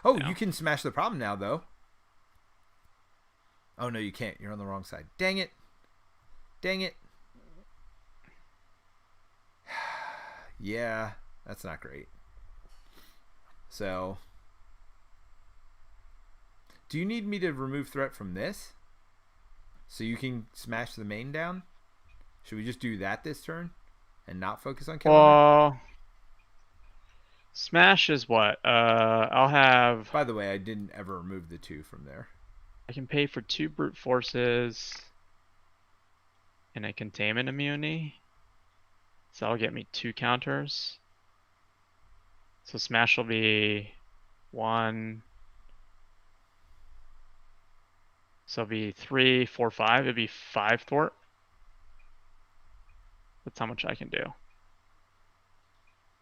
Oh, No. You can smash the problem now, though. Oh, no, you can't. You're on the wrong side. Dang it. Dang it. Yeah, that's not great. So... Do you need me to remove threat from this? So you can smash the main down? Should we just do that this turn? And not focus on killing her? Well... Smash is what? I'll have... By the way, I didn't ever remove the 2 from there. I can pay for 2 brute forces and a containment immunity. So that'll get me 2 counters. So smash will be 1. So it'll be 3, 4, 5. It'd be 5 thwart. That's how much I can do.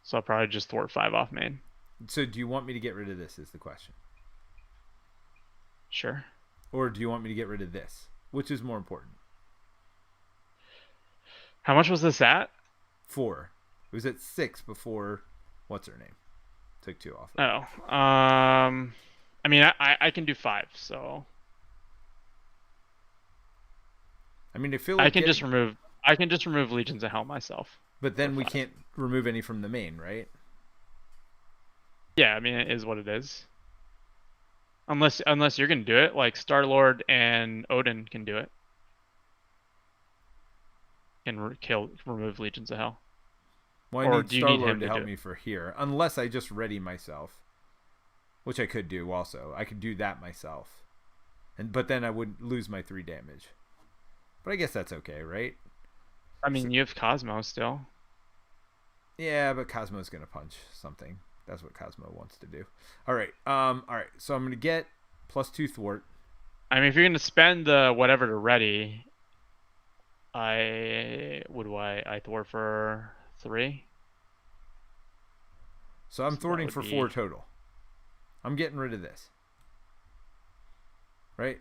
So I'll probably just thwart 5 off main. So do you want me to get rid of this is the question. Sure. Or do you want me to get rid of this? Which is more important? How much was this at? 4. It was at 6 before... What's her name? Took 2 off. Oh. I mean, I can do 5, so... I mean, I feel like I can just remove Legions of Hell myself. But then we can't remove any from the main, right? Yeah, I mean, it is what it is. Unless you're gonna do it, like Star-Lord and Odin can do it. Can remove Legions of Hell. Well, I Or need do you need him Star-Lord to to help do it? me for here. Unless I just ready myself. Which I could do also. I could do that myself. But then I would lose my 3 damage. But I guess that's okay, right? I mean, you have Cosmo still. Yeah, but Cosmo's gonna punch something. That's what Cosmo wants to do. Alright, alright. So I'm gonna get +2 thwart. I mean, if you're gonna spend the whatever to ready, I thwart for 3. So I'm So that thwarting would for be- 4 total. I'm getting rid of this. Right?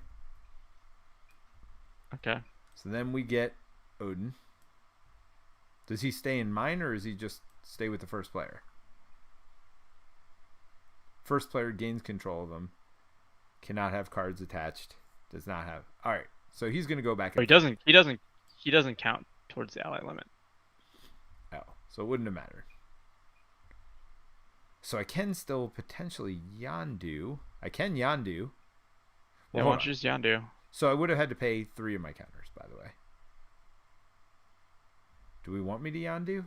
Okay. So then we get Odin. Does he stay in mine or does he just stay with the first player? First player gains control of him. Cannot have cards attached. Does not have. All right. So he's going to go back. He doesn't count towards the ally limit. Oh, so it wouldn't have mattered. So I can still potentially Yondu. I can Yondu. Well, why don't you just Yondu? So I would have had to pay 3 of my counters, by the way. Do we want me to Yondu?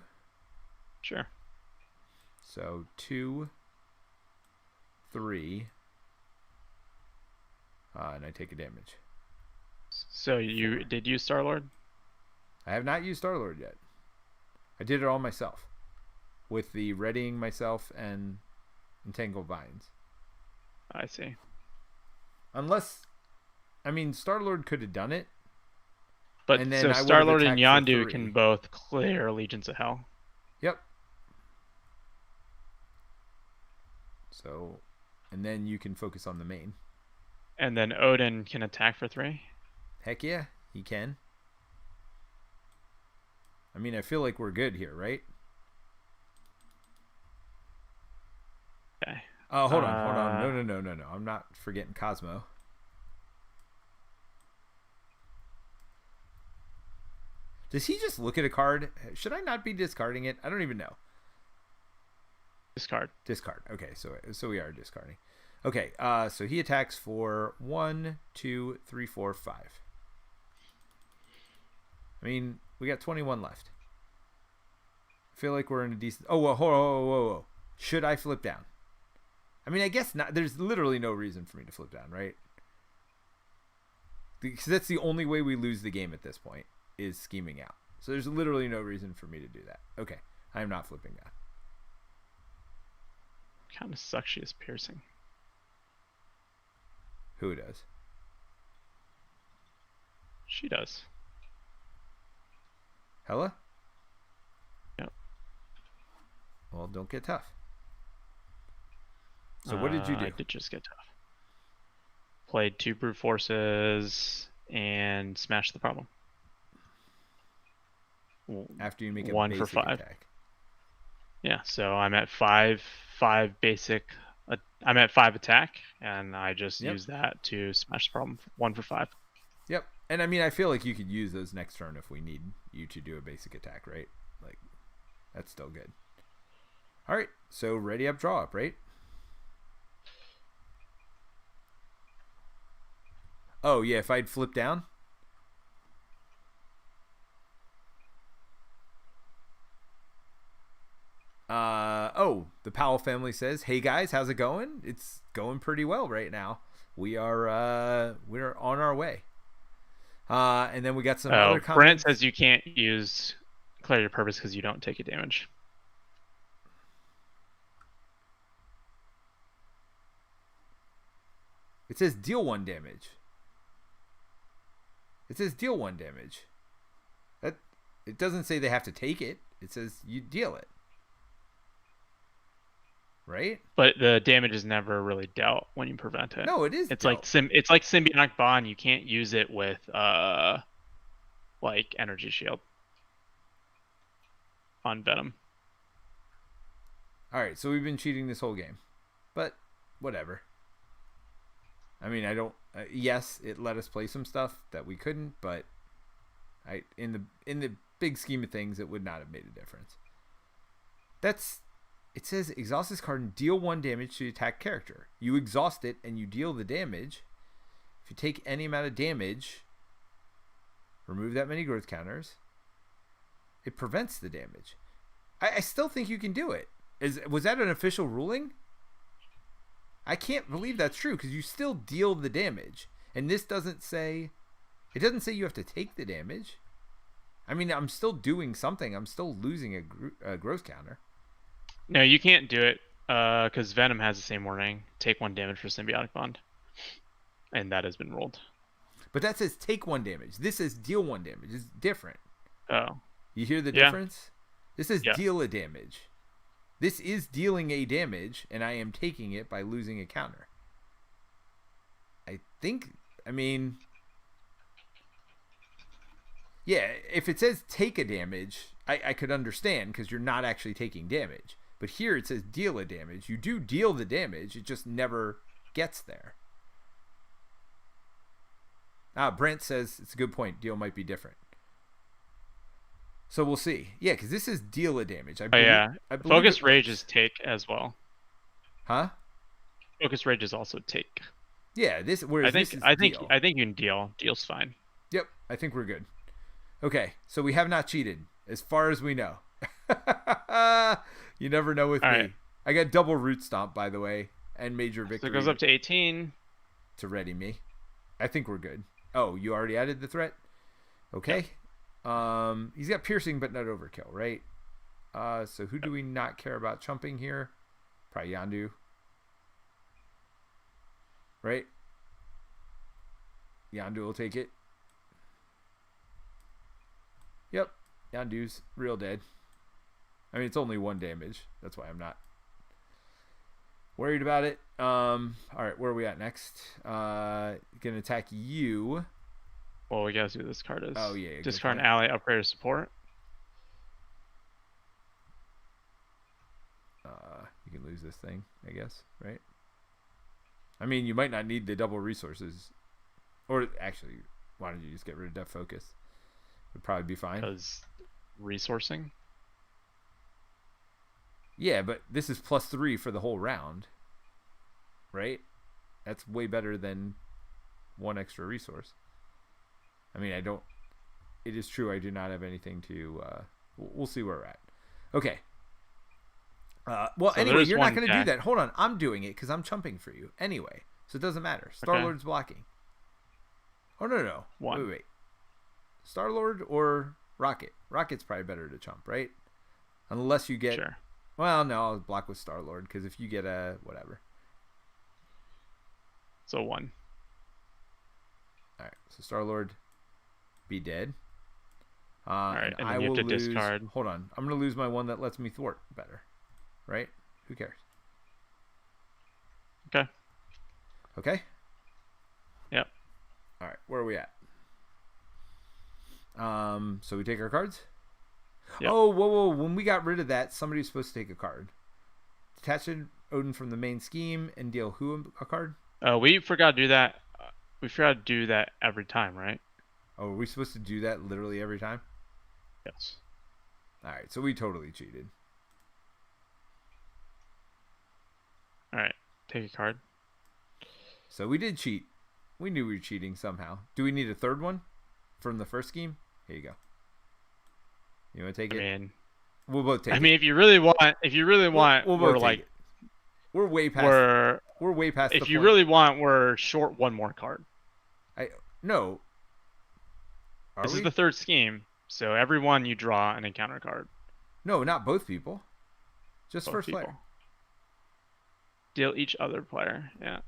Sure. So 2, 3, and I take a damage. So you did use Star-Lord? I have not used Star-Lord yet. I did it all myself. With the readying myself and Entangled Vines. I see. Unless, I mean, Star-Lord could have done it. But and then so I Star-Lord and attacked for Yondu 3. can both clear Legions of Hell. Yep. So, and then you can focus on the main. And then Odin can attack for 3? Heck yeah, he can. I mean, I feel like we're good here, right? Okay. Hold on. No. I'm not forgetting Cosmo. Does he just look at a card? Should I not be discarding it? I don't even know. Discard. Discard. Okay, so we are discarding. Okay, so he attacks for 1, 2, 3, 4, 5. I mean, we got 21 left. I feel like we're in a decent. Oh, whoa. Should I flip down? I mean, I guess not. There's literally no reason for me to flip down, right? Because that's the only way we lose the game at this point, is scheming out. So there's literally no reason for me to do that. Okay, I am not flipping down. Kind of sucks she is piercing. Who does? She does. Hela? Yep. Well, don't get tough. So what did you do? I did just get tough. Played 2 brute forces and smashed the problem. After you make a 1 basic for 5 attack. Yeah, so I'm at 5 basic. I'm at 5 attack, and I just use that to smash the problem. 1 for 5. Yep. And I mean, I feel like you could use those next turn if we need you to do a basic attack, right? Like, that's still good. All right. So ready up, draw up, right? Oh, yeah. If I'd flip down. The Powell family says, "Hey guys, how's it going? It's going pretty well right now. We're on our way." And then we got some other comments. Brent says you can't use Clarity of Purpose because you don't take a damage. It says deal 1 damage. It says deal 1 damage. It doesn't say they have to take it. It says you deal it. Right? But the damage is never really dealt when you prevent it. No, it is. It's dealt. it's like Symbiotic Bond. You can't use it with like Energy Shield on Venom. All right, so we've been cheating this whole game, but whatever. I mean, I don't. Yes, it let us play some stuff that we couldn't, but in the big scheme of things, it would not have made a difference. It says exhaust this card and deal 1 damage to the attack character. You exhaust it and you deal the damage. If you take any amount of damage, remove that many growth counters. It prevents the damage. I still think you can do it. Was that an official ruling? I can't believe that's true because you still deal the damage. And this doesn't say... It doesn't say you have to take the damage. I mean, I'm still doing something. I'm still losing a growth counter. No, you can't do it because Venom has the same warning. Take 1 damage for Symbiotic Bond. And that has been rolled. But that says take 1 damage. This says deal 1 damage. It's different. Oh. You hear the difference? This says yes. Deal a damage. This is dealing a damage, and I am taking it by losing a counter. I mean... Yeah, if it says take a damage, I could understand because you're not actually taking damage. But here it says deal a damage. You do deal the damage, it just never gets there. Brent says it's a good point. Deal might be different. So we'll see. Yeah, because this is deal a damage. I believe Focus Rage is take as well. Huh? Focus Rage is also take. Yeah, this. Whereas I think deal. I think you can deal. Deal's fine. Yep, I think we're good. Okay, so we have not cheated as far as we know. You never know with me. Right. I got double root stomp, by the way, and major victory. So it goes up to 18 to ready me. I think we're good. Oh, you already added the threat? Okay. Yep. He's got piercing but not overkill, right? So who do we not care about chumping here? Probably Yondu. Right? Yondu will take it. Yep. Yondu's real dead. I mean, it's only 1 damage. That's why I'm not worried about it. All right, where are we at next? Gonna attack you. Well, we gotta see what this card is. Oh yeah. Discard an ally, upgrade or support. You can lose this thing, I guess, right? I mean, you might not need the double resources, or actually, why don't you just get rid of Depth Focus? Would probably be fine. Because resourcing. Yeah, but this is +3 for the whole round, right? That's way better than 1 extra resource. I mean, it is true I do not have anything to, we'll see where we're at. Okay. Well, so anyway, you're not going to do that. Hold on, I'm doing it because I'm chumping for you. Anyway, so it doesn't matter. Star-Lord's blocking. Oh, no. Wait. Star-Lord or Rocket? Rocket's probably better to chump, right? Unless you get... Sure. Well, no, I'll block with Star-Lord because if you get a... whatever. So 1. Alright, so Star-Lord be dead. Alright, and I then you will have to lose... discard. Hold on. I'm going to lose my one that lets me thwart better. Right? Who cares? Okay. Okay? Yep. Alright, where are we at? So we take our cards? Yep. Oh, whoa. When we got rid of that, somebody's supposed to take a card. Detach Odin from the main scheme and deal who a card? We forgot to do that. We forgot to do that every time, right? Oh, are we supposed to do that literally every time? Yes. Alright, so we totally cheated. Alright, take a card. So we did cheat. We knew we were cheating somehow. Do we need a third one from the first scheme? Here you go. You want to take it? I mean, we'll both take it. I mean, if you really want, we'll we're like, we're way past. We're way past. If you really want, we're short 1 more card. No. This is the 3rd scheme, so every one you draw an encounter card. No, not both people. Just both first people. player. Deal each other player. Yeah.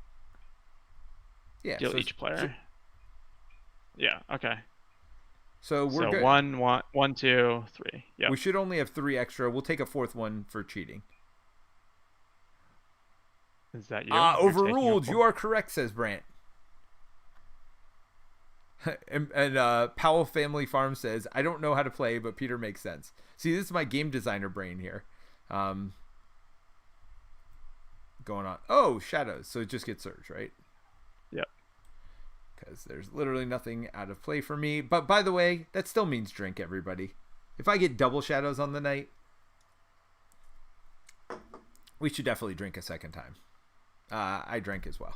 Yeah. Deal each player. Yeah. Okay. So we're good. 1, 2, 3. Yeah. We should only have 3 extra. We'll take a 4th one for cheating. Is that you? Overruled. You are correct, says Brant. and Powell Family Farm says, I don't know how to play, but Peter makes sense. See, this is my game designer brain here. Going on. Oh, shadows. So it just gets surge, right? Yep. Because there's literally nothing out of play for me. But by the way, that still means drink, everybody. If I get double shadows on the night, we should definitely drink a second time. I drank as well.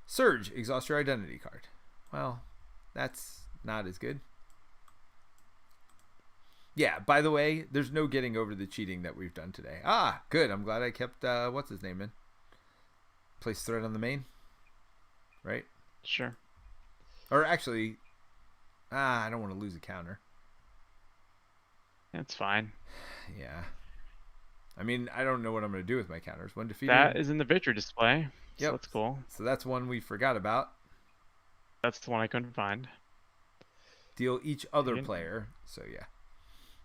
Surge, exhaust your identity card. Well, that's not as good. Yeah, by the way, there's no getting over the cheating that we've done today. Good. I'm glad I kept, what's his name in? Place threat on the main. Right? Sure. Or actually, I don't want to lose a counter. That's fine. Yeah. I mean, I don't know what I'm going to do with my counters. When defeated... That is in the victory display. So yep. That's cool. So that's one we forgot about. That's the one I couldn't find. Deal each other player. So, yeah.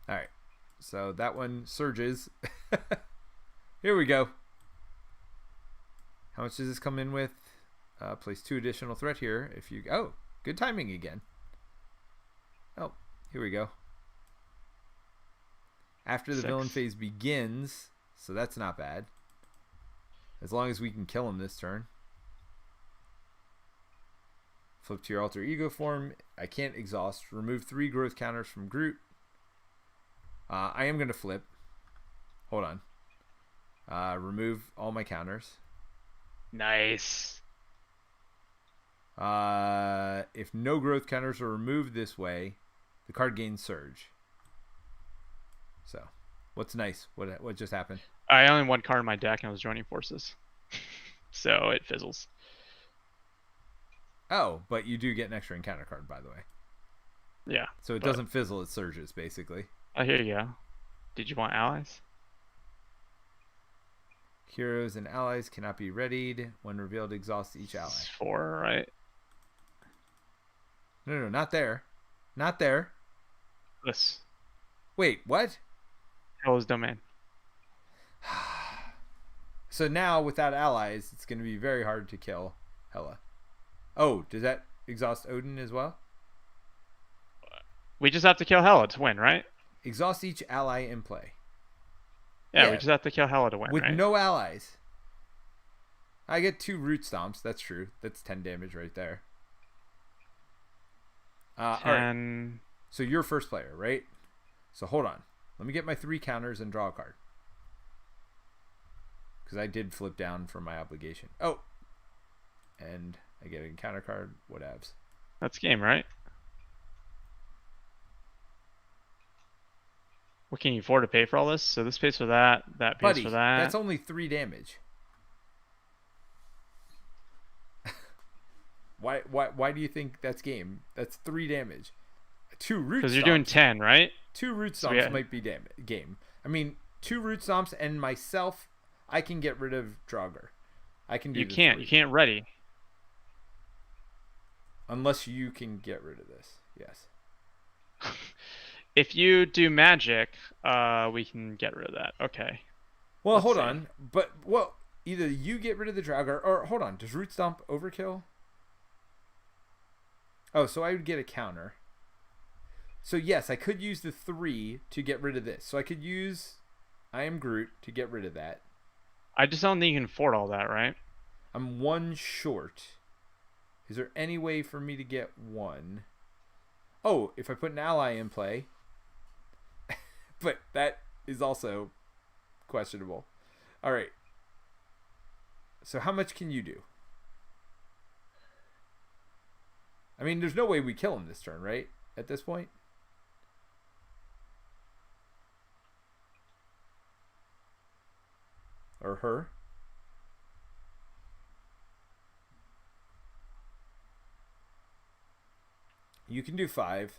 All right. So that one surges. Here we go. How much does this come in with? Place 2 additional threat here. If you... Oh, good timing again. Oh, here we go. After the 6. villain phase begins, so that's not bad. As long as we can kill him this turn. Flip to your alter ego form. I can't exhaust. Remove 3 growth counters from Groot. I am going to flip. Hold on. Remove all my counters. Nice. If no growth counters are removed this way, the card gains Surge. So, what's nice? What just happened? I only had 1 card in my deck and I was joining forces. So it fizzles. Oh, but you do get an extra encounter card, by the way. Yeah. So it doesn't fizzle, it surges, basically. Oh, here you go. Did you want allies? Heroes and allies cannot be readied. When revealed, exhaust each ally. 4, right? No, not there. Not there. This. Wait, what? Hela's domain. So now, without allies, it's going to be very hard to kill Hela. Oh, does that exhaust Odin as well? We just have to kill Hela to win, right? Exhaust each ally in play. Yeah, we just have to kill Hela to win, with right? no allies. I get 2 root stomps. That's true. That's 10 damage right there. 10. All right. So you're first player, right? So hold on. Let me get my 3 counters and draw a card. Because I did flip down from my obligation. Oh. And I get a counter card. Whatevs. That's game, right? What can you afford to pay for all this? So this pays for that. That pays for that. That's only 3 damage. Why do you think that's game? That's 3 damage. 2 root stomps. Because you're doing 10, right? 2 root stomps might be game. I mean, 2 root stomps and myself, I can get rid of Draugr. I can do You can't. 3. You can't ready. Unless you can get rid of this. Yes. If you do magic, we can get rid of that. Okay. Well, hold on. But, either you get rid of the Draugr, or, hold on. Does root stomp overkill? Oh, so I would get a counter. So, yes, I could use the 3 to get rid of this. So I could use I am Groot to get rid of that. I just don't think you can afford all that, right? I'm 1 short. Is there any way for me to get 1? Oh, if I put an ally in play. But that is also questionable. All right. So how much can you do? I mean, there's no way we kill him this turn, right? At this point? Or her? You can do 5.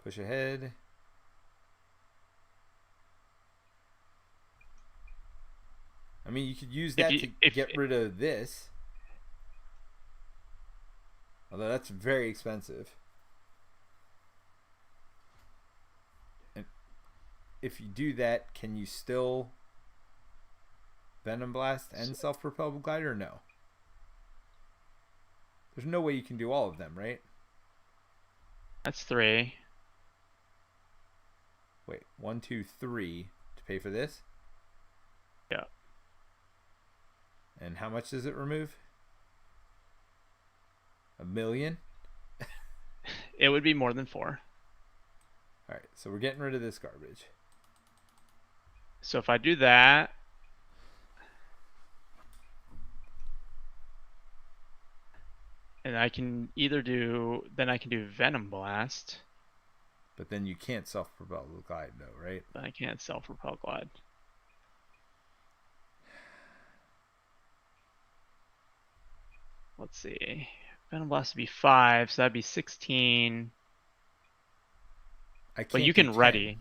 Push ahead. I mean, you could use that to get rid of this. Although that's very expensive. And if you do that, can you still Venom Blast and Self-Propelled Glider or no? There's no way you can do all of them, right? That's 3. Wait, 1, 2, 3 to pay for this? Yeah. And how much does it remove? $1 million? It would be more than 4. Alright, so we're getting rid of this garbage. So if I do that, and I can either do, then I can do Venom Blast. But then you can't self-propel glide though, right? But I can't self-propel glide. Let's see. Venom Blast would be 5, so that'd be 16. But you can ready.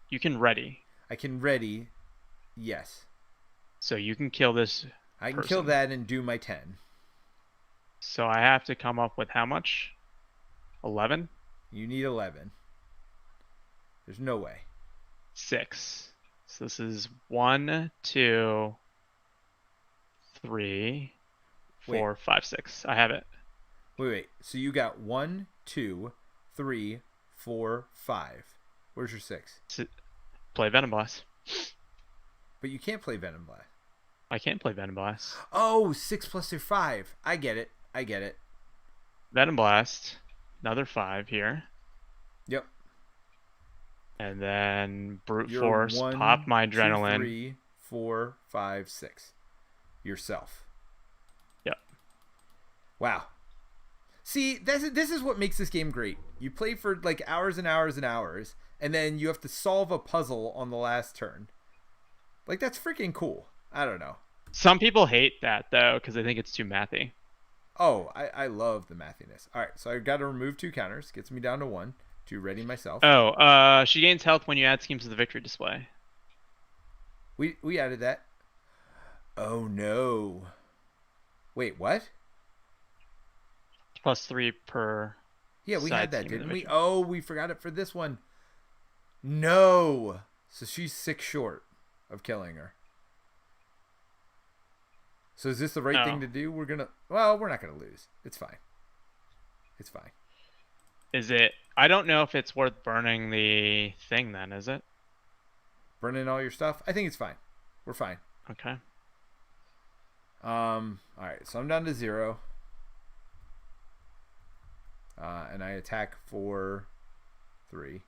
You can ready. I can ready, yes. So you can kill this I can kill that and do my 10. So I have to come up with how much? 11? You need 11. There's no way. 6. So this is 1, 2, 3, Wait, 4, 5, 6. I have it. wait. So you got 1, 2, 3, 4, 5. Where's your 6? Play Venom Blast. But you can't play Venom Blast. I can't play Venom Blast. Oh, 6 plus your 5. I get it. Venom Blast. Another 5 here. Yep. And then Brute You're Force. 1, Pop my 2, Adrenaline. 3, 4, 5, 6. Yourself. Yep. Wow. See, this is what makes this game great. You play for like hours and hours and hours, and then you have to solve a puzzle on the last turn. Like, that's freaking cool. I don't know. Some people hate that, though, because they think it's too mathy. Oh, I love the mathiness. All right, so I've got to remove 2 counters. Gets me down to 1 to ready myself. Oh, she gains health when you add schemes to the victory display. We added that. Oh, no. Wait, what? +3 per. Yeah, we had that, scheme in the didn't we? victory. Oh, we forgot it for this one. No. So she's 6 short of killing her. So is this the right thing to do? We're not gonna lose. It's fine. Is it? I don't know if it's worth burning the thing then, is it? Burning all your stuff? I think it's fine. We're fine. Okay. All right, so I'm down to 0. And I attack for 3.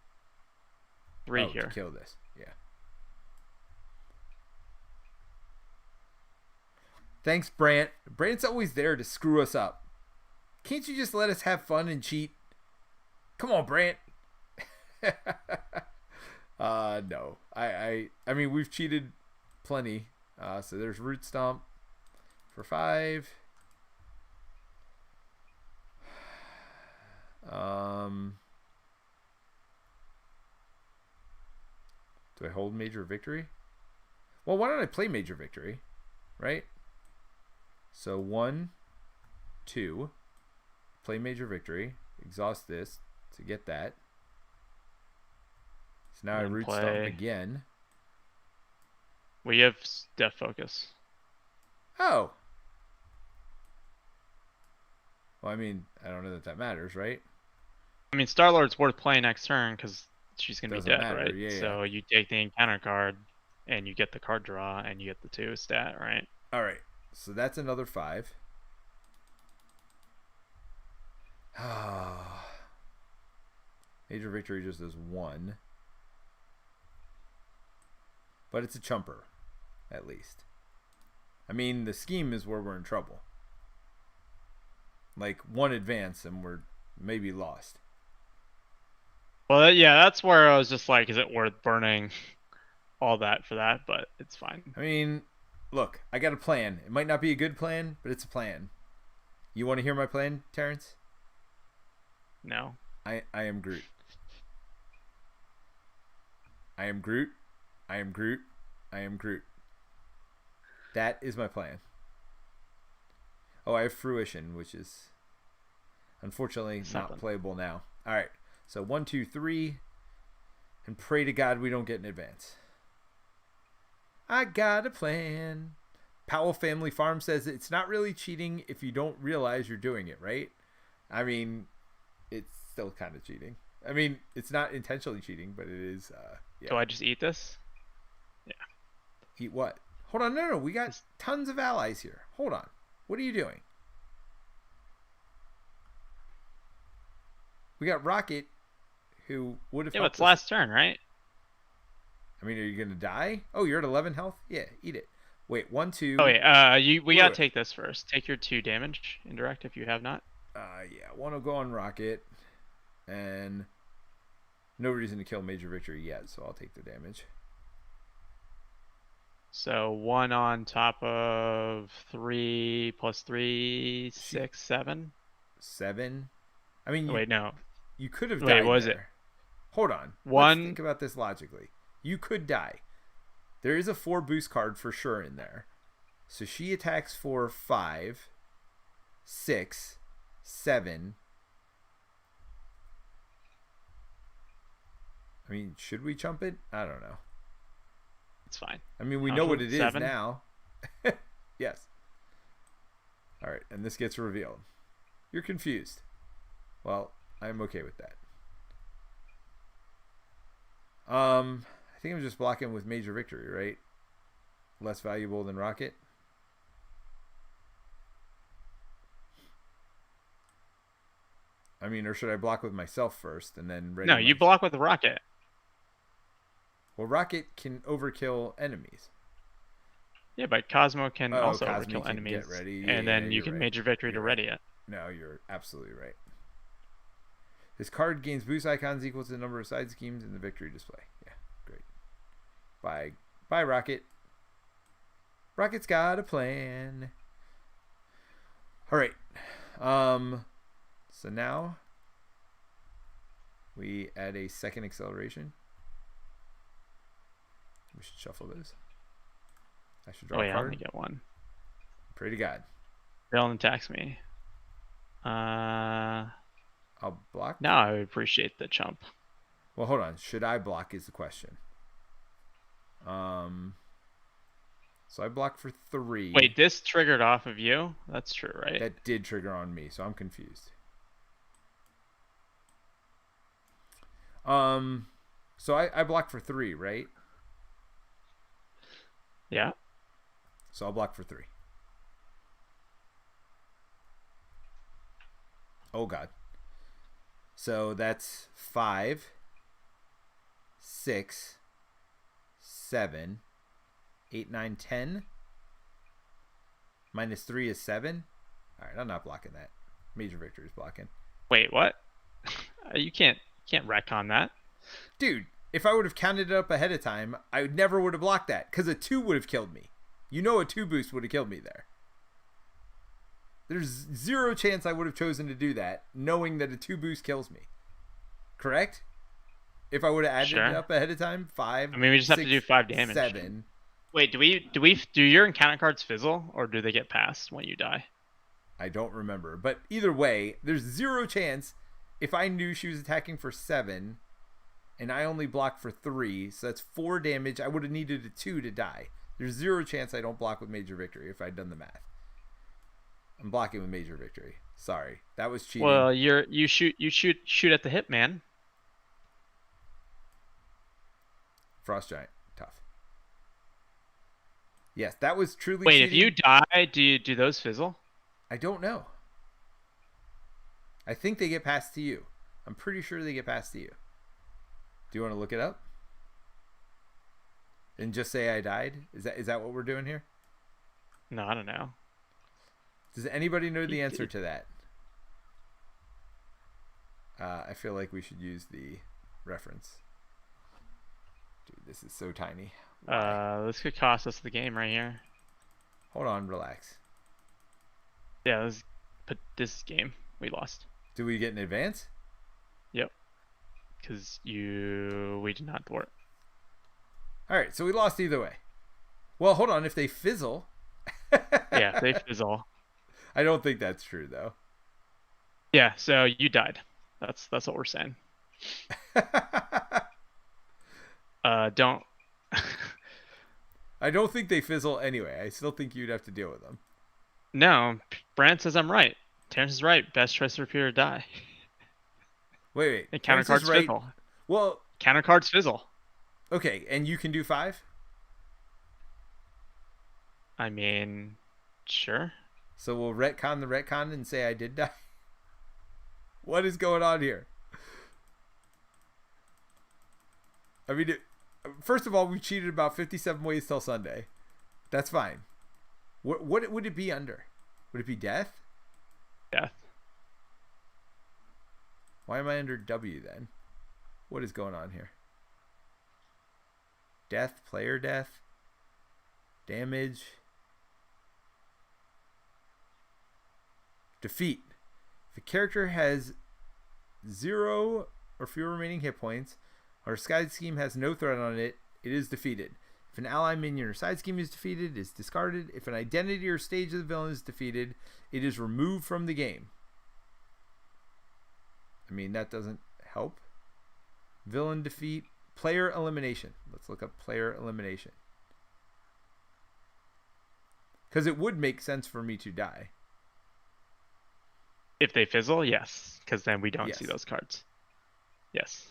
3 to here. kill this. Yeah. Thanks, Brant. Brant's always there to screw us up. Can't you just let us have fun and cheat? Come on, Brant. No. I mean, we've cheated plenty. So there's Root Stomp for 5. Do I hold Major Victory? Well, why don't I play Major Victory? Right? So 1, 2. Play Major Victory. Exhaust this to get that. So now I Root Stomp again. We have Death Focus. Oh. Well, I mean, I don't know that matters, right? I mean, Star-Lord's worth playing next turn because she's going to be dead, matter. right? Yeah, so you take the encounter card, and you get the card draw, and you get the 2 stat, right? All right. So that's another 5. Major Victory just does 1. But it's a chumper, at least. I mean, the scheme is where we're in trouble. Like, 1 advance and we're maybe lost. Well, yeah, that's where I was just like, is it worth burning all that for that? But it's fine. I mean, look, I got a plan. It might not be a good plan, but it's a plan. You want to hear my plan, Terence? No. I am Groot. I am Groot. I am Groot. I am Groot. That is my plan. Oh, I have Fruition, which is unfortunately not playable now. All right. So 1, 2, 3. And pray to God we don't get an advance. I got a plan. Powell Family Farm says it's not really cheating if you don't realize you're doing it, right? I mean, it's still kind of cheating. I mean, it's not intentionally cheating, but it is. Yeah. Do I just eat this? Yeah. Eat what? Hold on, no. We got tons of allies here. Hold on. What are you doing? We got Rocket, who would have. Yeah, it's last turn, right? I mean, are you gonna die? Oh, you're at 11 health. Yeah, eat it. Wait, 1, 2. Oh wait, we gotta take this first. Take your 2 damage indirect if you have not. Yeah, 1 will go on Rocket, and no reason to kill Major Victory yet, so I'll take the damage. So 1 on top of 3 plus 3, 6, 7. 7. I mean, wait, no. You could have died. Wait, what was there. it? Hold on. 1. Let's think about this logically. You could die. There is a 4 boost card for sure in there. So she attacks for 5, 6, 7. I mean, should we chump it? I don't know. It's fine. I mean, we know what it is 7? now. Yes. All right, and this gets revealed. You're confused. Well, I'm okay with that. I think I'm just blocking with Major Victory, right? Less valuable than Rocket. I mean, or should I block with myself first and then ready? No, you block with the Rocket. Well, Rocket can overkill enemies. Yeah, but Cosmo can also Cosmo overkill can enemies. get ready. And Yeah, then you can right. Major Victory You're to right. ready it. No, you're absolutely right. This card gains boost icons equal to the number of side schemes in the victory display. Yeah, great. Bye, Rocket. Rocket's got a plan. All right. So now we add a second acceleration. We should shuffle those. I should draw a I'm card. gonna get one. Pray to God. Villain attacks me. I'll block. Now I would appreciate the chump. Well, hold on. Should I block is the question. So I block for 3. Wait, this triggered off of you? That's true, right? That did trigger on me, so I'm confused. So I block for 3, right? Yeah. So I'll block for 3. Oh God. So that's 5, 6, 7, 8, 9, 10. Minus 3 is 7. All right, I'm not blocking that. Major Victory is blocking. Wait, what? You can't retcon that. Dude, if I would have counted it up ahead of time, I never would have blocked that because a 2 would have killed me. You know, a 2 boost would have killed me there. There's 0 chance I would have chosen to do that, knowing that a 2 boost kills me. Correct? If I would have added it up ahead of time, 5. I mean, we just 6, have to do 5 damage. 7. Wait, do your encounter cards fizzle, or do they get passed when you die? I don't remember, but either way, there's 0 chance if I knew she was attacking for 7, and I only blocked for 3, so that's 4 damage. I would have needed a 2 to die. There's 0 chance I don't block with Major Victory if I'd done the math. I'm blocking with Major Victory. Sorry, that was cheating. Well, you shoot at the hip, man. Frost Giant, tough. Yes, that was truly. Wait, cheating. if you die, do those fizzle? I don't know. I think they get passed to you. I'm pretty sure they get passed to you. Do you want to look it up? And just say I died? Is that what we're doing here? No, I don't know. Does anybody know the answer to that? I feel like we should use the reference. Dude, this is so tiny. This could cost us the game right here. Hold on, relax. Yeah, this game we lost. Do we get an advance? Yep. Because we did not thwart. All right, so we lost either way. Well, hold on. If they fizzle. Yeah, they fizzle. I don't think that's true, though. Yeah, so you died. That's what we're saying. Don't. I don't think they fizzle anyway. I still think you'd have to deal with them. No, Brant says I'm right. Terence is right. Best choice for Peter to die. Wait. And counter cards fizzle. Well, counter cards fizzle. Okay, and you can do 5? I mean, sure. So we'll retcon the retcon and say I did die? What is going on here? I mean, first of all, we cheated about 57 ways till Sunday. That's fine. What would it be under? Would it be death? Death. Why am I under W then? What is going on here? Death, player death, damage, defeat. If a character has 0 or fewer remaining hit points, or a side scheme has no threat on it, it is defeated. If an ally, minion, or side scheme is defeated, it is discarded. If an identity or stage of the villain is defeated, it is removed from the game. I mean, that doesn't help. Villain defeat. Player elimination. Let's look up player elimination. Because it would make sense for me to die. If they fizzle, yes, because then we don't see Yes. those cards. Yes.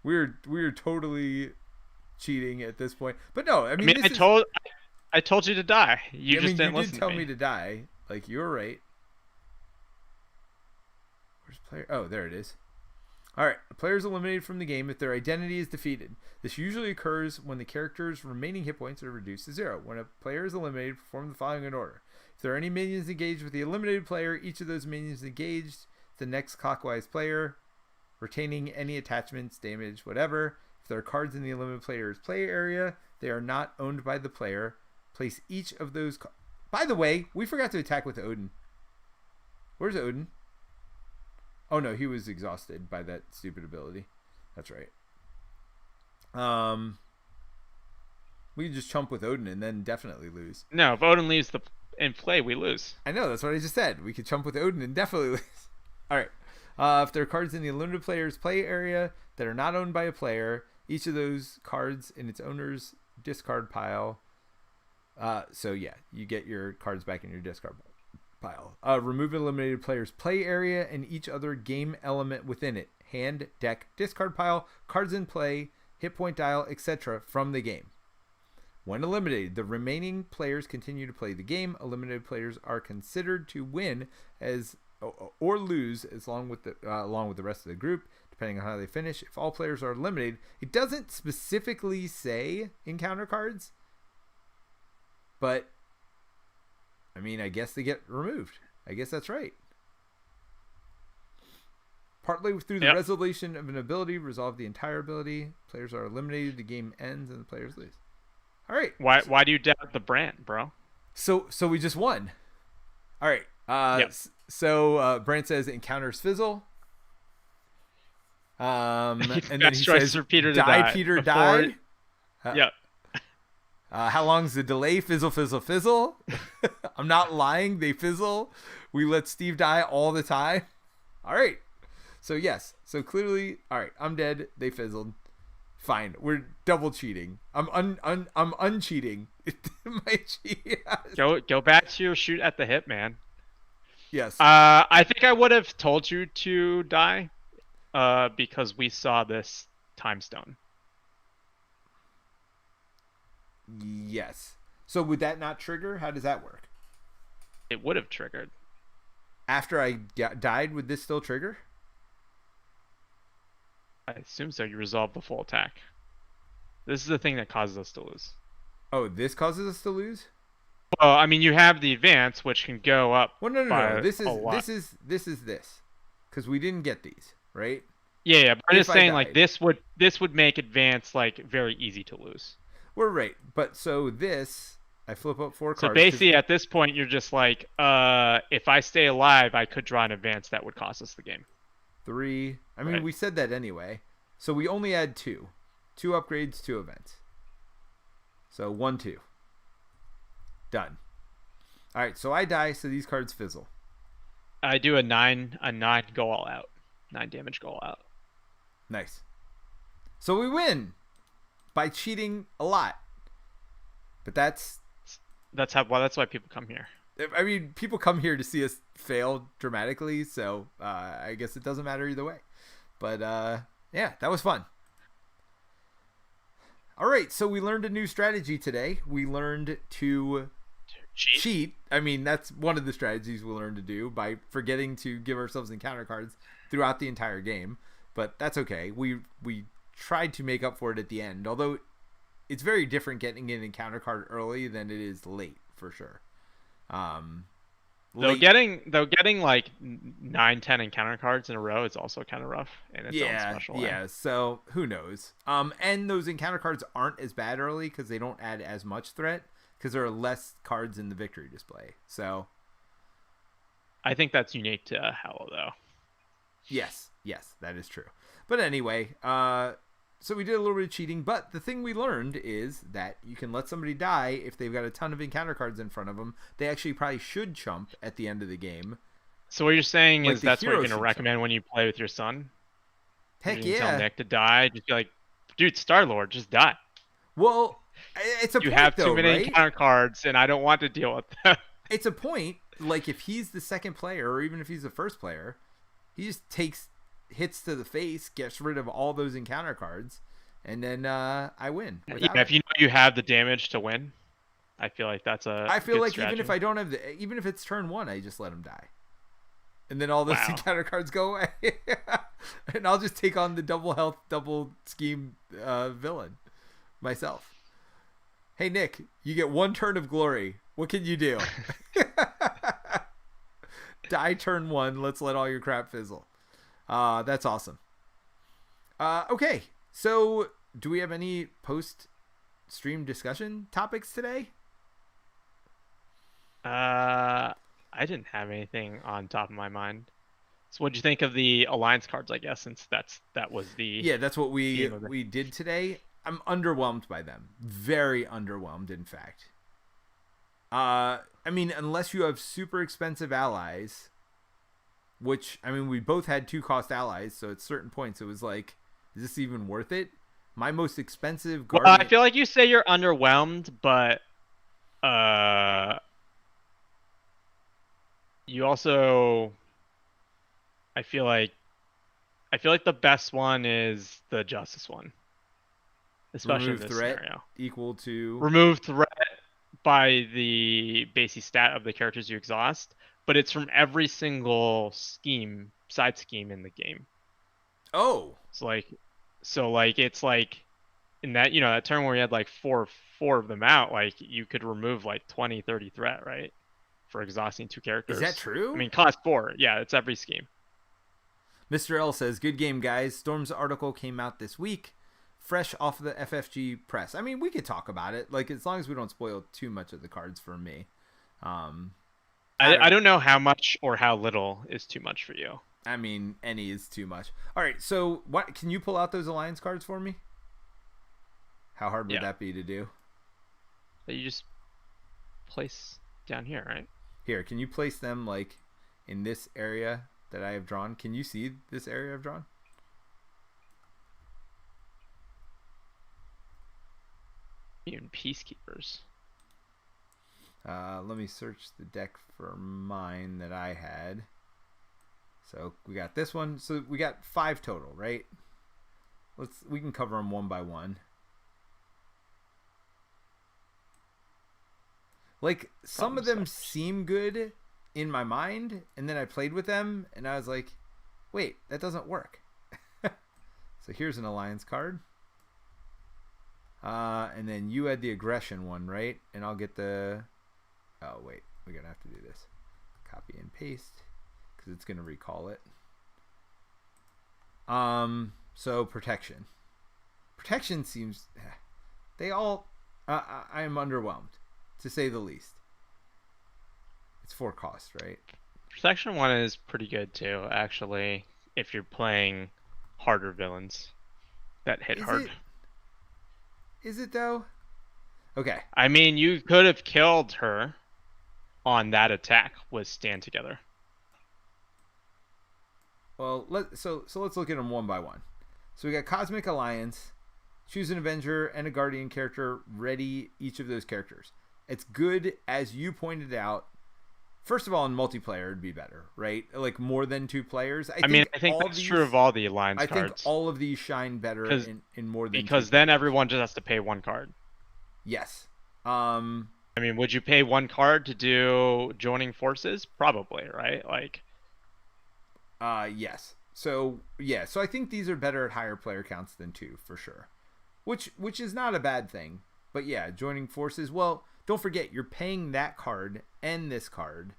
We're totally cheating at this point. But no, I mean, I told you to die. You just didn't listen you did tell to me to die. Like, you were right. Where's player? Oh, there it is. All right, a player is eliminated from the game if their identity is defeated. This usually occurs when the character's remaining hit points are reduced to 0. When a player is eliminated, perform the following in order. If there are any minions engaged with the eliminated player, each of those minions engaged the next clockwise player, retaining any attachments, damage, whatever. If there are cards in the eliminated player's play area, they are not owned by the player. Place each of those... By the way, we forgot to attack with Odin. Where's Odin? Oh no, he was exhausted by that stupid ability. That's right. We can just chump with Odin and then definitely lose. No, if Odin leaves in play, we lose. I know, that's what I just said. We could chump with Odin and definitely lose. All right. If there are cards in the eliminated player's play area that are not owned by a player, each of those cards in its owner's discard pile. So yeah, you get your cards back in your discard pile. Remove an eliminated player's play area and each other game element within it. Hand, deck, discard pile, cards in play, hit point dial, etc. from the game. When eliminated, the remaining players continue to play the game. Eliminated players are considered to win or lose along with the rest of the group, depending on how they finish. If all players are eliminated, it doesn't specifically say encounter cards, but I mean, I guess they get removed. I guess that's right. Partly through the resolution of an ability, resolve the entire ability. Players are eliminated, the game ends, and the players lose. All right. Why do you doubt the brand, bro? So we just won. All right. So Brent says encounters fizzle. And then he says for Peter to die, Peter, die. Yep. How long's the delay? Fizzle, fizzle, fizzle. I'm not lying. They fizzle. We let Steve die all the time. All right. So yes. So clearly, all right. I'm dead. They fizzled. Fine. We're double cheating. I'm uncheating. My cheat. Go back to your shoot at the hip, man. Yes. I think I would have told you to die, because we saw this time stone. Yes. So would that not trigger? How does that work? It would have triggered. After I died, would this still trigger? I assume so. You resolve the full attack. This is the thing that causes us to lose. Oh, this causes us to lose? Well, I mean, you have the advance, which can go up. Well, no. This is this. Because we didn't get these, right? Yeah. But I'm just saying, like, this would make advance like very easy to lose. We're right. But so this, I flip up 4 cards. So basically, at this point, you're just like, if I stay alive, I could draw an advance that would cost us the game. 3. I mean, we said that anyway. So we only add 2. 2 upgrades, 2 events. So 1, 2. Done. All right. So I die. So these cards fizzle. I do a 9 go all out. 9 damage go all out. Nice. So we win by cheating a lot. But that's why people come here. I mean, people come here to see us fail dramatically, so I guess it doesn't matter either way. But yeah, that was fun. All right, so we learned a new strategy today. We learned to cheat. I mean, that's one of the strategies we learned to do by forgetting to give ourselves encounter cards throughout the entire game. But that's okay. We tried to make up for it at the end, although it's very different getting an encounter card early than it is late, for sure. Though getting like 9-10 encounter cards in a row is also kind of rough in its own special way. Yeah, so who knows? And those encounter cards aren't as bad early because they don't add as much threat because there are less cards in the victory display. So I think that's unique to Hela, though. Yes, that is true. But anyway, so we did a little bit of cheating, but the thing we learned is that you can let somebody die if they've got a ton of encounter cards in front of them. They actually probably should chump at the end of the game. So what you're saying Like is the that's what hero you're going to should recommend chump. when you play with your son? Heck You yeah. tell Nick to die. Just be like, dude, Star-Lord, just die. Well, It's a You point, have too though, many right? encounter cards, and I don't want to deal with them. It's a point. Like, if he's the second player, or even if he's the first player, he just takes hits to the face, gets rid of all those encounter cards, and then I win. Yeah, if you know you have the damage to win, I feel like that's a I feel good like strategy. even if I don't have even if it's turn 1, I just let him die, and then all those Wow. encounter cards go away, and I'll just take on the double health, double scheme villain myself. Hey Nick, you get 1 turn of glory. What can you do? Die turn 1. Let's let all your crap fizzle. That's awesome. Okay, so do we have any post-stream discussion topics today? I didn't have anything on top of my mind. So what'd you think of the alliance cards, I guess, since that was the That's what theme of we did today. I'm underwhelmed by them. Very underwhelmed, in fact. I mean, unless you have super expensive allies, which, I mean, we both had 2-cost allies, so at certain points it was like, is this even worth it? My most expensive guardian... Well, I feel like you say you're underwhelmed, but you also... I feel like the best one is the Justice one. Especially remove in this threat scenario. equal to... Remove threat by the basic stat of the characters you exhaust, but it's from every single side scheme in the game. Oh! So it's like in that, that turn where you had like four of them out, like you could remove like 20, 30 threat, right? For exhausting 2 characters. Is that true? I mean, cost 4. Yeah, it's every scheme. Mr. L says, good game, guys. Storm's article came out this week, fresh off the FFG press. I mean, we could talk about it, like, as long as we don't spoil too much of the cards for me. I don't know how much or how little is too much for you. I mean, any is too much. All right, so what can you pull out those alliance cards for me? How hard would that be to do? You just place down here, right? Here, can you place them like in this area that I have drawn? Can you see this area I've drawn? Even peacekeepers. Let me search the deck for mine that I had. So we got this one. So we got 5 total, right? We can cover them one by one. Like, some of them seem good in my mind, and then I played with them, and I was like, wait, that doesn't work. So here's an alliance card. And then you had the aggression one, right? And I'll get the... Oh, wait. We're going to have to do this. Copy and paste, because it's going to recall it. So protection. Protection seems... They all... I am underwhelmed, to say the least. It's 4 cost, right? Protection 1 is pretty good too, actually, if you're playing harder villains that hit hard. Is it though? Okay. I mean, you could have killed her on that attack with Stand Together. Well, let's look at them one by one. So we got Cosmic Alliance. Choose an Avenger and a Guardian character. Ready each of those characters. It's good, as you pointed out. First of all, in multiplayer, it'd be better, right? Like, more than 2 players. I think that's true of all the alliance cards. I think all of these shine better in more than 2 because then everyone just has to pay 1 card. Yes. I mean, would you pay 1 card to do joining forces? Probably, right? Like. Yes. So I think these are better at higher player counts than 2 for sure. Which is not a bad thing. But yeah, joining forces. Well, don't forget, you're paying that card and this card.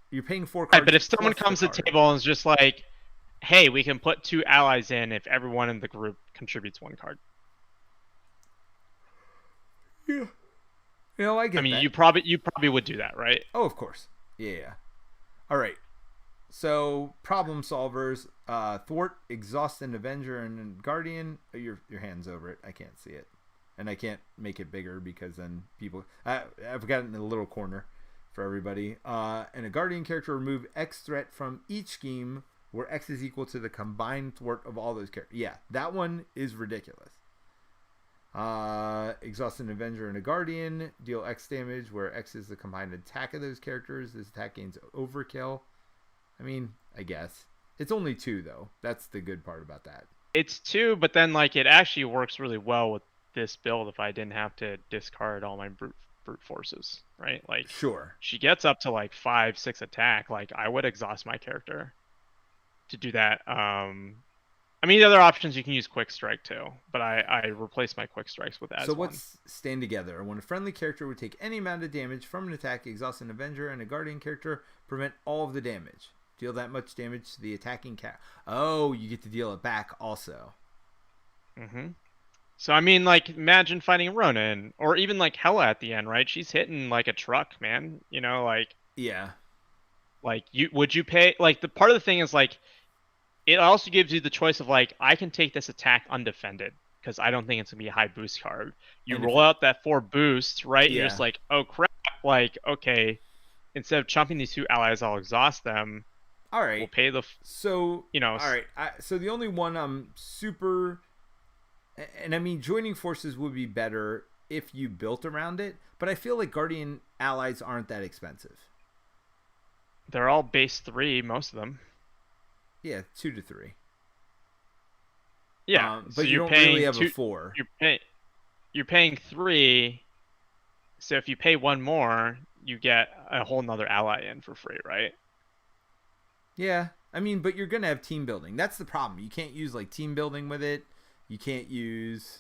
You're paying 4 cards. Right, but if someone comes to the table and is just like, hey, we can put 2 allies in if everyone in the group contributes 1 card. Yeah. I get that. I mean, you probably would do that, right? Oh, of course. Yeah. All right. So, problem solvers, thwart, exhaust, and avenger, and guardian. Your hand's over it. I can't see it. And I can't make it bigger because then people... I've got it in a little corner for everybody. And a guardian character, remove X threat from each scheme where X is equal to the combined thwart of all those characters. Yeah, that one is ridiculous. Exhaust an Avenger and a Guardian. Deal X damage, where X is the combined attack of those characters. This attack gains overkill. I mean, I guess. It's only 2, though. That's the good part about that. It's 2, but then like it actually works really well with this build if I didn't have to discard all my brute forces, right? Like, sure, she gets up to like 5-6 attack. Like, I would exhaust my character to do that. I mean, the other options you can use Quick Strike too, but I replace my Quick Strikes with as so one. what's Stand Together? When a friendly character would take any amount of damage from an attack, exhaust an Avenger and a Guardian character, prevent all of the damage. Deal that much damage to the attacking cat. Oh, you get to deal it back also. Mm-hmm. So I mean, like, imagine fighting Ronin, or even like Hela at the end, right? She's hitting like a truck, man. You know, like, yeah. Like, would you pay, like, the part of the thing is like, it also gives you the choice of like, I can take this attack undefended because I don't think it's gonna be a high boost card. You And roll out that 4 boost, right? Yeah. You're just like, oh crap, like, okay, instead of chumping these 2 allies, I'll exhaust them. All right. We'll pay the so you know. All right. So the only one I'm super, and I mean, joining forces would be better if you built around it, but I feel like Guardian allies aren't that expensive. They're all base 3, most of them. Yeah, 2 to 3. Yeah, but so you you're don't paying really have 2, a 4. You're paying 3. So if you pay 1 more, you get a whole nother ally in for free, right? Yeah, I mean, but you're gonna have team building. That's the problem. You can't use like team building with it. You can't use.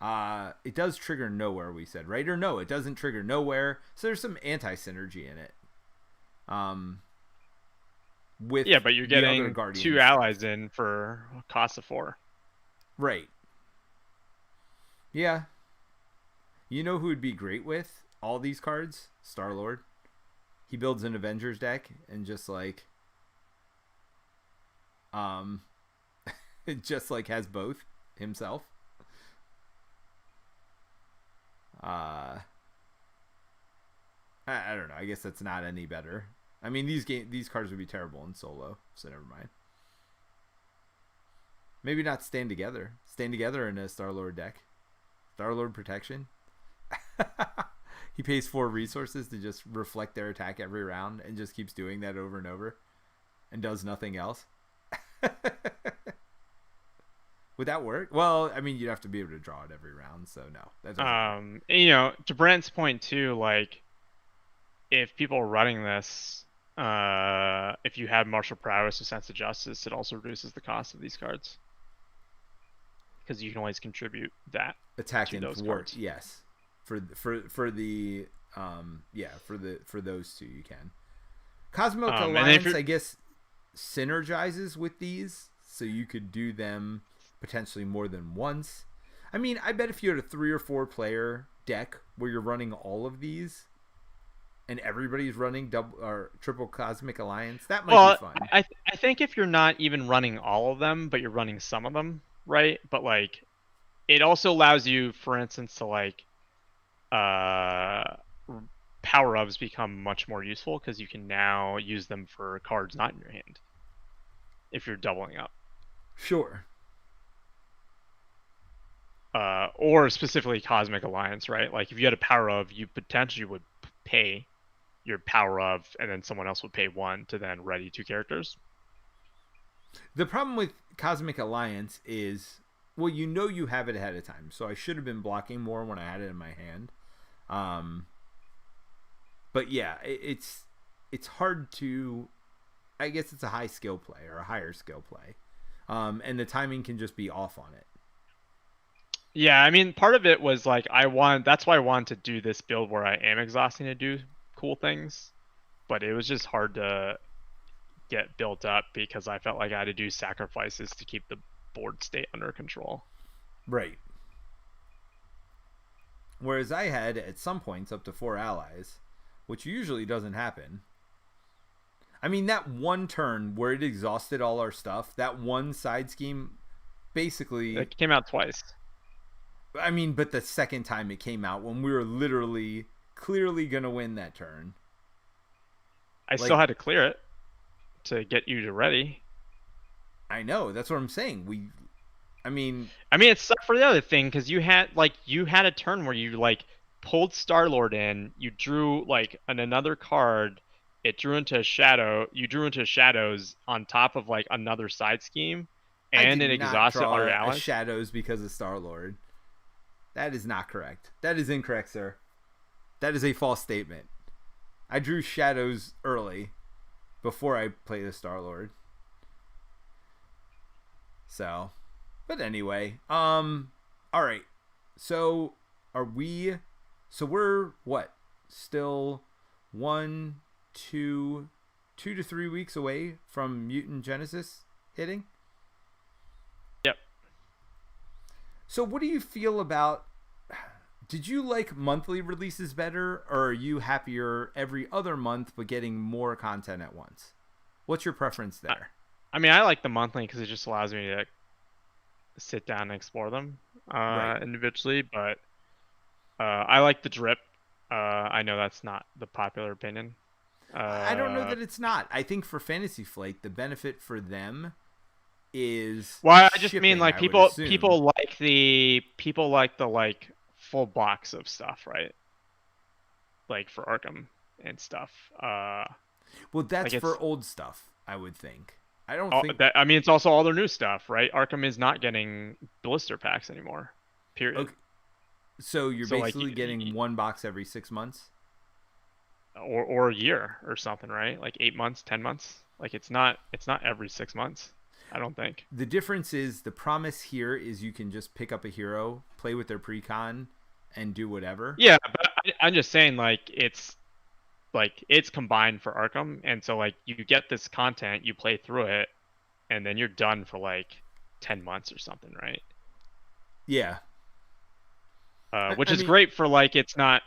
It does trigger nowhere. We said, right? Or no, it doesn't trigger nowhere. So there's some anti synergy in it. With Yeah, but you're getting 2 allies in for a cost of 4. Right. Yeah. You know who would be great with all these cards? Star-Lord. He builds an Avengers deck and just like just like has both himself. I don't know. I guess that's not any better. I mean, these cards would be terrible in solo, so never mind. Maybe not Stand Together. Stand Together in a Star-Lord deck. Star-Lord protection. He pays 4 resources to just reflect their attack every round and just keeps doing that over and over and does nothing else. Would that work? Well, I mean, you'd have to be able to draw it every round, so no. That doesn't work. You know, to Brent's point too, like, if people are running this, if you have martial prowess or sense of justice, it also reduces the cost of these cards because you can always contribute that attack to and those thwart. cards. Yes, for those 2 you can. Cosmic Alliance, I guess, synergizes with these, so you could do them potentially more than once. I mean, I bet if you had a 3 or 4 player deck where you're running all of these and everybody's running double or triple Cosmic Alliance, that might be fun. I think if you're not even running all of them, but you're running some of them, right? But like, it also allows you, for instance, to like power-ups become much more useful because you can now use them for cards not in your hand if you're doubling up. Sure. Or specifically Cosmic Alliance, right? Like, if you had a power of, you potentially would pay your power of, and then someone else would pay 1 to then ready 2 characters. The problem with Cosmic Alliance is, well, you know you have it ahead of time, so I should have been blocking more when I had it in my hand. But yeah, it's hard to. I guess it's a high skill play or a higher skill play, and the timing can just be off on it. Yeah, I mean, part of it was like that's why I wanted to do this build where I am exhausting to do cool things, but it was just hard to get built up because I felt like I had to do sacrifices to keep the board state under control. Right. Whereas I had at some points up to 4 allies, which usually doesn't happen. I mean, that one turn where it exhausted all our stuff, that one side scheme, basically... It came out twice. I mean, but the second time it came out when we were literally, clearly going to win that turn. I still had to clear it to get you to ready. I know. That's what I'm saying. I mean, it sucked for the other thing because you had a turn where you like pulled Star Lord in, you drew like another card, it drew into a shadow, you drew into shadows on top of like another side scheme, I and did it not exhausted all draw your a allies. shadows because of Star Lord. That is not correct. That is incorrect, sir. That is a false statement. I drew shadows early before I played the Star Lord. So, but anyway, all right. So, are we? So we're what? Still 1, 2, 2 to 3 weeks away from Mutant Genesis hitting. Yep. So, what do you feel about? Did you like monthly releases better, or are you happier every other month but getting more content at once? What's your preference I, there? I like the monthly because it just allows me to sit down and explore them Right. individually, but I like the drip. I know that's not the popular opinion. I don't know Uh, that it's not. I think for Fantasy Flight, the benefit for them is well, I just mean shipping, like I would assume. people like the like full box of stuff, right? Like for Arkham and stuff. Well, that's Like for it's old stuff, I would think. I don't all think. that. I mean, it's also all their new stuff, right? Arkham is not getting blister packs anymore. Period. Okay, so you're So like, basically getting one box every 6 months? or a year or something, right? Like 8 months, 10 months. Like it's not every 6 months. I don't think. The difference is the promise here is you can just pick up a hero, play with their precon, and do whatever. Yeah, but I'm just saying like it's combined for Arkham, and so like you get this content, you play through it, and then you're done for like 10 months or something, right? Yeah. Which I is mean, great for like it's not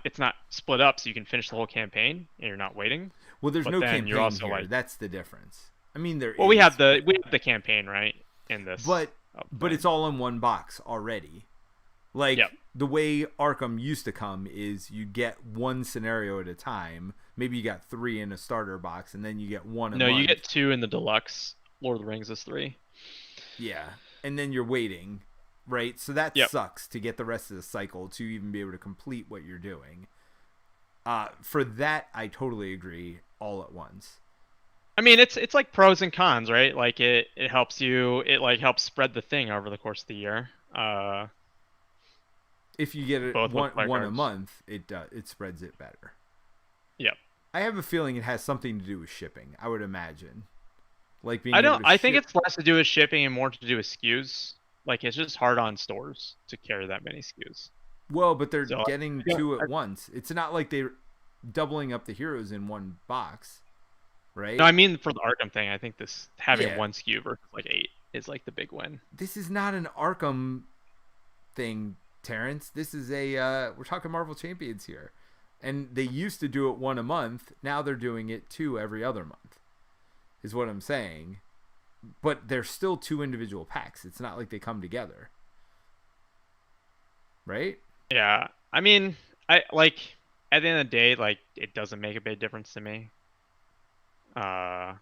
split up, so you can finish the whole campaign and you're not waiting. well, there's But no then you're campaign also here. like, That's the difference. I mean, there well, is, but we have the campaign right in this but but it's thing. all in one box already. Like Yep. the way Arkham used to come is you get one scenario at a time. Maybe you got three in a starter box, and then you get one a No, you month. get two in the deluxe. Lord of the Rings is three. Yeah, and then you're waiting, right? So that Yep. sucks to get the rest of the cycle to even be able to complete what you're doing. For that, I totally agree. All at once. I mean, it's like pros and cons, right? Like it helps you, it like helps spread the thing over the course of the year. If you get it Both with one a cards. month, it spreads it better. Yep. I have a feeling it has something to do with shipping. I would imagine, like I being able don't. to I think ship. it's less to do with shipping and more to do with SKUs. Like it's just hard on stores to carry that many SKUs. Well, but they're So getting yeah, two at once. It's not like they're doubling up the heroes in one box, no, right? I mean for the Arkham thing, I think this having Yeah, one SKU versus like eight is like the big win. this is not an Arkham thing, Terrence. This is a we're talking Marvel Champions here, and they used to do it one a month. Now they're doing it two every other month. Is what I'm saying. But they're still two individual packs. It's not like they come together, right? Yeah, I mean, I like at the end of the day, like it doesn't make a big difference to me. Uh,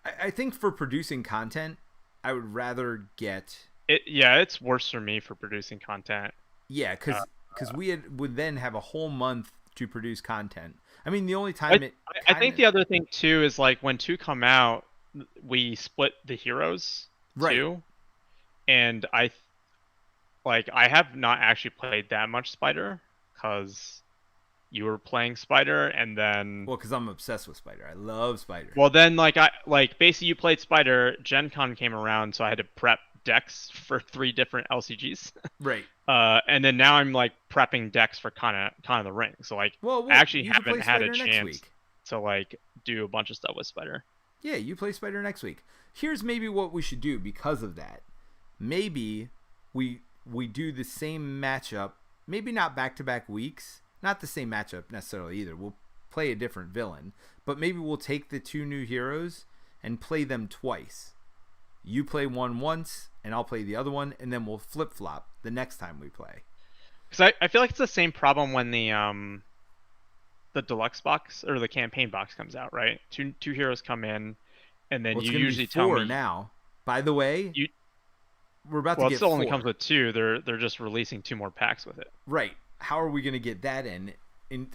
I think for producing content, I would rather get yeah, it's worse for me for producing content. yeah, Uh, because would then have a whole month to produce content. I mean, the only I time it I kind think of the other thing too is like when two come out, we split the heroes right. too, and I have not actually played that much Spider because you were playing Spider, and then Well, because I'm obsessed with Spider. I love Spider. well then like I like basically you played Spider, Gen Con came around, so I had to prep decks for three different LCGs. Right. And then now I'm like prepping decks for Con of the Ring. So like I Well, actually you could haven't play had a Spider next chance week. to like do a bunch of stuff with Spider. Yeah, you play Spider next week. Here's maybe what we should do because of that. Maybe we do the same matchup. Maybe not back to back weeks. Not the same matchup necessarily either. We'll play a different villain, but maybe we'll take the two new heroes and play them twice. You play one once, and I'll play the other one, and then we'll flip flop the next time we play. Because I feel like it's the same problem when the deluxe box or the campaign box comes out, right? Two heroes come in, and then Well, it's you going to be usually tell four me now. By the way, you we're about to Well, it get still 4. only comes with 2. They're just releasing 2 more packs with it. Right. How are we going to get that in?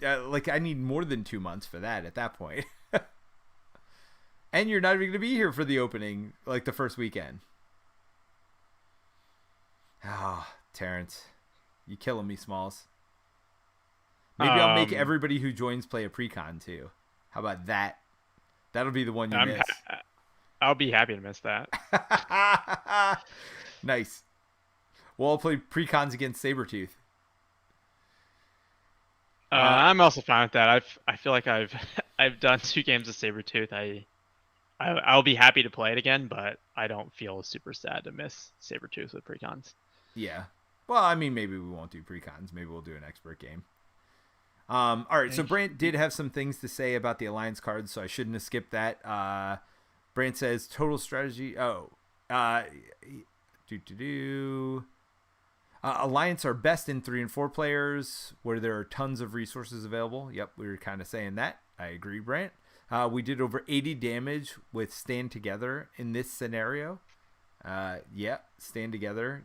Like, I need more than 2 months for that at that point. And you're not even going to be here for the opening, like the first weekend. Ah, Terrence, you killing me, Smalls. Maybe I'll make everybody who joins play a pre-con too. How about that? That'll be the one you miss. I'll be happy to miss that. Nice. We'll all play pre-cons against Sabretooth. I'm also fine with that. I feel like I've done 2 games of Sabretooth. I'll be happy to play it again, but I don't feel super sad to miss Sabretooth with precons. Yeah. Well, I mean, maybe we won't do precons. Maybe we'll do an expert game. All right, so Brant did have some things to say about the Alliance cards, so I shouldn't have skipped that. Brant says total strategy. Alliance are best in 3 and 4 players where there are tons of resources available. Yep, we were kind of saying that. I agree, Brant. We did over 80 damage with Stand Together in this scenario. Stand Together,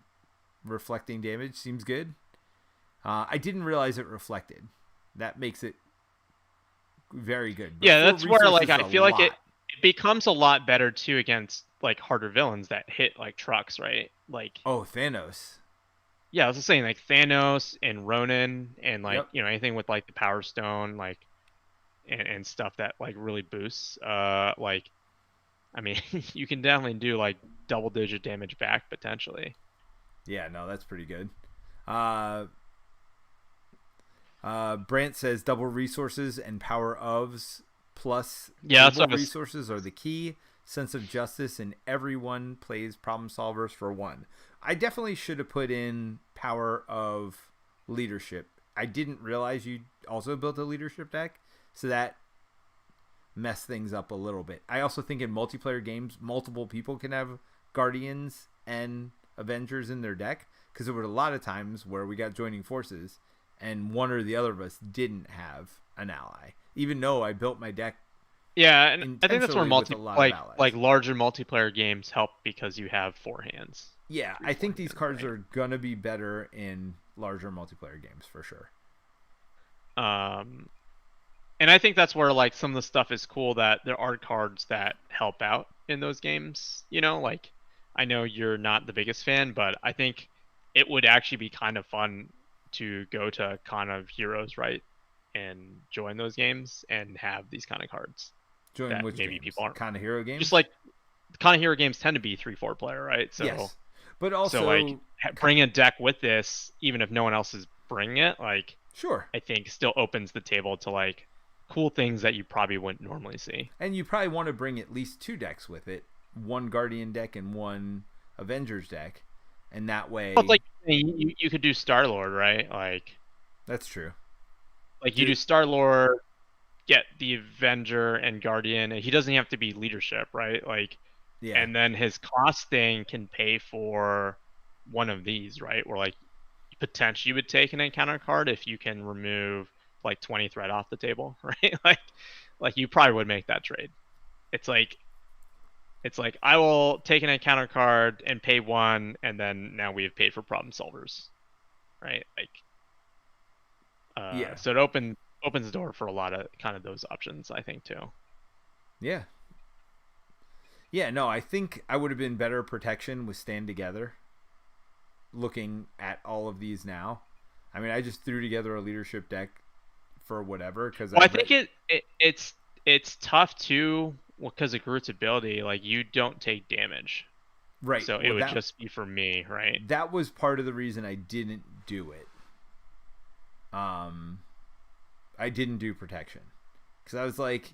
reflecting damage seems good. I didn't realize it reflected. That makes it very good. But that's where like I feel like it becomes a lot better too against like harder villains that hit like trucks, right? Like Thanos. Yeah, I was just saying like Thanos and Ronin and like Yep. Anything with like the Power Stone like and stuff that like really boosts. Like I mean you can definitely do like double-digit damage back potentially. Yeah, no, that's pretty good. Brant says double resources and power ofs plus double resources are the key. Sense of justice and everyone plays problem solvers for 1. I definitely should have put in power of leadership. I didn't realize you also built a leadership deck, so that messed things up a little bit. I also think in multiplayer games, multiple people can have Guardians and Avengers in their deck, because there were a lot of times where we got joining forces and one or the other of us didn't have an ally, even though I built my deck. Yeah, and I think that's where larger multiplayer games help because you have 4 hands. Yeah, I think these cards are gonna be better in larger multiplayer games for sure. And I think that's where like some of the stuff is cool, that there are cards that help out in those games. Like I know you're not the biggest fan, but I think it would actually be kind of fun to go to Con of Heroes, right, and join those games and have these kind of cards. Join which maybe games? People aren't. Con of Hero games? Just like Con of Hero games tend to be 3-4 player, right? So yes. But also, so like bring a deck with this, even if no one else is bringing it, like sure, I think still opens the table to like cool things that you probably wouldn't normally see. And you probably want to bring at least 2 decks with it, 1 Guardian deck and 1 Avengers deck, and that way. Well, like you could do Star-Lord, right? Like that's true. Like you do Star-Lord, get the Avenger and Guardian, and he doesn't have to be leadership, right? Like, yeah. And then his cost thing can pay for one of these, right? Or like potentially you would take an encounter card if you can remove like 20 threat off the table, right? like you probably would make that trade. It's like I will take an encounter card and pay 1, and then now we have paid for problem solvers, right? Like, yeah. So it opens the door for a lot of kind of those options, I think, too. Yeah. Yeah, no, I think I would have been better protection with Stand Together. Looking at all of these now, I mean, I just threw together a leadership deck for whatever because I think it's tough too because of Groot's ability. Like you don't take damage, right? So it would just be for me, right? That was part of the reason I didn't do it. I didn't do protection because I was like,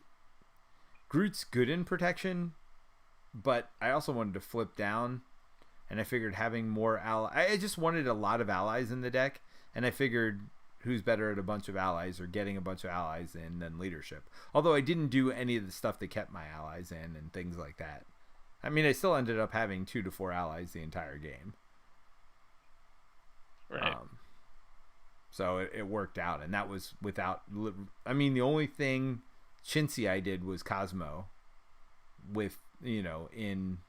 Groot's good in protection, but I also wanted to flip down. And I figured having more I just wanted a lot of allies in the deck, and I figured who's better at a bunch of allies or getting a bunch of allies in than leadership. Although I didn't do any of the stuff that kept my allies in and things like that. I mean, I still ended up having 2 to 4 allies the entire game. Right. So it worked out, and that was without. I mean, the only thing chintzy I did was Cosmo, with in.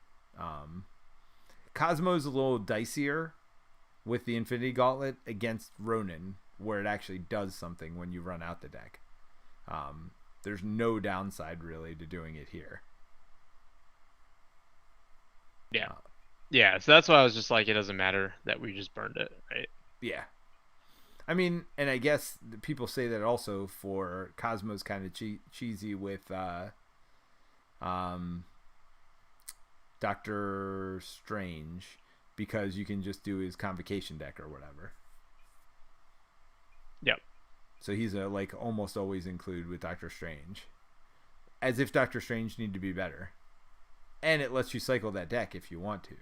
Cosmo's a little dicier with the Infinity Gauntlet against Ronin, where it actually does something when you run out the deck. There's no downside really to doing it here. Yeah. Yeah, so that's why I was just like, it doesn't matter that we just burned it, right? Yeah. I mean, and I guess people say that also for Cosmo's kind of cheesy with Doctor Strange, because you can just do his Convocation deck or whatever. Yep. So he's a like almost always include with Doctor Strange, as if Doctor Strange need to be better, and it lets you cycle that deck if you want to.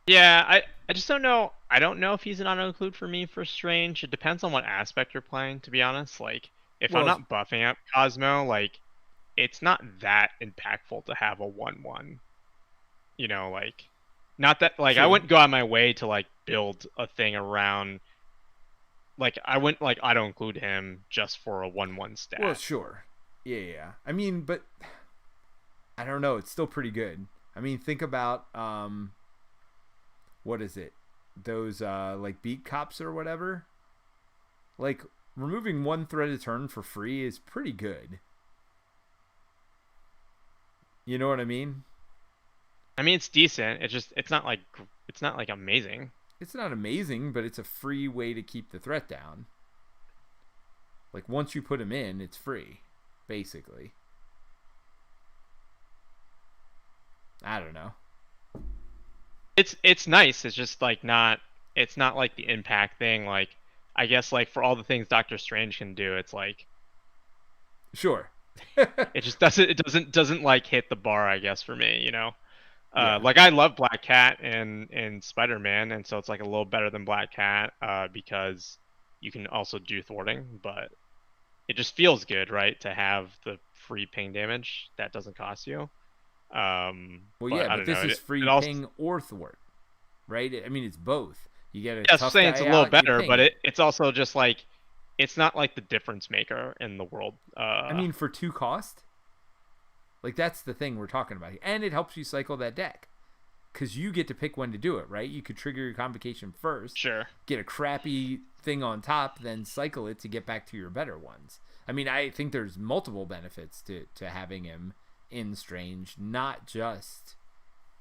Yeah, I just don't know. I don't know if he's an auto include for me for Strange. It depends on what aspect you're playing, to be honest. Like, if I'm not buffing up Cosmo, like, it's not that impactful to have a 1/1. You know, like, not that, like, True. I wouldn't go out of my way to, like, build a thing around, like, I wouldn't, like, auto include him just for a 1/1 stat. Well, sure. Yeah. I mean, but I don't know. It's still pretty good. I mean, think about, what is it? Those like beat cops or whatever. Like removing one threat a turn for free is pretty good. You know what I mean? I mean, it's decent. It's not like amazing. It's not amazing, but it's a free way to keep the threat down. Like once you put him in, it's free, basically. I don't know. It's nice. It's just like not. It's not like the impact thing. Like, I guess like for all the things Doctor Strange can do, it's like sure. it just doesn't like hit the bar, I guess, for me. You know, Yeah. like I love Black Cat and Spider-Man, and so it's like a little better than Black Cat because you can also do thwarting, but it just feels good, right, to have the free ping damage that doesn't cost you. Well, but yeah, I but don't this know. is free also, ping or thwart, right? I mean, it's both. You get a yeah, tough saying guy it's a little out, you better, ping but it. it's also just like it's not like the difference maker in the world. I mean, for 2 cost, like that's the thing we're talking about here, and it helps you cycle that deck because you get to pick when to do it, right? You could trigger your Convocation first, sure, get a crappy thing on top, then cycle it to get back to your better ones. I mean, I think there's multiple benefits to having him in Strange, not just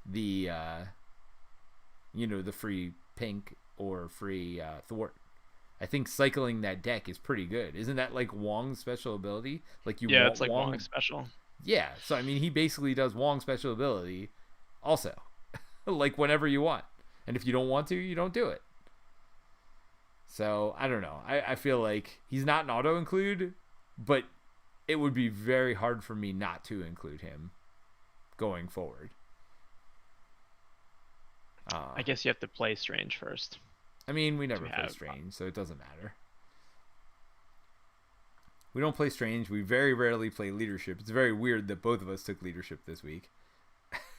the the free pink or free thwart. I think cycling that deck is pretty good. Isn't that like Wong's special ability? Like yeah, it's like Wong's special. Yeah, so I mean, he basically does Wong's special ability also, like whenever you want, and if you don't want to, you don't do it. So I don't know. I feel like he's not an auto include, but it would be very hard for me not to include him going forward. I guess you have to play Strange first. I mean, we never play Strange, so it doesn't matter. We don't play Strange. We very rarely play Leadership. It's very weird that both of us took Leadership this week.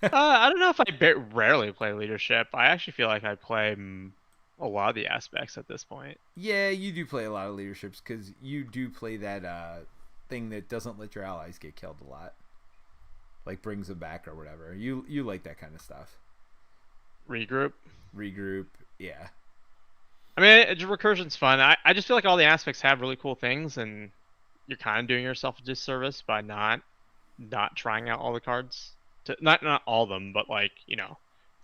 I don't know if I rarely play Leadership. I actually feel like I play a lot of the aspects at this point. Yeah, you do play a lot of Leaderships because you do play that thing that doesn't let your allies get killed a lot. Like brings them back or whatever. You like that kind of stuff. Regroup, yeah. I mean, recursion's fun. I just feel like all the aspects have really cool things, and you're kind of doing yourself a disservice by not trying out all the cards. Not all of them, but like,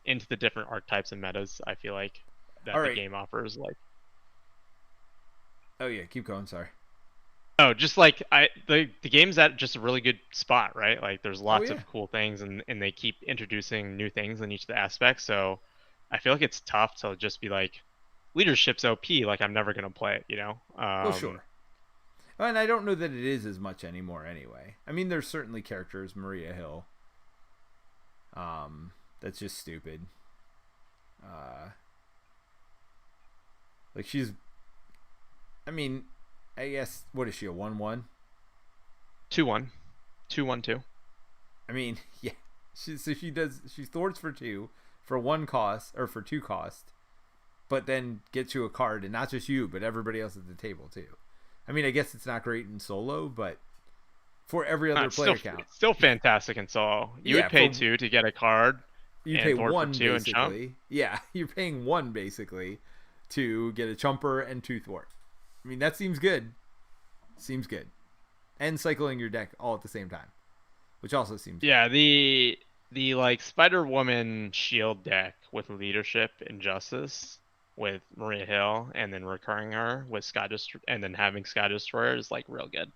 into the different archetypes and metas. I feel like that the game offers. Like, oh yeah, keep going. Sorry. Oh, just like the game's at just a really good spot, right? Like there's lots of cool things, and they keep introducing new things in each of the aspects. So I feel like it's tough to just be like, Leadership's OP, like I'm never gonna play it, Well, sure. And I don't know that it is as much anymore anyway. I mean, there's certainly characters, Maria Hill. That's just stupid. Like she's, I mean, I guess, what is she, a 1/1? 2/1. 2/1/2. I mean, yeah. She thwarts for 2, for 1 cost, or for 2 cost, but then gets you a card, and not just you, but everybody else at the table too. I mean, I guess it's not great in solo, but for every other player count. It's still fantastic in solo. You would pay 2 to get a card, You pay and Thor for one 2 and Chump. basically. Yeah, you're paying one basically to get a Chumper and 2 Thwart. I mean, that seems good. Seems good. And cycling your deck all at the same time, which also seems Yeah, the like Spider-Woman shield deck with leadership and justice with Maria Hill and then recurring her with and then having Sky Destroyer is like real good.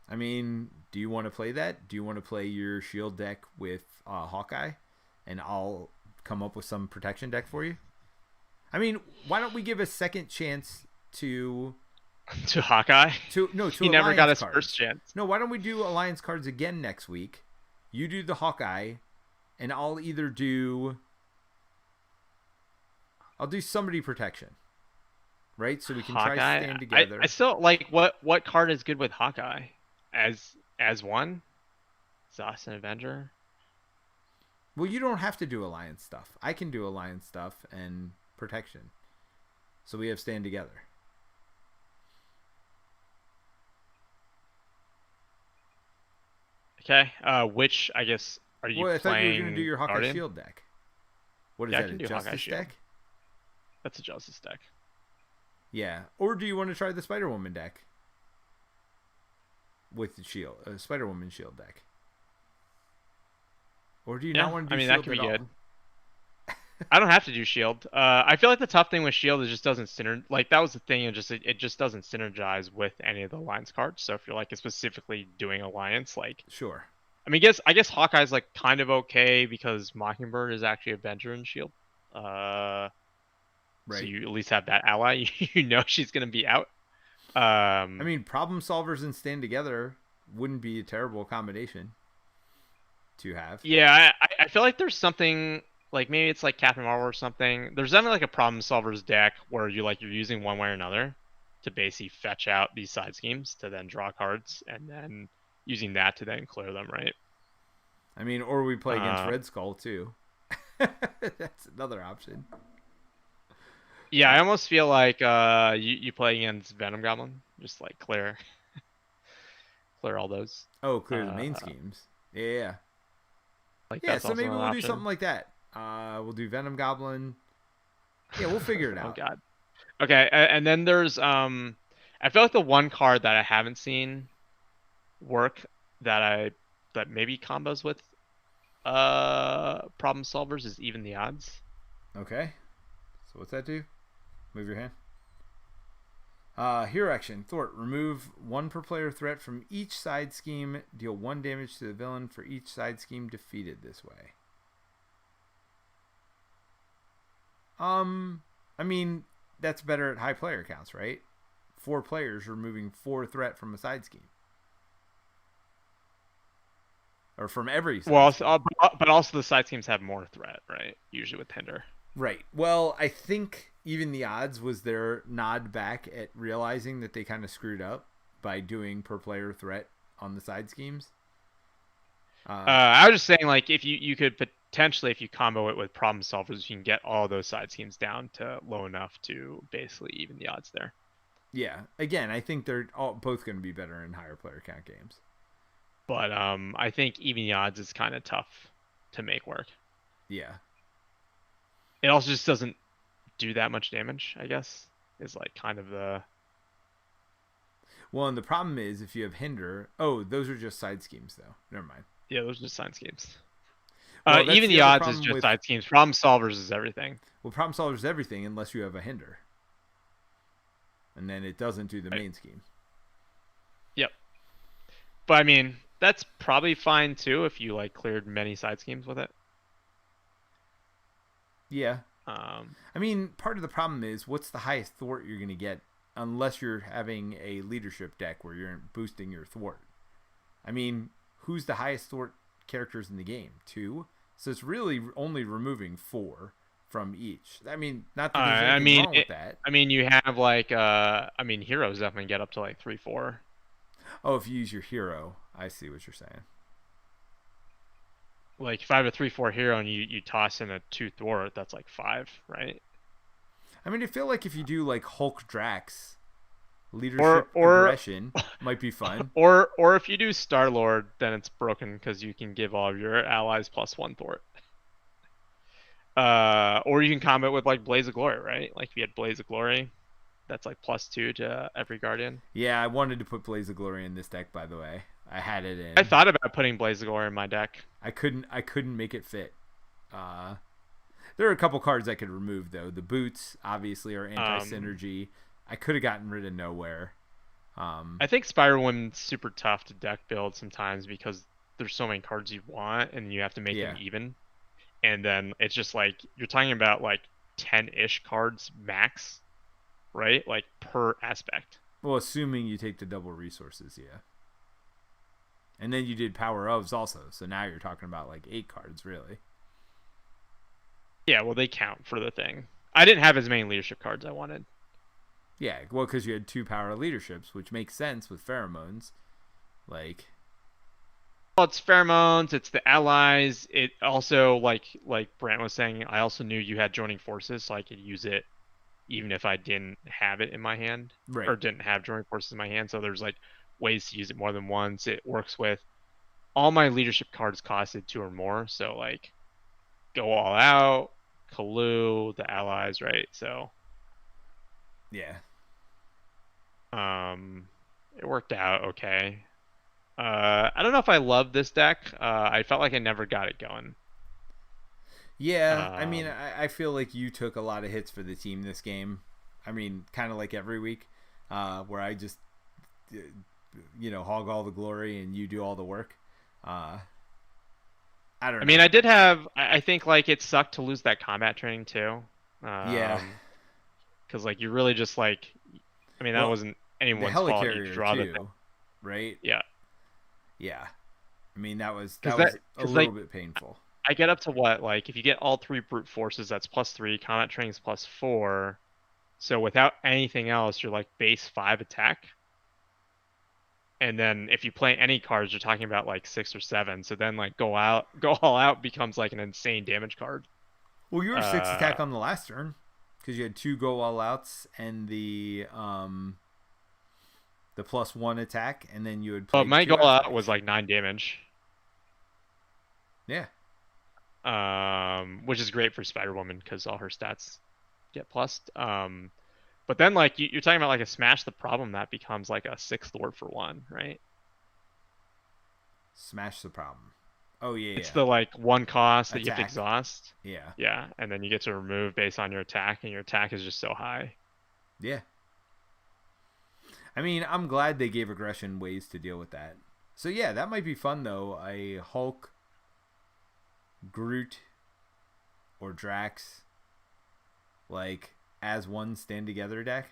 I mean, do you want to play that? Do you want to play your shield deck with Hawkeye, and I'll come up with some protection deck for you? I mean, why don't we give a second chance to To Hawkeye? to He never got his cards. first chance. No, why don't we do Alliance cards again next week? You do the Hawkeye, and I'll do somebody protection. Right? So we can Hawkeye? try to stand together. I still like what card is good with Hawkeye? As one? Zos and Avenger? Well, you don't have to do Alliance stuff. I can do Alliance stuff and protection. So we have stand together. Okay. Which I guess are you Well, I thought you were going to do playing your Hawkeye Guardian? Shield deck. What is Yeah, I that? can A do Hawkeye Justice Shield. deck? That's a Justice deck. Yeah. Or do you want to try the Spider Woman deck with the shield, Spider Woman shield deck? Or do you not want to do I mean, shield that could be at all? good. I don't have to do shield. I feel like the tough thing with shield is it just doesn't like that was the thing. It just doesn't synergize with any of the alliance cards. So if you're like specifically doing alliance, like Sure. I mean, I guess Hawkeye's like kind of okay because Mockingbird is actually Avenger in shield. Right. So you at least have that ally. You know she's gonna be out. I mean, problem solvers and stand together wouldn't be a terrible combination to have. Yeah, I feel like there's something like maybe it's like Captain Marvel or something. There's definitely like a problem solvers deck where you're using one way or another to basically fetch out these side schemes to then draw cards and then using that to then clear them, right? I mean, or we play against Red Skull too. That's another option. Yeah, I almost feel like you play against Venom Goblin, just like clear all those. Oh, clear the main schemes. Yeah. Like yeah, that's so maybe we'll option. do something like that. We'll do Venom Goblin. Yeah, we'll figure it out. Oh god. Okay, and then there's I feel like the one card that I haven't seen work that maybe combos with problem solvers is even the odds. Okay. So what's that do? Move your hand. Hero action. Thwart. Remove 1 per player threat from each side scheme. Deal 1 damage to the villain for each side scheme defeated this way. I mean, that's better at high player counts, right? 4 players removing 4 threat from a side scheme. Or from every side scheme. But also the side schemes have more threat, right? Usually with Hinder. Right. Well, I think even the odds was their nod back at realizing that they kind of screwed up by doing per player threat on the side schemes. I was just saying, like, if you could potentially, if you combo it with problem solvers, you can get all those side schemes down to low enough to basically even the odds there. Yeah. Again, I think they're both going to be better in higher player count games. But I think even the odds is kind of tough to make work. Yeah. It also just doesn't do that much damage, I guess, is like kind of the... Well, and the problem is if you have Hinder... Oh, those are just side schemes, though. Never mind. Yeah, those are just side schemes. Well, even the odds is just side schemes. Problem solvers is everything. Well, problem solvers is everything unless you have a Hinder. And then it doesn't do the main scheme. Yep. But, I mean, that's probably fine, too, if you, like, cleared many side schemes with it. Yeah. I mean, part of the problem is what's the highest thwart you're going to get unless you're having a leadership deck where you're boosting your thwart. I mean, who's the highest thwart characters in the game? 2. So it's really only removing 4 from each. I mean, not that there's anything wrong with that. I mean, you have like, heroes definitely get up to like 3-4. Oh, if you use your hero, I see what you're saying. Like if I have a 3-4 hero and you toss in a 2 thwart, that's like 5, right? I mean, I feel like if you do like Hulk Drax, leadership aggression might be fun. Or if you do Star Lord, then it's broken because you can give all of your allies +1 thwart. Or you can combo with like Blaze of Glory, right? Like if you had Blaze of Glory, that's like +2 to every Guardian. Yeah, I wanted to put Blaze of Glory in this deck, by the way. I had it I in. thought about putting Blaze of Glory in my deck. I couldn't make it fit. Uh, there are a couple cards I could remove though. The boots obviously are anti synergy. I could have gotten rid of Nowhere. I think Spiral Woman's super tough to deck build sometimes because there's so many cards you want and you have to make them Yeah. even. And then it's just like you're talking about like 10-ish cards max, right? Like per aspect. Well, assuming you take the double resources, yeah. And then you did Power Ofs also, so now you're talking about like 8 cards, really. Yeah, well they count for the thing. I didn't have as many leadership cards I wanted. Yeah, well, because you had 2 Power Leaderships, which makes sense with Pheromones. Like, Well, it's pheromones, it's the allies. It also like Brant was saying, I also knew you had joining forces, so I could use it even if I didn't have it in my hand right. or didn't have joining forces in my hand. So there's like ways to use it more than once. It works with all my leadership cards costed 2 or more. So like go all out, Kalu, the allies, right? So Yeah. it worked out okay. I don't know if I love this deck. I felt like I never got it going. Yeah, I mean, I feel like you took a lot of hits for the team this game. I mean, kind of like every week, where I just, hog all the glory and you do all the work. I don't know. I mean, I did have. I think like it sucked to lose that combat training too. Yeah. Because like you really just like, I mean, that wasn't The anyone's fault. You Helicarrier draw the too, thing. right? Yeah. Yeah. I mean, that was Because a little bit painful. I get up to what, like if you get all 3 brute forces, that's +3. Combat training's +4. So without anything else, you're like base 5 attack. And then if you play any cards, you're talking about like 6 or 7. So then like go all out becomes like an insane damage card. Well, you were 6 attack on the last turn because you had 2 go all outs and the +1 attack, and then you would play. But my 2 go out attacks. was like 9 damage. Yeah. Which is great for Spider Woman because all her stats get plussed. But then like you're talking about like a smash the problem that becomes like a 6th word for 1, right? Smash the problem. Oh yeah. It's the like 1 cost that attack. you have to exhaust. Yeah. Yeah, and then you get to remove based on your attack, and your attack is just so high. Yeah. I mean, I'm glad they gave aggression ways to deal with that. So yeah, that might be fun though. A Hulk, Groot, or Drax, like as one stand together deck.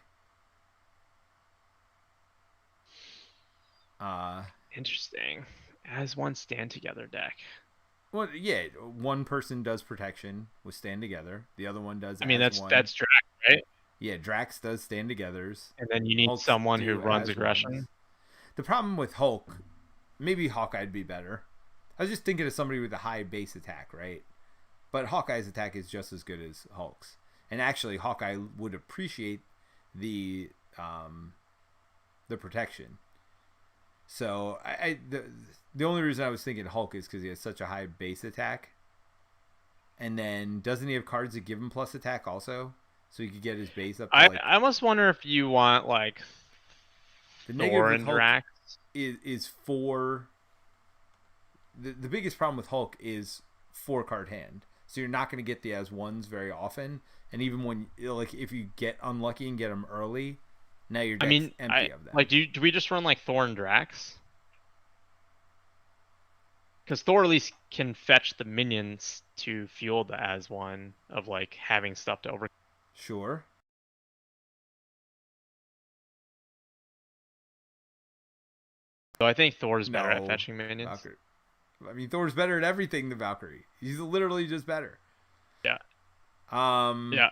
Interesting. As one stand together deck. Well, yeah, one person does protection with stand together. The other one does. I mean, as that's Drax, right? Yeah, Drax does stand togethers. And then you need Hulks someone who do runs as aggression. ones. The problem with Hulk, maybe Hawkeye'd be better. I was just thinking of somebody with a high base attack, right? But Hawkeye's attack is just as good as Hulk's. And actually, Hawkeye would appreciate the protection. So the only reason I was thinking Hulk is because he has such a high base attack. And then doesn't he have cards that give him plus attack also? So he could get his base up to I almost wonder if you want like the Thor negative with and Hulk Drax. is for the biggest problem with Hulk is 4-card hand. So you're not going to get the as ones very often, and even when like if you get unlucky and get them early, now your deck's empty of them. Like do we just run like Thor and Drax? Because Thor at least can fetch the minions to fuel the as one of like having stuff to over. Sure. So I think Thor's better at fetching minions. Valkyrie. I mean, Thor's better at everything than Valkyrie. He's literally just better. Yeah. Yeah.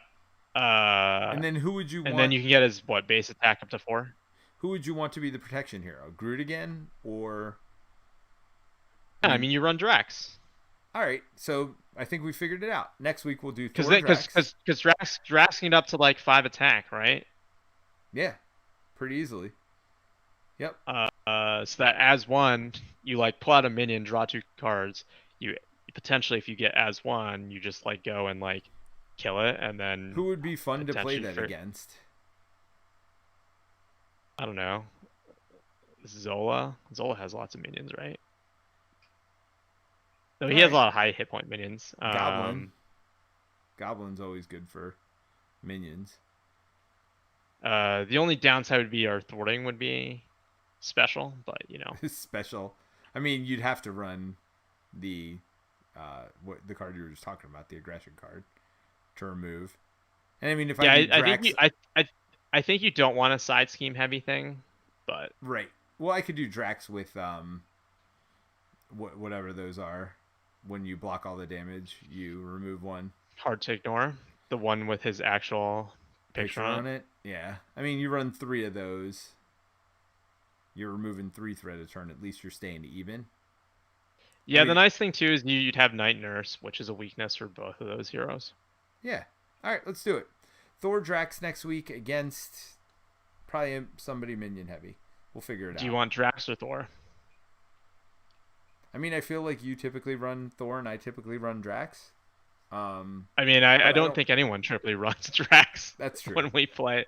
And then who would you want? And then you can get his base attack up to 4. Who would you want to be the protection hero? Groot again, or? Yeah, I mean you run Drax. All right, so I think we figured it out. Next week we'll do Thor Drax. Because Drax can get up to like 5 attack, right? Yeah, pretty easily. Yep. So that as one, you like pull out a minion, draw 2 cards, you potentially if you get as one, you just like go and like kill it, and then Who would be fun to play potentially that for against? I don't know. Zola. Zola has lots of minions, right? No, All he has a right. lot of high hit point minions. Goblin. Goblin's always good for minions. The only downside would be our thwarting would be special, but Special. I mean, you'd have to run the what the card you were just talking about, the aggression card, to remove. And I mean, if yeah, I do I think Drax, I think you don't want a side scheme heavy thing, but right? Well, I could do Drax with whatever those are. When you block all the damage, you remove one. hard to ignore. The one with his actual picture on it. Yeah. I mean, you run 3 of those. You're removing 3 threat a turn. At least you're staying even. Yeah, I mean, the nice thing too is you'd have Night Nurse, which is a weakness for both of those heroes. Yeah. All right, let's do it. Thor Drax next week against probably somebody minion heavy. We'll figure it out. Do you want Drax or Thor? I mean, I feel like you typically run Thor and I typically run Drax. I mean, I don't think anyone triply runs Drax. That's true. When we play,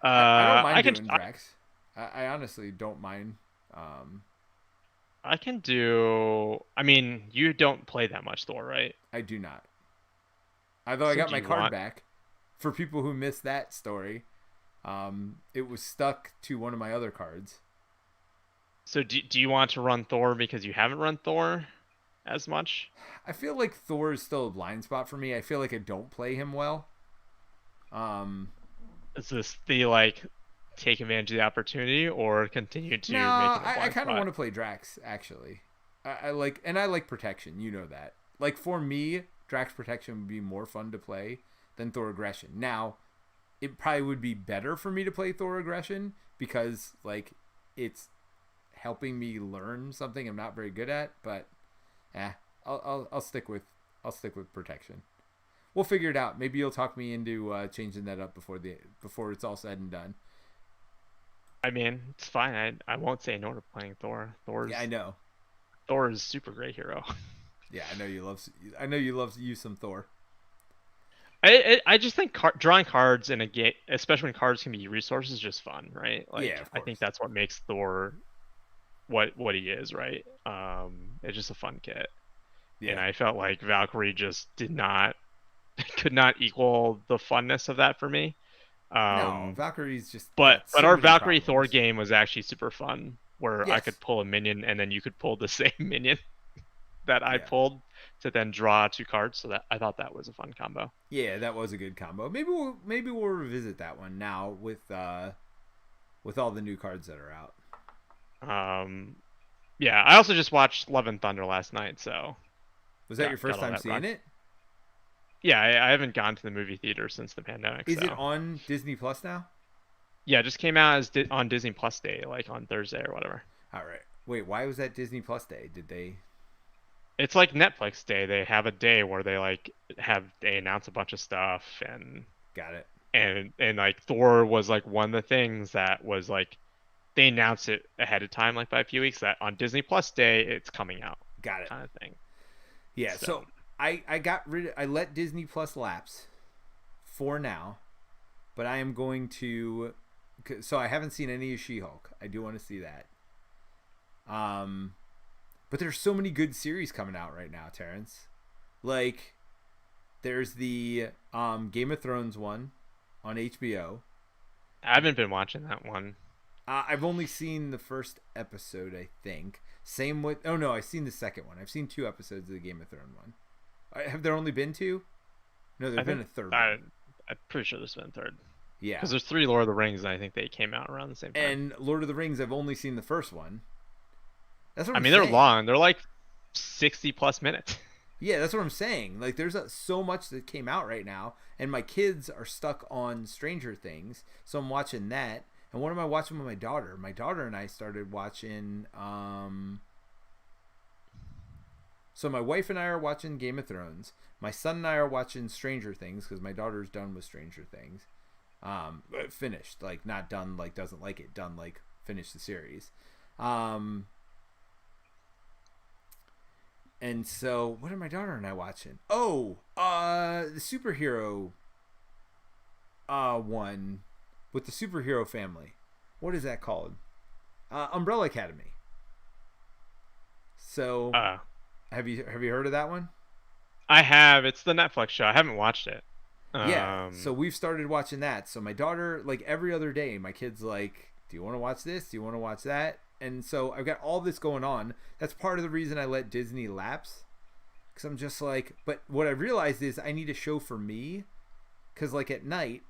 I don't mind I can doing Drax. I honestly don't mind. I can do. I mean, you don't play that much Thor, right? I do not. Although I got my card back. For people who missed that story, it was stuck to one of my other cards. So do you want to run Thor because you haven't run Thor as much? I feel like Thor is still a blind spot for me. I feel like I don't play him well. Is this the like take advantage of the opportunity or continue to make it a blind I kind of spot? want to play Drax actually. I like protection. You know that. Like for me, Drax protection would be more fun to play than Thor aggression. Now, it probably would be better for me to play Thor aggression because like it's helping me learn something I'm not very good at. But, I'll stick with protection. We'll figure it out. Maybe you'll talk me into changing that up before it's all said and done. I mean, it's fine. I won't say no to playing Thor. Yeah, I know. Thor is a super great hero. Yeah, I know you love use some Thor. I just think drawing cards in a game, especially when cards can be resources, is just fun, right? Like, yeah, of course. I think that's what makes Thor what he is, right? It's just a fun kit. Yeah. And I felt like Valkyrie just could not equal the funness of that for me. No, Valkyrie's just. But so our many Valkyrie problems. Thor game was actually super fun, where Yes. I could pull a minion and then you could pull the same minion that I pulled to then draw 2 cards. So that I thought that was a fun combo. Yeah, that was a good combo. Maybe we'll revisit that one now with all the new cards that are out. Yeah, I also just watched Love and Thunder last night, so. Was that your first time seeing it? Yeah, I haven't gone to the movie theater since the pandemic. Is it on Disney Plus now? Yeah, it just came out on Disney Plus Day, like on Thursday or whatever. All right. Wait, why was that Disney Plus Day? Did they? It's like Netflix Day. They have a day where they announce a bunch of stuff and. Got it. And like Thor was like one of the things that was like, they announced it ahead of time, like by a few weeks, that on Disney Plus Day it's coming out. Got it. Kind of thing. Yeah. So I let Disney Plus lapse for now, but I am going to. So I haven't seen any of She-Hulk. I do want to see that. But there's so many good series coming out right now, Terence. Like, there's the Game of Thrones one on HBO. I haven't been watching that one. I've only seen the first episode, I think. Same with... Oh, no, I've seen the second one. I've seen 2 episodes of the Game of Thrones one. Have there only been 2? No, there's been a third one. I'm pretty sure there's been a third. Yeah. Because there's 3 Lord of the Rings, and I think they came out around the same time. And Lord of the Rings, I've only seen the first one. That's what I'm saying. They're long. They're like 60-plus minutes. Yeah, that's what I'm saying. Like, there's so much that came out right now, and my kids are stuck on Stranger Things, so I'm watching that. And what am I watching with my daughter? My daughter and I started watching... So my wife and I are watching Game of Thrones. My son and I are watching Stranger Things, because my daughter's done with Stranger Things. Finished. Like, not done, like, doesn't like it. Done, like, finished the series. And And so, what are my daughter and I watching? Oh, the superhero one with the superhero family. What is that called? Umbrella Academy. So, Uh, have you heard of that one? I have. It's the Netflix show. I haven't watched it. Yeah. So we've started watching that. So my daughter, like every other day, my kid's like, "Do you want to watch this? Do you want to watch that?" And so I've got all this going on. That's part of the reason I let Disney lapse. Because I'm just like, but what I realized is I need a show for me. Because like at night,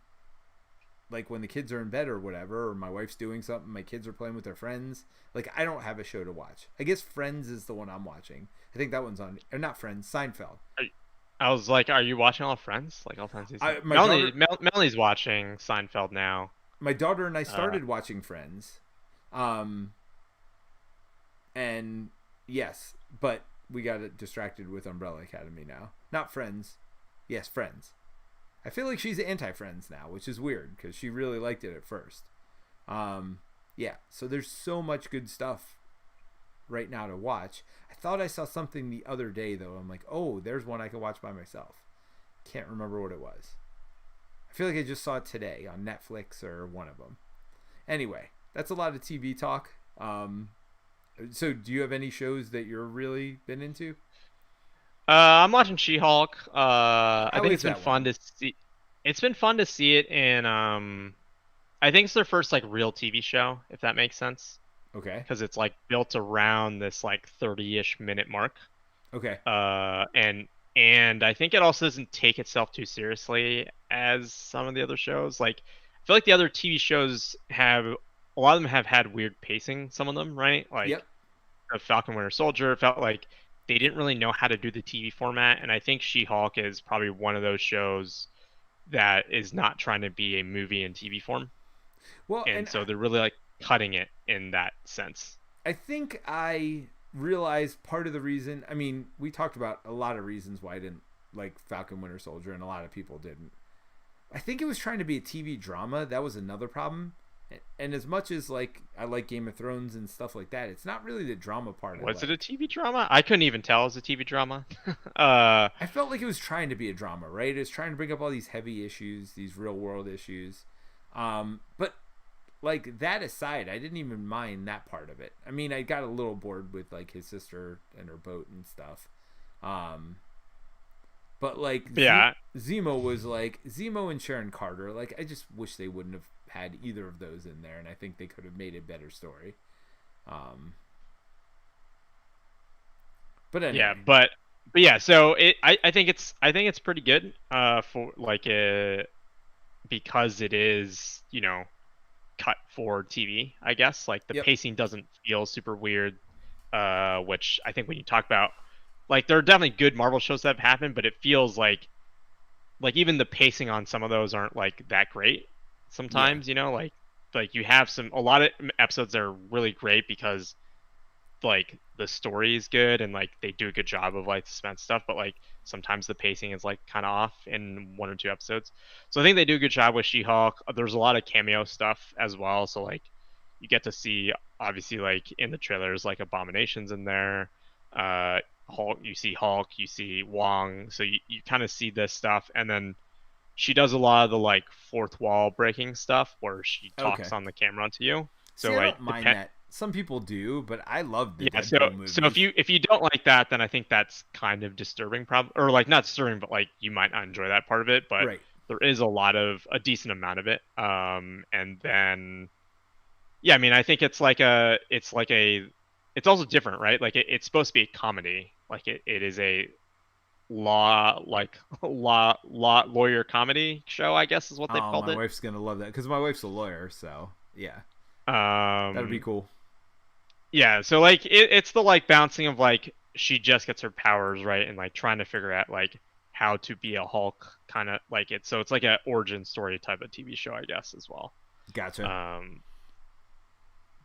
like when the kids are in bed or whatever, or my wife's doing something, my kids are playing with their friends. Like I don't have a show to watch. I guess Friends is the one I'm watching. I think that one's on, or not Friends, Seinfeld. I was like, are you watching all Friends? Like all 10 seasons? My daughter, Melanie's watching Seinfeld now. my daughter and I Uh, started watching Friends, um, and yes, but we got distracted with Umbrella Academy now. Not Friends, yes, Friends. I feel like she's anti-Friends now, which is weird because she really liked it at first. Yeah, so there's so much good stuff right now to watch. I thought I saw something the other day though. I'm like, oh, there's one I can watch by myself. Can't remember what it was. I feel like I just saw it today on Netflix or one of them. Anyway, that's a lot of TV talk. So do you have any shows that you're really been into? I'm watching She-Hulk. I How think is it's been that fun one? to see. It's been fun to see it in. I think it's their first like real TV show, if that makes sense, Okay. because it's like built around this like 30-ish minute mark. Okay. And I think it also doesn't take itself too seriously as some of the other shows. Like, I feel like the other TV shows have a lot of them have had weird pacing. Some of them, right? Like Yep. Falcon Winter Soldier felt like they didn't really know how to do the TV format, and I think She-Hulk is probably one of those shows that is not trying to be a movie in TV form, Well, and and so they're really like cutting it in that sense. I think I realized part of the reason. I mean, we talked about a lot of reasons why I didn't like Falcon Winter Soldier, and a lot of people didn't. I think it was trying to be a TV drama. That was another problem. And as much as like I like Game of Thrones and stuff like that, it's not really the drama part I Was it a like. TV drama? I couldn't even tell it was a TV drama. uh, I felt like it was trying to be a drama, right? It was trying to bring up all these heavy issues, these real world issues. But like that aside, I didn't even mind that part of it. I mean, I got a little bored with like his sister and her boat and stuff. Um, but like yeah, Zemo was like Zemo and Sharon Carter. Like I just wish they wouldn't have had either of those in there, and I think they could have made a better story. Um, but yeah, anyway, but yeah. So I think it's pretty good. For like because it is cut for TV. I guess like the yep, pacing doesn't feel super weird. Which I think when you talk about like there are definitely good Marvel shows that have happened, but it feels like even the pacing on some of those aren't like that great yeah, sometimes. Like you have a lot of episodes that are really great because like the story is good and like they do a good job of like suspense stuff, but like sometimes the pacing is like kind of off in one or two episodes. So I think they do a good job with She-Hulk. There's a lot of cameo stuff as well, so like you get to see obviously like in the trailers like Abominations in there. Hulk, you see Wong, so you kind of see this stuff, and then she does a lot of the like fourth wall breaking stuff where she talks okay. on the camera to you. So See, I like don't mind depend that. Some people do, but I love the yeah, so Deadpool so if movies. you don't like that, then I think that's kind of disturbing, or like not disturbing, but like you might not enjoy that part of it. But Right. there is a decent amount of it. And then yeah, I mean, I think it's also different, right? Like it's supposed to be a comedy, like it is a law lawyer comedy show, I guess is what they've Oh, called my it. wife's gonna love that because my wife's a lawyer. So yeah, that'd be Um, cool. Yeah, so like it's the like bouncing of like she just gets her powers right and like trying to figure out like how to be a Hulk kind of like it. So it's like a origin story type of TV show, I guess, as well. Gotcha. Um,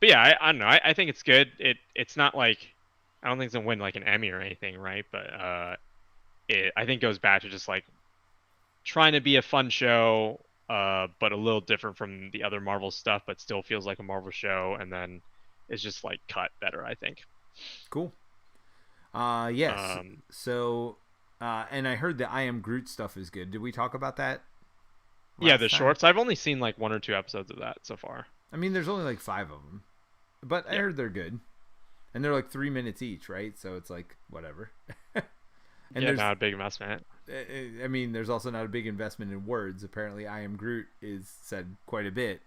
but yeah, I don't know. I think it's good. It's not like I don't think it's gonna win like an Emmy or anything, right? But it I think goes back to just like trying to be a fun show, but a little different from the other Marvel stuff, but still feels like a Marvel show, and then it's just like cut better, I think. Cool. Yes. So, and I heard the I Am Groot stuff is good. Did we talk about that Yeah, last the time? shorts. I've only seen like 1 or 2 episodes of that so far. I mean, there's only like 5 of them, but I Yeah. heard they're good, and they're like 3 minutes each, right? So it's like whatever. And Yeah, there's, not a big investment. I mean, there's also not a big investment in words. Apparently, I Am Groot is said quite a bit,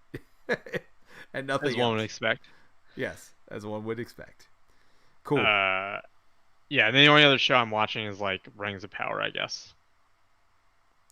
and As nothing one would else. expect. Yes, as one would expect. Cool. Uh, yeah. And the only other show I'm watching is like Rings of Power, I guess.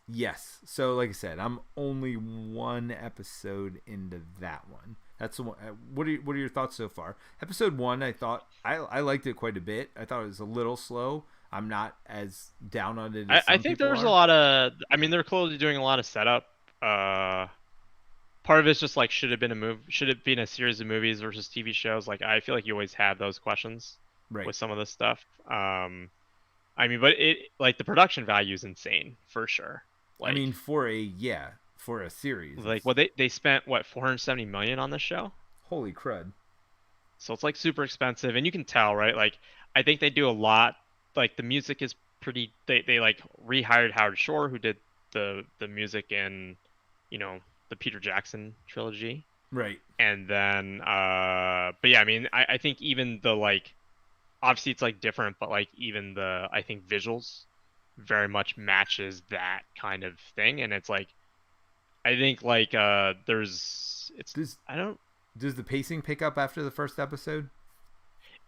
Yes. So, like I said, I'm only 1 episode into that one. That's the one. What are your thoughts so far? Episode 1, I thought I liked it quite a bit. I thought it was a little slow. I'm not as down on it as I some think people there's a are. lot of. I mean, they're clearly doing a lot of setup. Part of it's just like should it been a move? Should it been a series of movies versus TV shows? Like I feel like you always have those questions Right. with some of this stuff. I mean, but it like the production value is insane for sure. I Like mean, for a series, like it's, what they spent what 470 million on this show. holy crud. So it's like super expensive, and you can tell, right? Like I think they do a lot. Like the music is pretty. They like rehired Howard Shore, who did the music in, you know, the Peter Jackson trilogy, Right. and then but yeah, I mean, I think even the like obviously it's like different, but like even the I think visuals very much matches that kind of thing, and it's like I think like there's it's Does I don't does the pacing pick up after the first episode?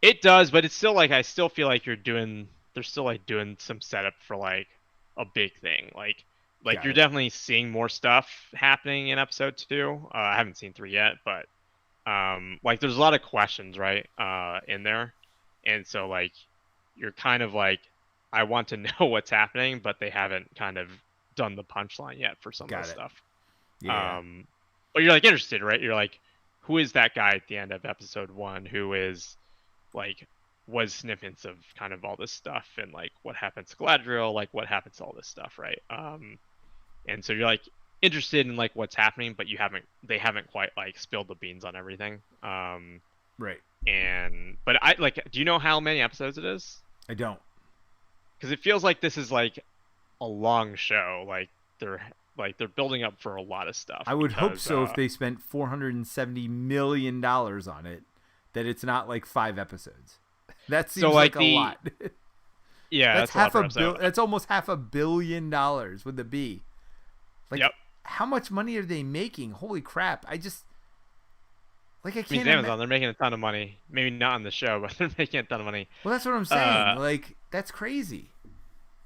It does, but it's still like I still feel like they're still like doing some setup for like a big thing. Like Got you're it. definitely seeing more stuff happening in episode 2. I haven't seen 3 yet, but like there's a lot of questions, right? In there. And so like you're kind of like I want to know what's happening, but they haven't kind of done the punchline yet for some of Got this it. stuff. Yeah. But you're like interested, right? You're like, who is that guy at the end of episode 1 who is like was snippets of kind of all this stuff and like what happens to Galadriel, like what happens to all this stuff, right? And so you're like interested in like what's happening, but they haven't quite like spilled the beans on everything. Right. And but I like, do you know how many episodes it is? I don't. Because it feels like this is like a long show. They're building up for a lot of stuff. I would hope Because, so if they spent $470 million on it, that it's not like 5 episodes. That seems so like like a lot. yeah, That's that's a lot half per a bill. episode. That's almost $500 million with the B. Like, Yep. how much money are they making? Holy crap! I I mean, can't it's Amazon. They're making a ton of money. Maybe not on the show, but they're making a ton of money. Well, that's what I'm saying. Uh, Like, that's crazy,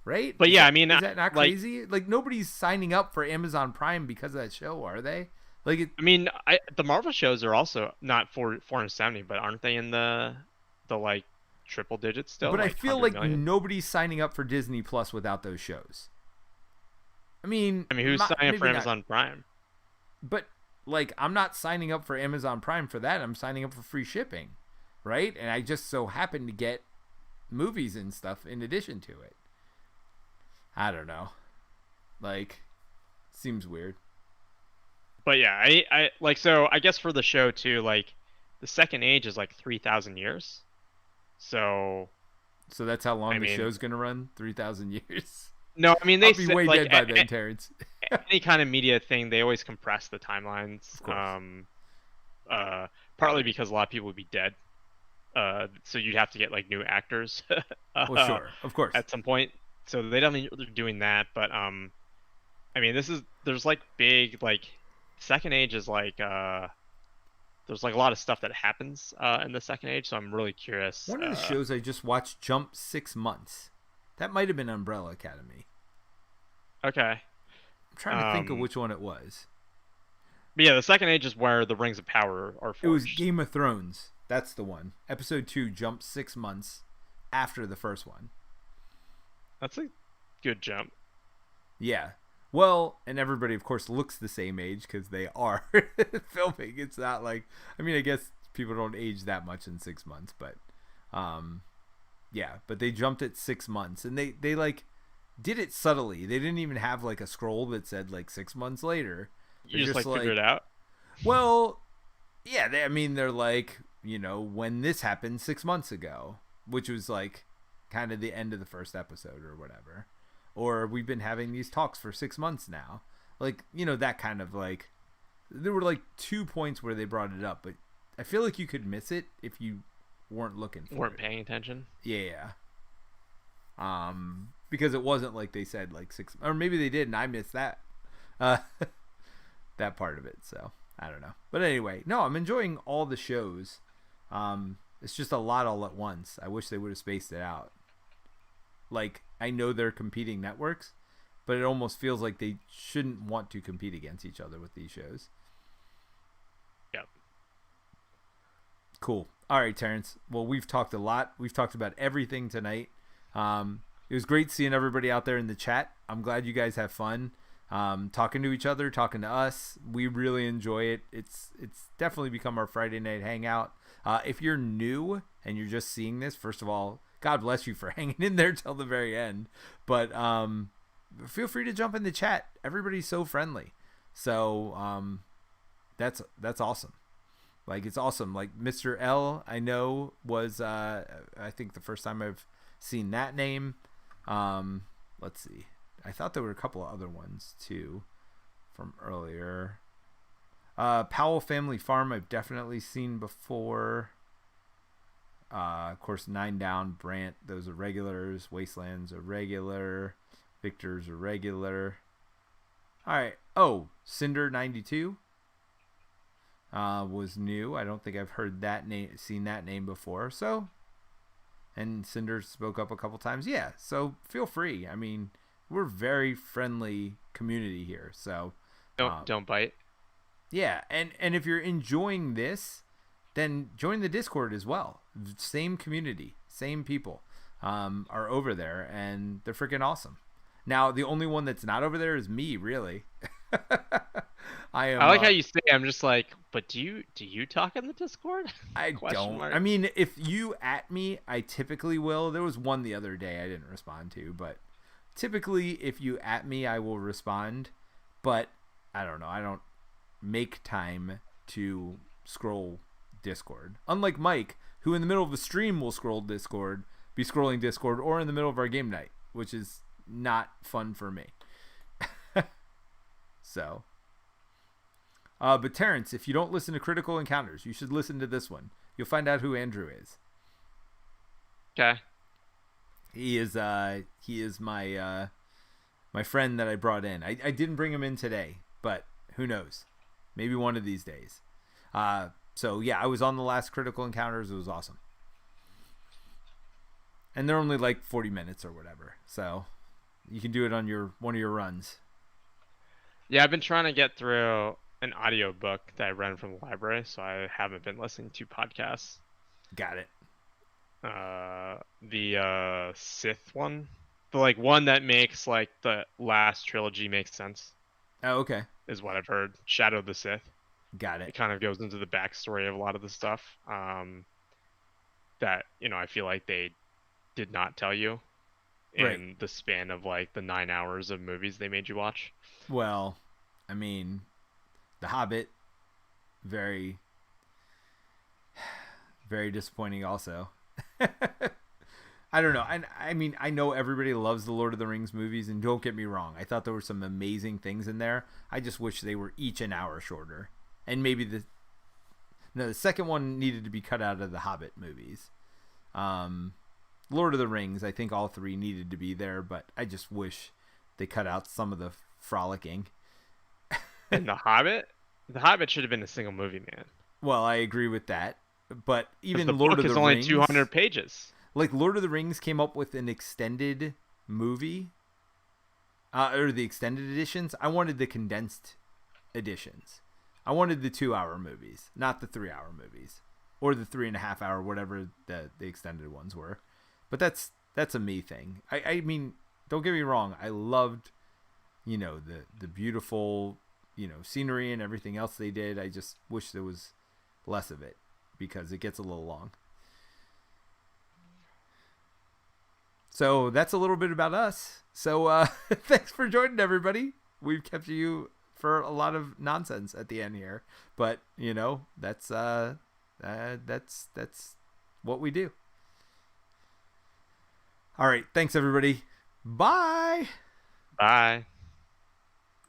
right? but yeah, I mean, is that not like, crazy? Like, nobody's signing up for Amazon Prime because of that show, are they? Like, I mean, the Marvel shows are also not 470, but aren't they in the like triple digits still? but I Like feel 100 like million? nobody's signing up for Disney Plus without those shows. I mean, I mean, who's signing up for maybe not, Amazon Prime? but like, I'm not signing up for Amazon Prime for that. I'm signing up for free shipping, right? And I just so happen to get movies and stuff in addition to it. I don't know. Like, seems weird. But yeah, I like so I guess for the show too, like the second age is like 3,000 years. So So that's how long I the mean, show's gonna run? 3,000 years. no, I mean I'll they be said way like dead by then, Terrence. any kind of media thing, they always compress the timelines. Of course. Partly because a lot of people would be dead. So you'd have to get like new actors Well, sure, of course. at some point. So they definitely they're doing that. But I mean, there's like big like second age is like there's like a lot of stuff that happens in the second age. So I'm really curious. One of the shows I just watched jumped 6 months. That might have been Umbrella Academy. Okay. I'm trying to think of which one it was. But yeah, the second age is where the rings of power are forged. It was Game of Thrones. That's the one. Episode 2 jumped 6 months after the first one. That's a good jump. Yeah. Well, and everybody, of course, looks the same age because they are filming. It's not like, I mean, I guess people don't age that much in 6 months, but yeah. But they jumped it 6 months, and they like did it subtly. They didn't even have like a scroll that said like 6 months later. You just like figured it out. Well, yeah. They're like, when this happened 6 months ago, which was like, kind of the end of the first episode or whatever. Or we've been having these talks for 6 months now. Like, that kind of like, there were like 2 points where they brought it up, but I feel like you could miss it if you weren't looking for weren't it. paying attention. Yeah. Because it wasn't like they said like 6, or maybe they did and I missed that. That part of it. So I don't know. But anyway, no, I'm enjoying all the shows. It's just a lot all at once. I wish they would have spaced it out. Like, I know they're competing networks, but it almost feels like they shouldn't want to compete against each other with these shows. Yep. Cool. All right, Terence. Well, we've talked a lot. We've talked about everything tonight. It was great seeing everybody out there in the chat. I'm glad you guys have fun talking to each other, talking to us. We really enjoy it. It's definitely become our Friday night hangout. If you're new and you're just seeing this, first of all, God bless you for hanging in there till the very end. But feel free to jump in the chat. Everybody's so friendly. So that's awesome. Like, it's awesome. Like, Mr. L, I know, was I think the first time I've seen that name. Let's see. I thought there were a couple of other ones too from earlier. Powell Family Farm I've definitely seen before. Of course, 9 Down, Brant, those are regulars. Wastelands are regular. Victor's a regular. All right. Oh, Cinder 92 was new. I don't think I've heard that name, seen that name before. So, and Cinder spoke up a couple times. Yeah. So feel free. I mean, we're very friendly community here. So don't bite. Yeah, and if you're enjoying this, then join the Discord as well. Same community, same people are over there, and they're freaking awesome. Now, the only one that's not over there is me, really. I like how you say it. I'm just like, but do you talk in the Discord? I don't. Mark. I mean, if you at me, I typically will. There was one the other day I didn't respond to, but typically if you at me, I will respond. But I don't know. I don't make time to scroll Discord. Unlike Mike, who in the middle of the stream will be scrolling Discord, or in the middle of our game night, which is not fun for me. So, but Terence, if you don't listen to Critical Encounters, you should listen to this one. You'll find out who Andrew is. Okay. He is my my friend that I brought in. I didn't bring him in today, but who knows? Maybe one of these days. So yeah, I was on the last Critical Encounters. It was awesome. And they're only like 40 minutes or whatever. So you can do it on one of your runs. Yeah, I've been trying to get through an audiobook that I rent from the library, so I haven't been listening to podcasts. Got it. The Sith one. The like one that makes like the last trilogy makes sense. Oh, okay. Is what I've heard. Shadow of the Sith. Got it. It kind of goes into the backstory of a lot of the stuff that, I feel like they did not tell you in the span of like the 9 hours of movies they made you watch. Well, I mean, The Hobbit, very, very disappointing also. I don't know. I mean, I know everybody loves the Lord of the Rings movies, and don't get me wrong. I thought there were some amazing things in there. I just wish they were each an hour shorter. And maybe the second one needed to be cut out of the Hobbit movies. Lord of the Rings, I think all 3 needed to be there, but I just wish they cut out some of the frolicking. And The Hobbit should have been a single movie, man. Well, I agree with that. But even the Lord book of the is only Rings, 200 pages. Like Lord of the Rings came up with an extended movie, or the extended editions. I wanted the condensed editions. I wanted the 2-hour movies, not the 3-hour movies, or the 3.5 hour, whatever the extended ones were. But that's a me thing. I mean, don't get me wrong. I loved, the beautiful, scenery and everything else they did. I just wish there was less of it because it gets a little long. So that's a little bit about us. So thanks for joining, everybody. We've kept you for a lot of nonsense at the end here, but that's what we do. All right. Thanks, everybody. Bye. Bye.